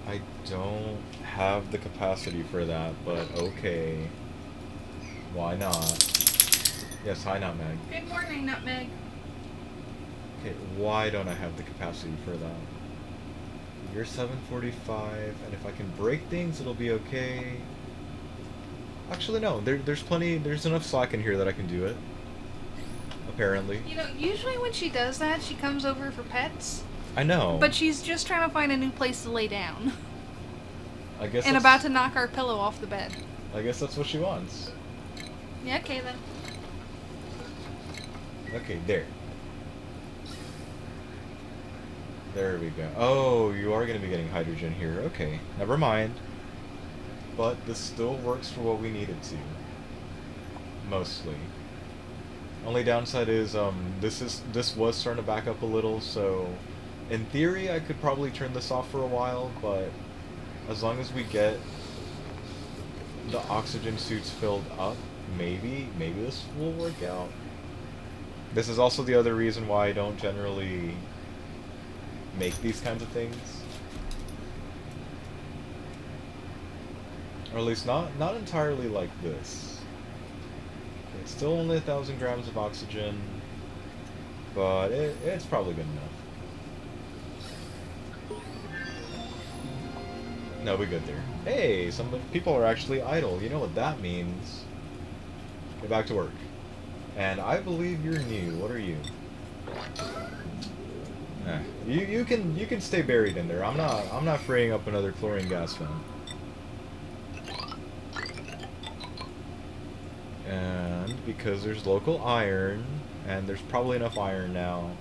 I don't have the capacity for that, but okay. Why not? Yes, hi, Nutmeg. Good morning, Nutmeg. Okay, why don't I have the capacity for that? You're 745, and if I can break things, it'll be okay. Actually, no, there's enough slack in here that I can do it. Apparently. You know, usually when she does that, she comes over for pets. I know. But she's just trying to find a new place to lay down. I guess And that's- about to knock our pillow off the bed. I guess that's what she wants. Yeah, okay then. Okay, there. There we go. Oh, you are going to be getting hydrogen here. Okay, never mind. But this still works for what we need it to. Mostly. Only downside is, this was starting to back up a little, so in theory I could probably turn this off for a while, but as long as we get the oxygen suits filled up, maybe this will work out. This is also the other reason why I don't generally make these kinds of things. Or at least not entirely like this. Okay, it's still only 1,000 grams of oxygen, but it's probably good enough. No, we're good there. Hey, some people are actually idle. You know what that means. Get back to work. And I believe you're new. What are you? You can stay buried in there. I'm not freeing up another chlorine gas vent. And because there's local iron, and there's probably enough iron now.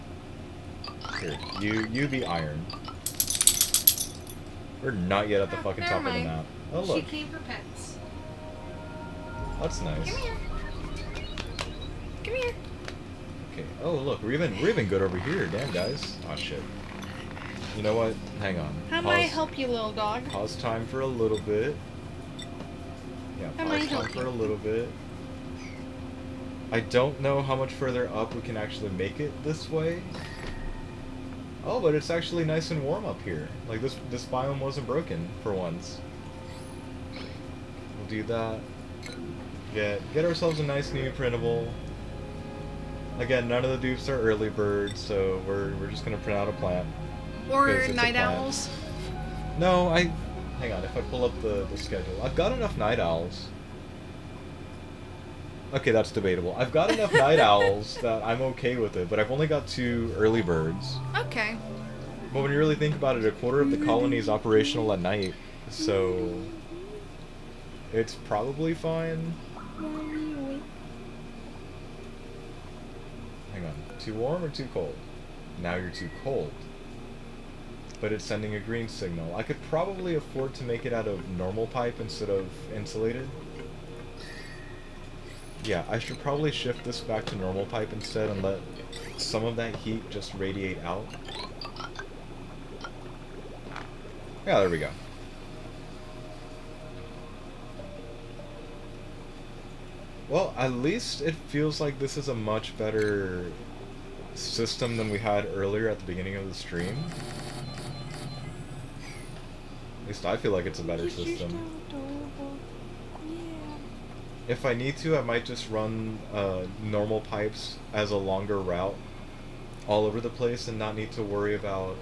Here, you be iron. We're not yet at the Oh, fucking never top of the mind. map. Oh, She look. came for pets. That's nice. Come here. Come here. Okay. Oh, look. We're even good over here. Damn, guys. Oh, shit. You know what? Hang on. How may I help you, little dog? Pause time for a little bit. Yeah, How may I pause time help for you? a little bit. I don't know how much further up we can actually make it this way. Oh, but it's actually nice and warm up here. Like this biome wasn't broken for once. We'll do that. Get ourselves a nice new printable. Again, none of the dupes are early birds, so we're just gonna print out a plant. Or 'Cause it's a night plant. owls? No, hang on, if I pull up the schedule. I've got enough night owls. Okay, that's debatable. I've got enough night owls that I'm okay with it, but I've only got 2 early birds. Okay. But when you really think about it, a quarter of the colony is operational at night, so it's probably fine. Hang on, too warm or too cold? Now you're too cold. But it's sending a green signal. I could probably afford to make it out of normal pipe instead of insulated. Yeah, I should probably shift this back to normal pipe instead and let some of that heat just radiate out. Yeah, there we go. Well, at least it feels like this is a much better system than we had earlier at the beginning of the stream. At least I feel like it's a better system. If I need to, I might just run normal pipes as a longer route all over the place and not need to worry about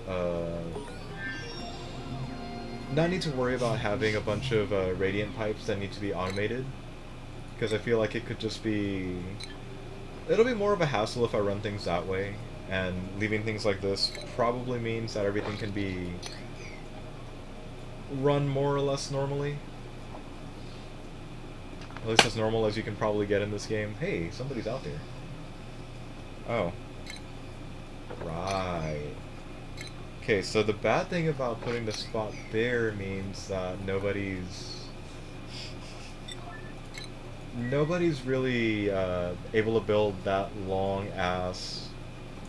having a bunch of radiant pipes that need to be automated, because I feel like it could just be... It'll be more of a hassle if I run things that way, and leaving things like this probably means that everything can be run more or less normally. At least as normal as you can probably get in this game. Hey, somebody's out there. Oh. Right. Okay, so the bad thing about putting the spot there means that nobody's really able to build that long-ass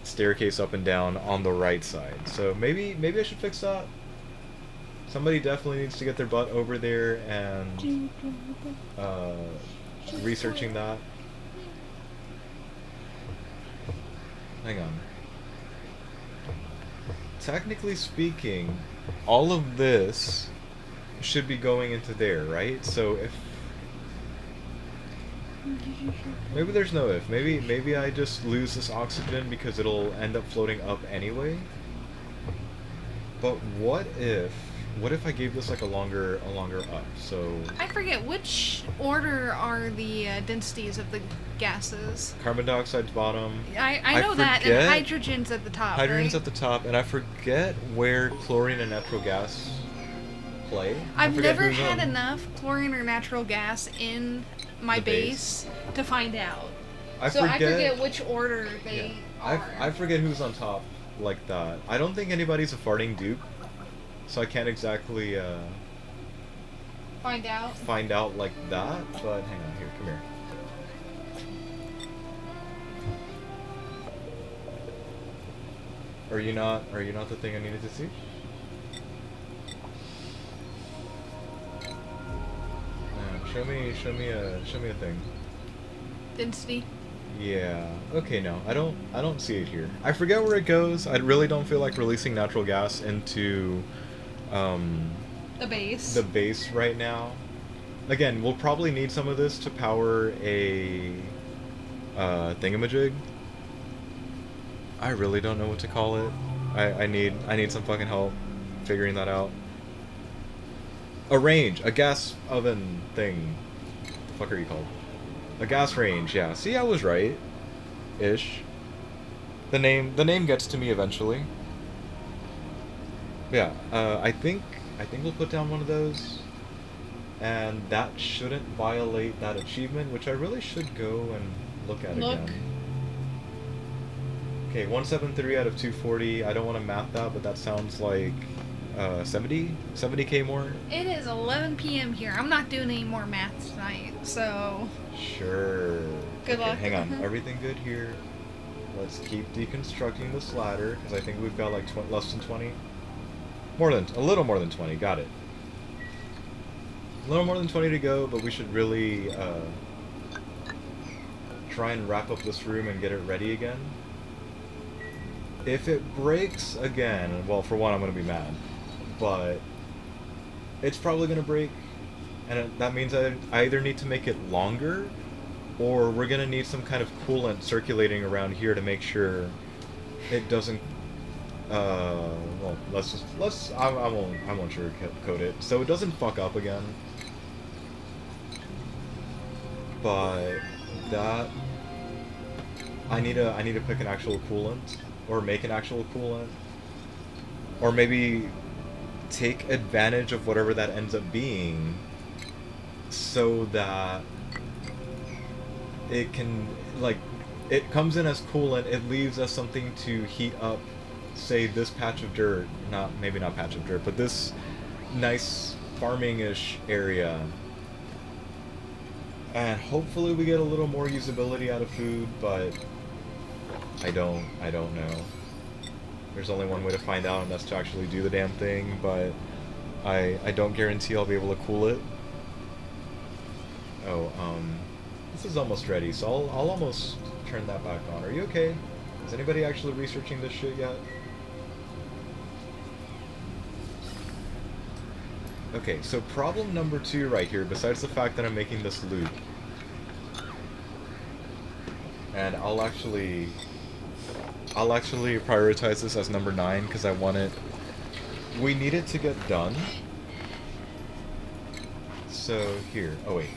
staircase up and down on the right side. So maybe I should fix that. Somebody definitely needs to get their butt over there and researching that. Hang on. Technically speaking, all of this should be going into there, right? So if... Maybe there's no if. Maybe I just lose this oxygen because it'll end up floating up anyway. But what if I gave this like a longer up? So I forget which order are the densities of the gases. carbon dioxide's bottom. I know that, and hydrogen's at the top. Hydrogen's right? at the top, and I forget where chlorine and natural gas play. I've never had enough chlorine or natural gas in my The base to find out. I forget which order they are. I forget who's on top like that. I don't think anybody's a farting dupe, so I can't exactly Find out like that. But hang on, here, come here. Are you not the thing I needed to see? Show me a thing. density. Yeah. Okay, no. I don't see it here. I forget where it goes. I really don't feel like releasing natural gas into The base. the base right now. Again, we'll probably need some of this to power a thingamajig. I really don't know what to call it. I need some fucking help figuring that out. A gas oven thing. What the fuck are you called? A gas range, yeah. See, I was right. Ish. The name gets to me eventually. Yeah, I think we'll put down one of those. And that shouldn't violate that achievement, which I really should go and look at again. Okay, 173 out of 240. I don't want to map that, but that sounds like 70k more. It is 11 p.m. here. I'm not doing any more math tonight, so Sure. good Okay, luck. hang on. Everything good here? Let's keep deconstructing this ladder because I think we've got like less than 20. A little more than 20. Got it. A little more than 20 to go, but we should really try and wrap up this room and get it ready again. If it breaks again, well, for one, I'm going to be mad. But it's probably going to break, and that means I either need to make it longer, or we're going to need some kind of coolant circulating around here to make sure it doesn't... well, I won't sugarcoat it, so it doesn't fuck up again. But that... I need to pick an actual coolant, or make an actual coolant, or maybe take advantage of whatever that ends up being, so that it can, like, it comes in as coolant, it leaves us something to heat up, say, this patch of dirt, maybe not patch of dirt, but this nice farming-ish area. And hopefully we get a little more usability out of food, but I don't know. There's only one way to find out, and that's to actually do the damn thing, but I don't guarantee I'll be able to cool it. Oh, this is almost ready, so I'll almost turn that back on. Are you okay? Is anybody actually researching this shit yet? Okay, so problem number 2 right here, besides the fact that I'm making this loop, and I'll actually prioritize this as number 9 because I want it. We need it to get done. So here. Oh wait.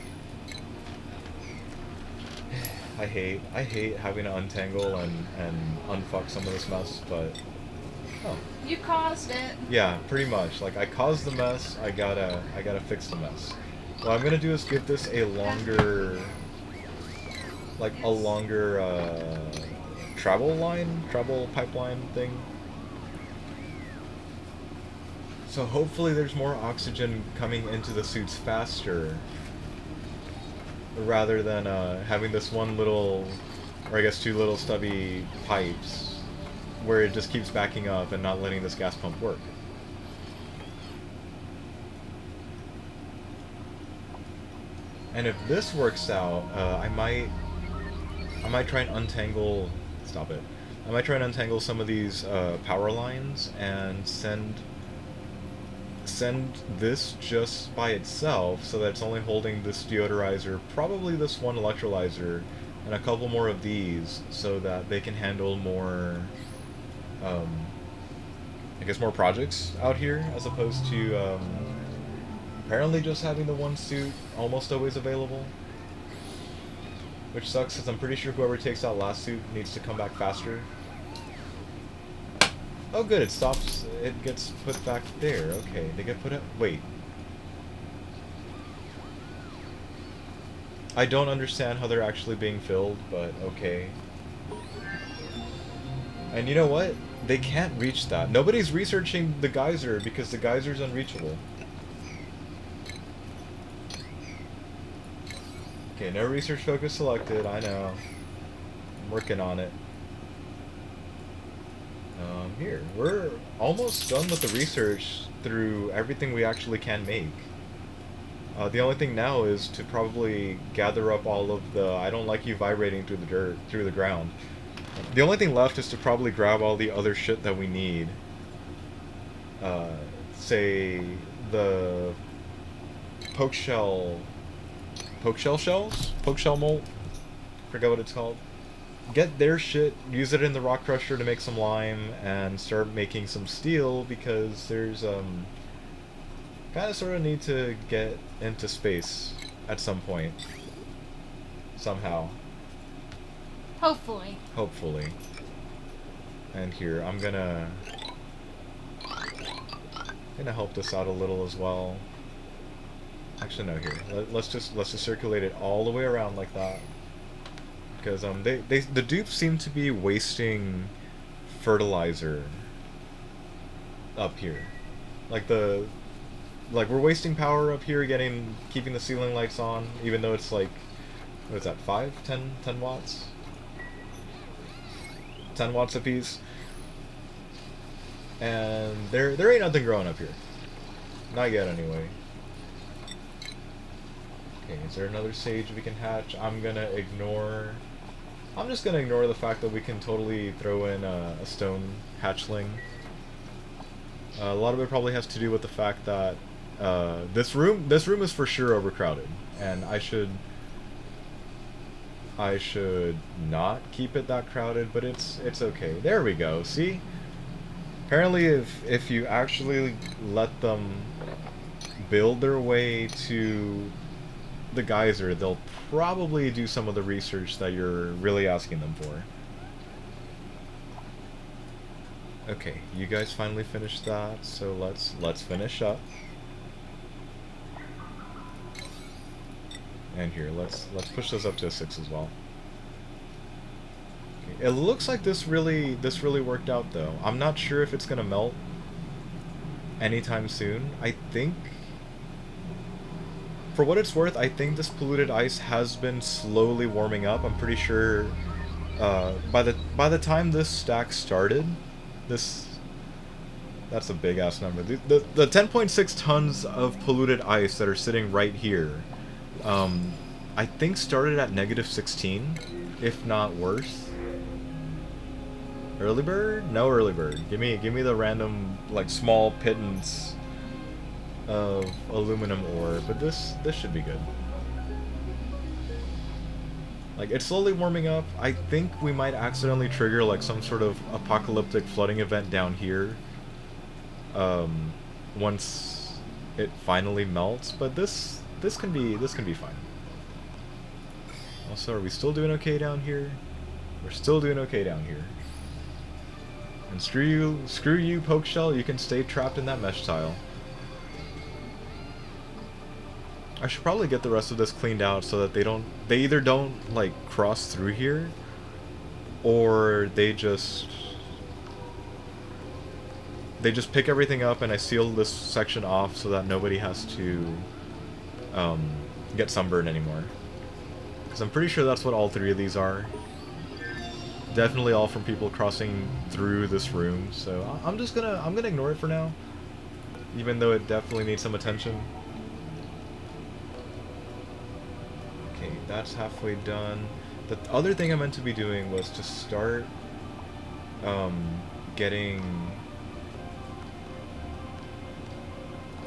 I hate having to untangle and unfuck some of this mess, but oh. You caused it. Yeah, pretty much. Like, I caused the mess. I gotta fix the mess. What I'm gonna do is give this a longer, travel pipeline thing. So hopefully there's more oxygen coming into the suits faster, rather than having this one little, or I guess 2 little stubby pipes, where it just keeps backing up and not letting this gas pump work. And if this works out, I might try and untangle... Stop it. I might try and untangle some of these power lines and send this just by itself, so that it's only holding this deodorizer, probably this one electrolyzer, and a couple more of these, so that they can handle more, I guess, more projects out here, as opposed to apparently just having the one suit almost always available. Which sucks, because I'm pretty sure whoever takes that last suit needs to come back faster. Oh good, it stops, it gets put back there. Okay, they get put up... Wait. I don't understand how they're actually being filled, but okay. And you know what? They can't reach that. Nobody's researching the geyser because the geyser's unreachable. Okay, no research focus selected, I know. I'm working on it. Here, we're almost done with the research through everything we actually can make. The only thing now is to probably gather up all of the... I don't like you vibrating through the dirt, through the ground. The only thing left is to probably grab all the other shit that we need. Say, the poke shell shells? Poke shell molt? Forget what it's called. Get their shit, use it in the rock crusher to make some lime, and start making some steel, because there's, kinda sorta need to get into space at some point. Somehow. Hopefully. Hopefully. And here, I'm gonna help this out a little as well. Actually, no, here. Let's just circulate it all the way around like that. Because the dupes seem to be wasting fertilizer up here. Like we're wasting power up here keeping the ceiling lights on, even though it's like, what is that, 10 watts? 10 watts apiece. And there ain't nothing growing up here. Not yet, anyway. Okay, is there another sage we can hatch? I'm just gonna ignore the fact that we can totally throw in a stone hatchling. A lot of it probably has to do with the fact that this room is for sure overcrowded, and I should not keep it that crowded, but it's okay. There we go. See? Apparently, if you actually let them build their way to the geyser, they'll probably do some of the research that you're really asking them for. Okay, you guys finally finished that, so let's finish up. And here, let's push those up to a 6 as well. Okay, it looks like this really worked out though. I'm not sure if it's gonna melt anytime soon. I think, for what it's worth, I think this polluted ice has been slowly warming up. I'm pretty sure by the time this stack started, that's a big ass number. The 10.6 tons of polluted ice that are sitting right here, I think started at -16, if not worse. Early bird? No early bird. Give me the random like small pittance of aluminum ore, but this should be good. Like, it's slowly warming up. I think we might accidentally trigger like some sort of apocalyptic flooding event down here once it finally melts, but this can be fine. Also, are we still doing okay down here? We're still doing okay down here. And screw you, poke shell, you can stay trapped in that mesh tile. I should probably get the rest of this cleaned out so that they either don't like cross through here, or they just pick everything up and I seal this section off so that nobody has to get sunburned anymore. Because I'm pretty sure that's what all 3 of these are. Definitely all from people crossing through this room, so I'm gonna ignore it for now, even though it definitely needs some attention. Okay, that's halfway done. The other thing I meant to be doing was to start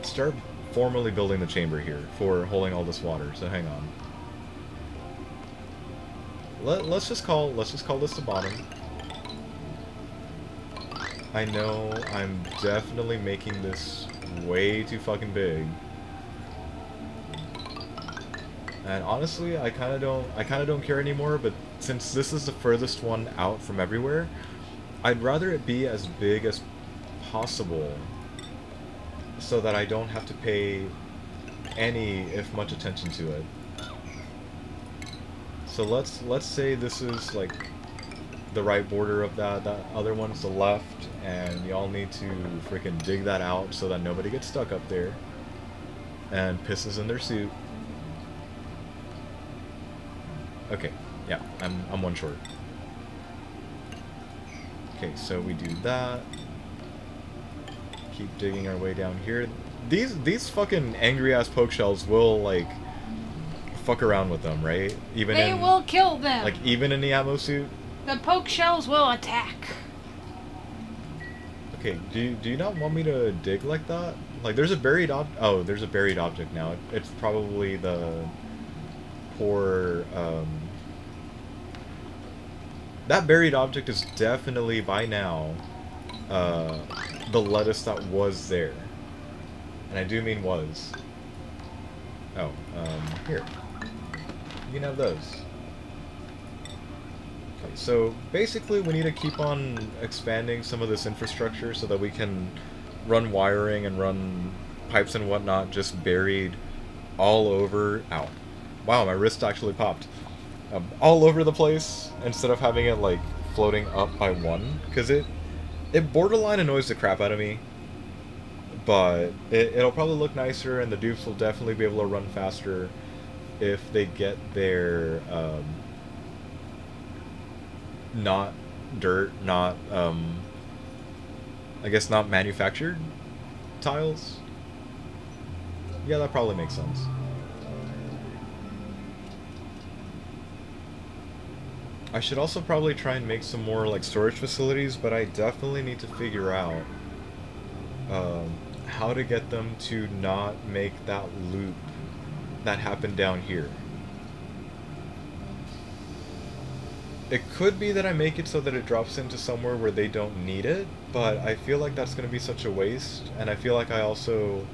start formally building the chamber here for holding all this water. So hang on. Let's just call this the bottom. I know I'm definitely making this way too fucking big. And honestly, I kind of don't care anymore, but since this is the furthest one out from everywhere, I'd rather it be as big as possible so that I don't have to pay any, if much, attention to it. So let's say this is like the right border of that other one's the left, and y'all need to freaking dig that out so that nobody gets stuck up there and pisses in their suit. Okay, yeah, I'm one short. Okay, so we do that. Keep digging our way down here. These fucking angry ass poke shells will like fuck around with them, right? They will kill them. Like even in the Atmo suit. The poke shells will attack. Okay, do you not want me to dig like that? Like there's a buried there's a buried object now. It's probably the poor that buried object is definitely by now the lettuce that was there. And I do mean was. Oh, here. You can have those. Okay, so basically we need to keep on expanding some of this infrastructure so that we can run wiring and run pipes and whatnot just buried all over. Ow. Wow, my wrist actually popped. All over the place instead of having it like floating up by one, because it borderline annoys the crap out of me. but it'll probably look nicer, and the dupes will definitely be able to run faster if they get their not dirt, not I guess not manufactured tiles. Yeah, that probably makes sense. I should also probably try and make some more like storage facilities, but I definitely need to figure out how to get them to not make that loop that happened down here. It could be that I make it so that it drops into somewhere where they don't need it, but I feel like that's going to be such a waste, and I feel like I also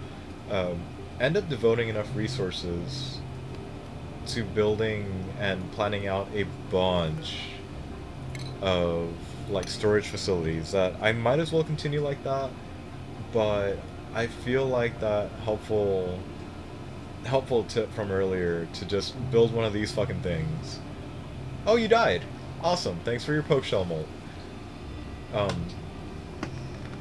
end up devoting enough resources to building and planning out a bunch of like storage facilities that I might as well continue like that, but I feel like that helpful tip from earlier to just build one of these fucking things. Oh, you died. Awesome. Thanks for your poke shell molt.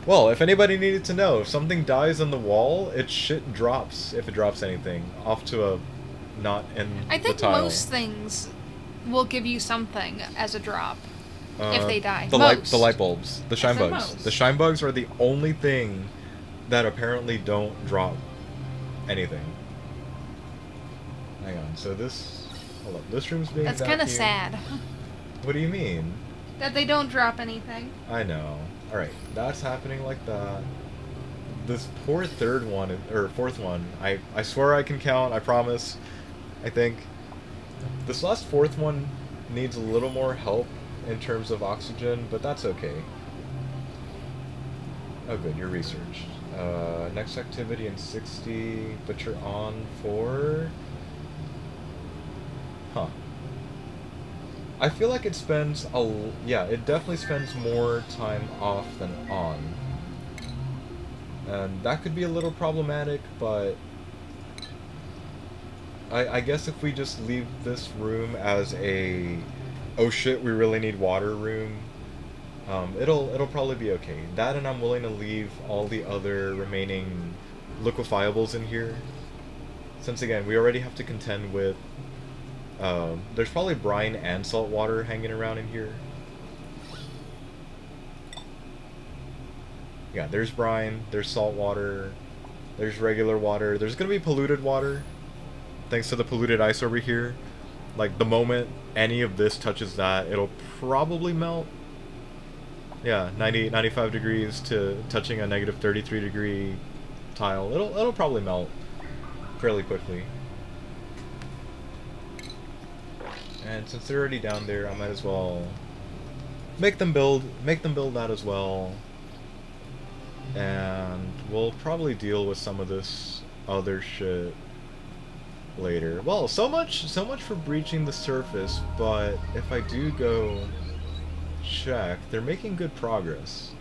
Well, if anybody needed to know, if something dies on the wall, its shit drops, if it drops anything, off to a not in I think the tile. most things will give you something as a drop if they die. The most. light bulbs, the shine said bugs. most. The shine bugs are the only thing that apparently don't drop anything. Hang on. So this, hold up. This room's being That's kind of vacuumed. sad. What do you mean? That they don't drop anything. I know. All right, that's happening like that. This poor third one or fourth one. I swear I can count. I promise. I think this last fourth one needs a little more help in terms of oxygen, but that's okay. Oh, good. You're researched. Next activity in 60, but you're on for. Huh. I feel like it spends yeah, it definitely spends more time off than on. And that could be a little problematic, but I guess if we just leave this room as a oh shit, we really need water room, it'll probably be okay. That, and I'm willing to leave all the other remaining liquefiables in here. Since again, we already have to contend with there's probably brine and salt water hanging around in here. Yeah, there's brine, there's salt water, there's regular water, there's gonna be polluted water, thanks to the polluted ice over here. Like, the moment any of this touches that, it'll probably melt. Yeah, 95 degrees to touching a negative 33 degree tile. It'll probably melt fairly quickly. And since they're already down there, I might as well make them build that as well. And we'll probably deal with some of this other shit later. Well, so much for breaching the surface, but if I do go check, they're making good progress.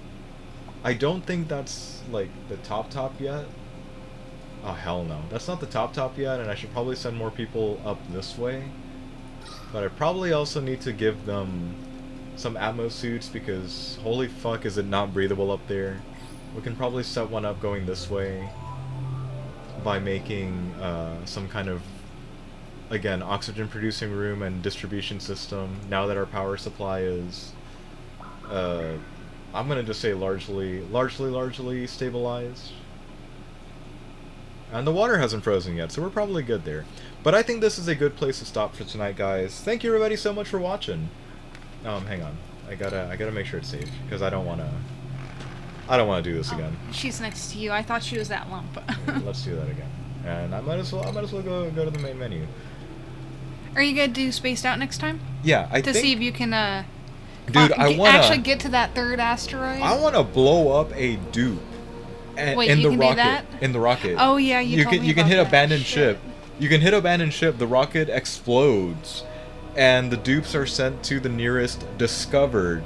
I don't think that's like the top yet. Oh hell no. That's not the top yet, and I should probably send more people up this way. But I probably also need to give them some Atmos suits, because holy fuck is it not breathable up there. We can probably set one up going this way by making some kind of, again, oxygen producing room and distribution system now that our power supply is I'm gonna just say largely stabilized. And the water hasn't frozen yet, so we're probably good there. But I think this is a good place to stop for tonight, guys. Thank you everybody so much for watching. Hang on. I gotta make sure it's safe, because I don't wanna do this again. She's next to you. I thought she was that lump. Let's do that again. And I might as well go to the main menu. Are you gonna do Spaced Out next time? Yeah, I to think, see if you can dude, I wanna actually get to that third asteroid. I wanna blow up a dupe. Wait, in you the can do rocket. that? In the rocket. Oh yeah, you told me can about hit that. abandoned Shit. ship. You can hit abandoned ship. The rocket explodes, and the dupes are sent to the nearest discovered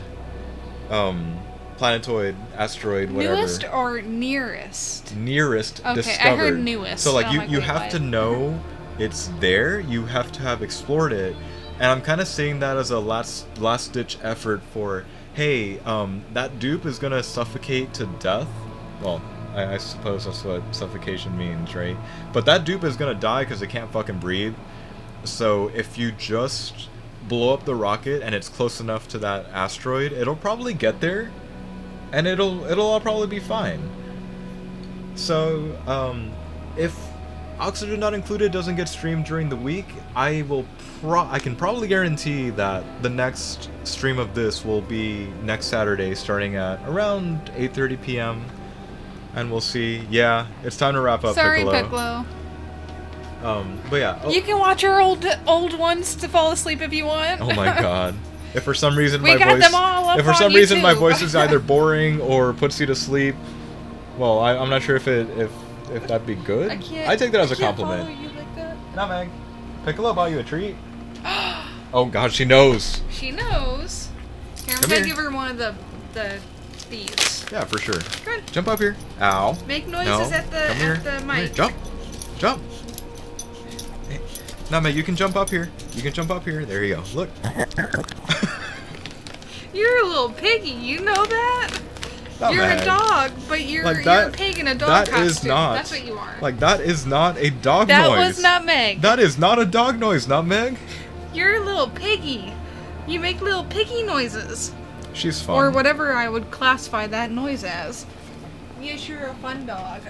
planetoid, asteroid, whatever. Newest or nearest? Nearest Okay, discovered. I heard newest. So like I'm you wait, have what? to know it's there. You have to have explored it, and I'm kind of seeing that as a last ditch effort for, hey, that dupe is gonna suffocate to death. Well, I suppose that's what suffocation means, right? But that dupe is gonna die because it can't fucking breathe. So if you just blow up the rocket and it's close enough to that asteroid, it'll probably get there, and it'll all probably be fine. So if Oxygen Not Included doesn't get streamed during the week, I can probably guarantee that the next stream of this will be next Saturday, starting at around 8:30 p.m. And we'll see. Yeah, it's time to wrap up. Sorry, Piccolo. Piccolo. But yeah. You can watch our old ones to fall asleep if you want. Oh my god. If for some reason We my got voice, them all up if for on some reason my YouTube. voice is either boring or puts you to sleep, well, I'm not sure if that'd be good. I take that as a compliment. Follow you like that. Nah, Meg. Piccolo bought you a treat. Oh god, she knows. She knows. Here, I'm Come gonna here. give her one of these. Yeah, for sure. Good. Jump up here. Ow. Make noises No. at the Come here. at the Come here. mic. Jump. Jump. Hey. Nah, Meg, you can jump up here. You can jump up here. There you go. Look. You're a little piggy. You know that. Nah, You're Meg. a dog, but you're Like you're a pig in a dog that costume. is not. That's what you are. Like, that is not a dog that noise. was not Meg. That is not a dog noise, not Meg. You're a little piggy. You make little piggy noises. She's fun. Or whatever I would classify that noise as. Yes, you're a fun dog.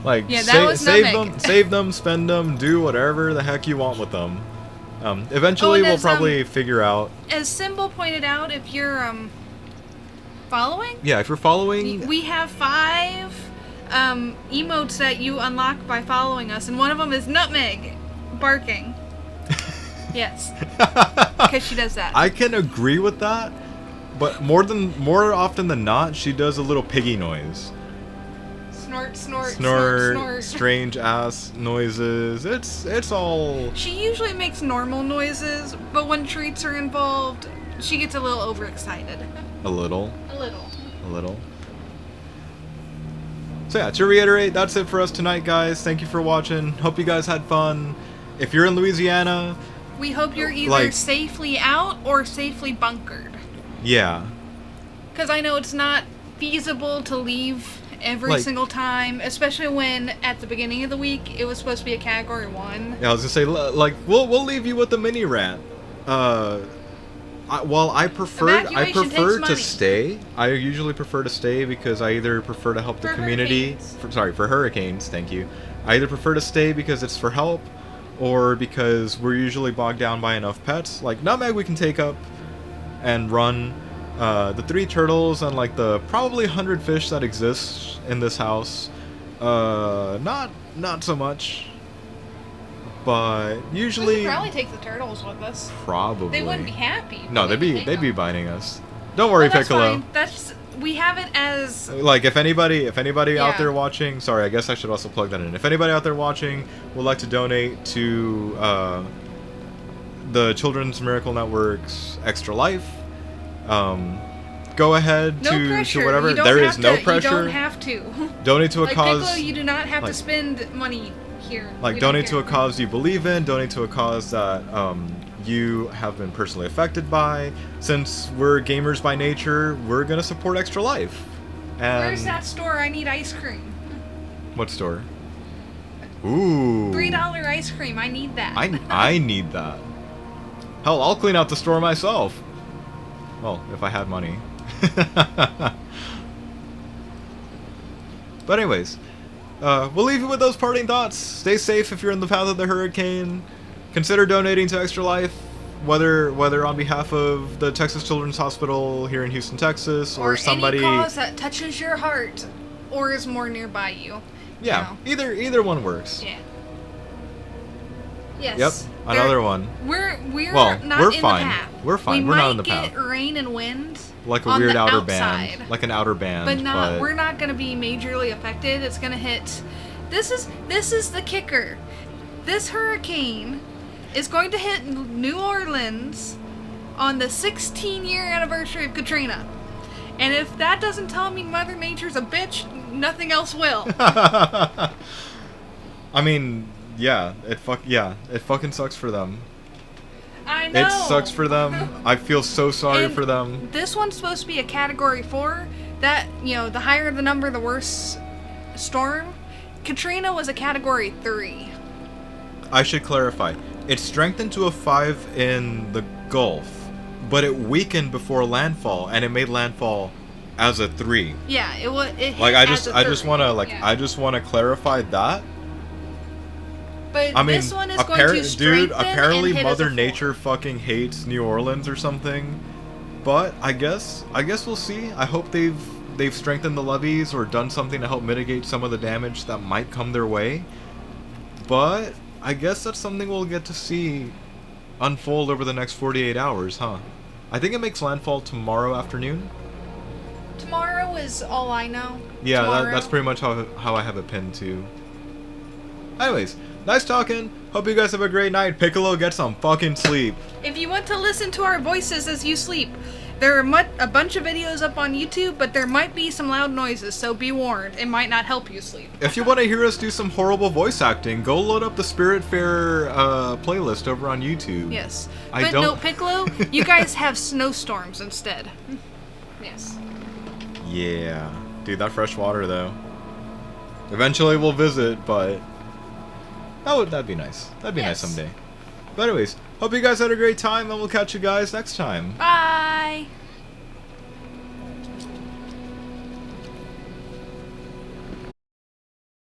Like, Yeah, that was save nutmeg. them, save them, spend them, do whatever the heck you want with them. Eventually, and we'll as, probably figure out. As Symbol pointed out, if you're following, Yeah, if you're following, we have 5 emotes that you unlock by following us, and one of them is Nutmeg barking. Yes, because she does that. I can agree with that, but more often than not, she does a little piggy noise. Snort, snort, Snort, snort. strange ass noises. It's all. She usually makes normal noises, but when treats are involved, she gets a little overexcited. A little. A little. A little. So yeah, to reiterate, that's it for us tonight, guys. Thank you for watching. Hope you guys had fun. If you're in Louisiana, We hope you're either Like- safely out or safely bunkered. yeah. Because I know it's not feasible to leave every Like- single time, especially when at the beginning of the week it was supposed to be a category 1. Yeah, I was gonna say, like, we'll leave you with the mini rant. While I prefer Evacuation takes to money. stay. I usually prefer to stay because I either prefer to help the For community. hurricanes. For hurricanes. Thank you. I either prefer to stay because it's for help, or because we're usually bogged down by enough pets. Like Nutmeg, we can take up and run. The 3 turtles and like the probably 100 fish that exist in this house. Not so much. But We usually, could probably take the turtles with us. probably. They wouldn't be happy. No, but they'd be biting us. Don't worry, Well, that's Piccolo. fine. We have it as Like if anybody Yeah. out there watching, sorry, I guess I should also plug that in. If anybody out there watching would like to donate to the Children's Miracle Network's Extra Life, go ahead no to pressure. whatever. You don't There have is no to, pressure. You don't have to. Donate to a Like cause. Piccolo, you do not have like- to spend money here. Like We don't donate to care. a cause you believe in, donate to a cause that you have been personally affected by. Since we're gamers by nature, we're gonna support Extra Life. And Where's that store? I need ice cream. what store? Ooh. $3 ice cream. I need that. I need that. Hell, I'll clean out the store myself. Well, if I had money. But anyways, we'll leave you with those parting thoughts. Stay safe if you're in the path of the hurricane. Consider donating to Extra Life, whether on behalf of the Texas Children's Hospital here in Houston, Texas, or somebody. any cause that touches your heart or is more nearby you. Yeah, You know. either one works. Yeah. Yes. Yep, another one. We're Well, not we're in fine. the path. We're fine. We We're might not in the get path. rain and wind. Like a on weird the outer outside, band, like an outer band, but not. We're not going to be majorly affected. It's going to hit. This is the kicker. This hurricane is going to hit New Orleans on the 16-year anniversary of Katrina. And if that doesn't tell me Mother Nature's a bitch, nothing else will. I mean, yeah, it fucking sucks for them. I know. It sucks for them. I feel so sorry And for them. This one's supposed to be a Category 4. that, the higher the number, the worse storm. Katrina was a category 3. I should clarify. It strengthened to a 5 in the Gulf, but it weakened before landfall, and it made landfall as a 3. Yeah, it was. It hit Like I just want to I just want to clarify that. But I mean, this one is going to strengthen dude, apparently and hit as a Mother 4. Nature fucking hates New Orleans or something. But I guess we'll see. I hope they've strengthened the levees or done something to help mitigate some of the damage that might come their way. But I guess that's something we'll get to see unfold over the next 48 hours, huh? I think it makes landfall tomorrow afternoon. Tomorrow is all I know. Yeah, that's pretty much how I have it pinned too. Anyways, nice talking. Hope you guys have a great night. Piccolo, get some fucking sleep. If you want to listen to our voices as you sleep, there are a bunch of videos up on YouTube, but there might be some loud noises, so be warned. It might not help you sleep. If you want to hear us do some horrible voice acting, go load up the Spirit Fair playlist over on YouTube. Yes. I But don't... no, Piccolo, you guys have snowstorms instead. Yes. Yeah. Dude, that fresh water, though. Eventually we'll visit, but... That'd be nice. That'd be nice someday. But anyways, hope you guys had a great time, and we'll catch you guys next time. Bye!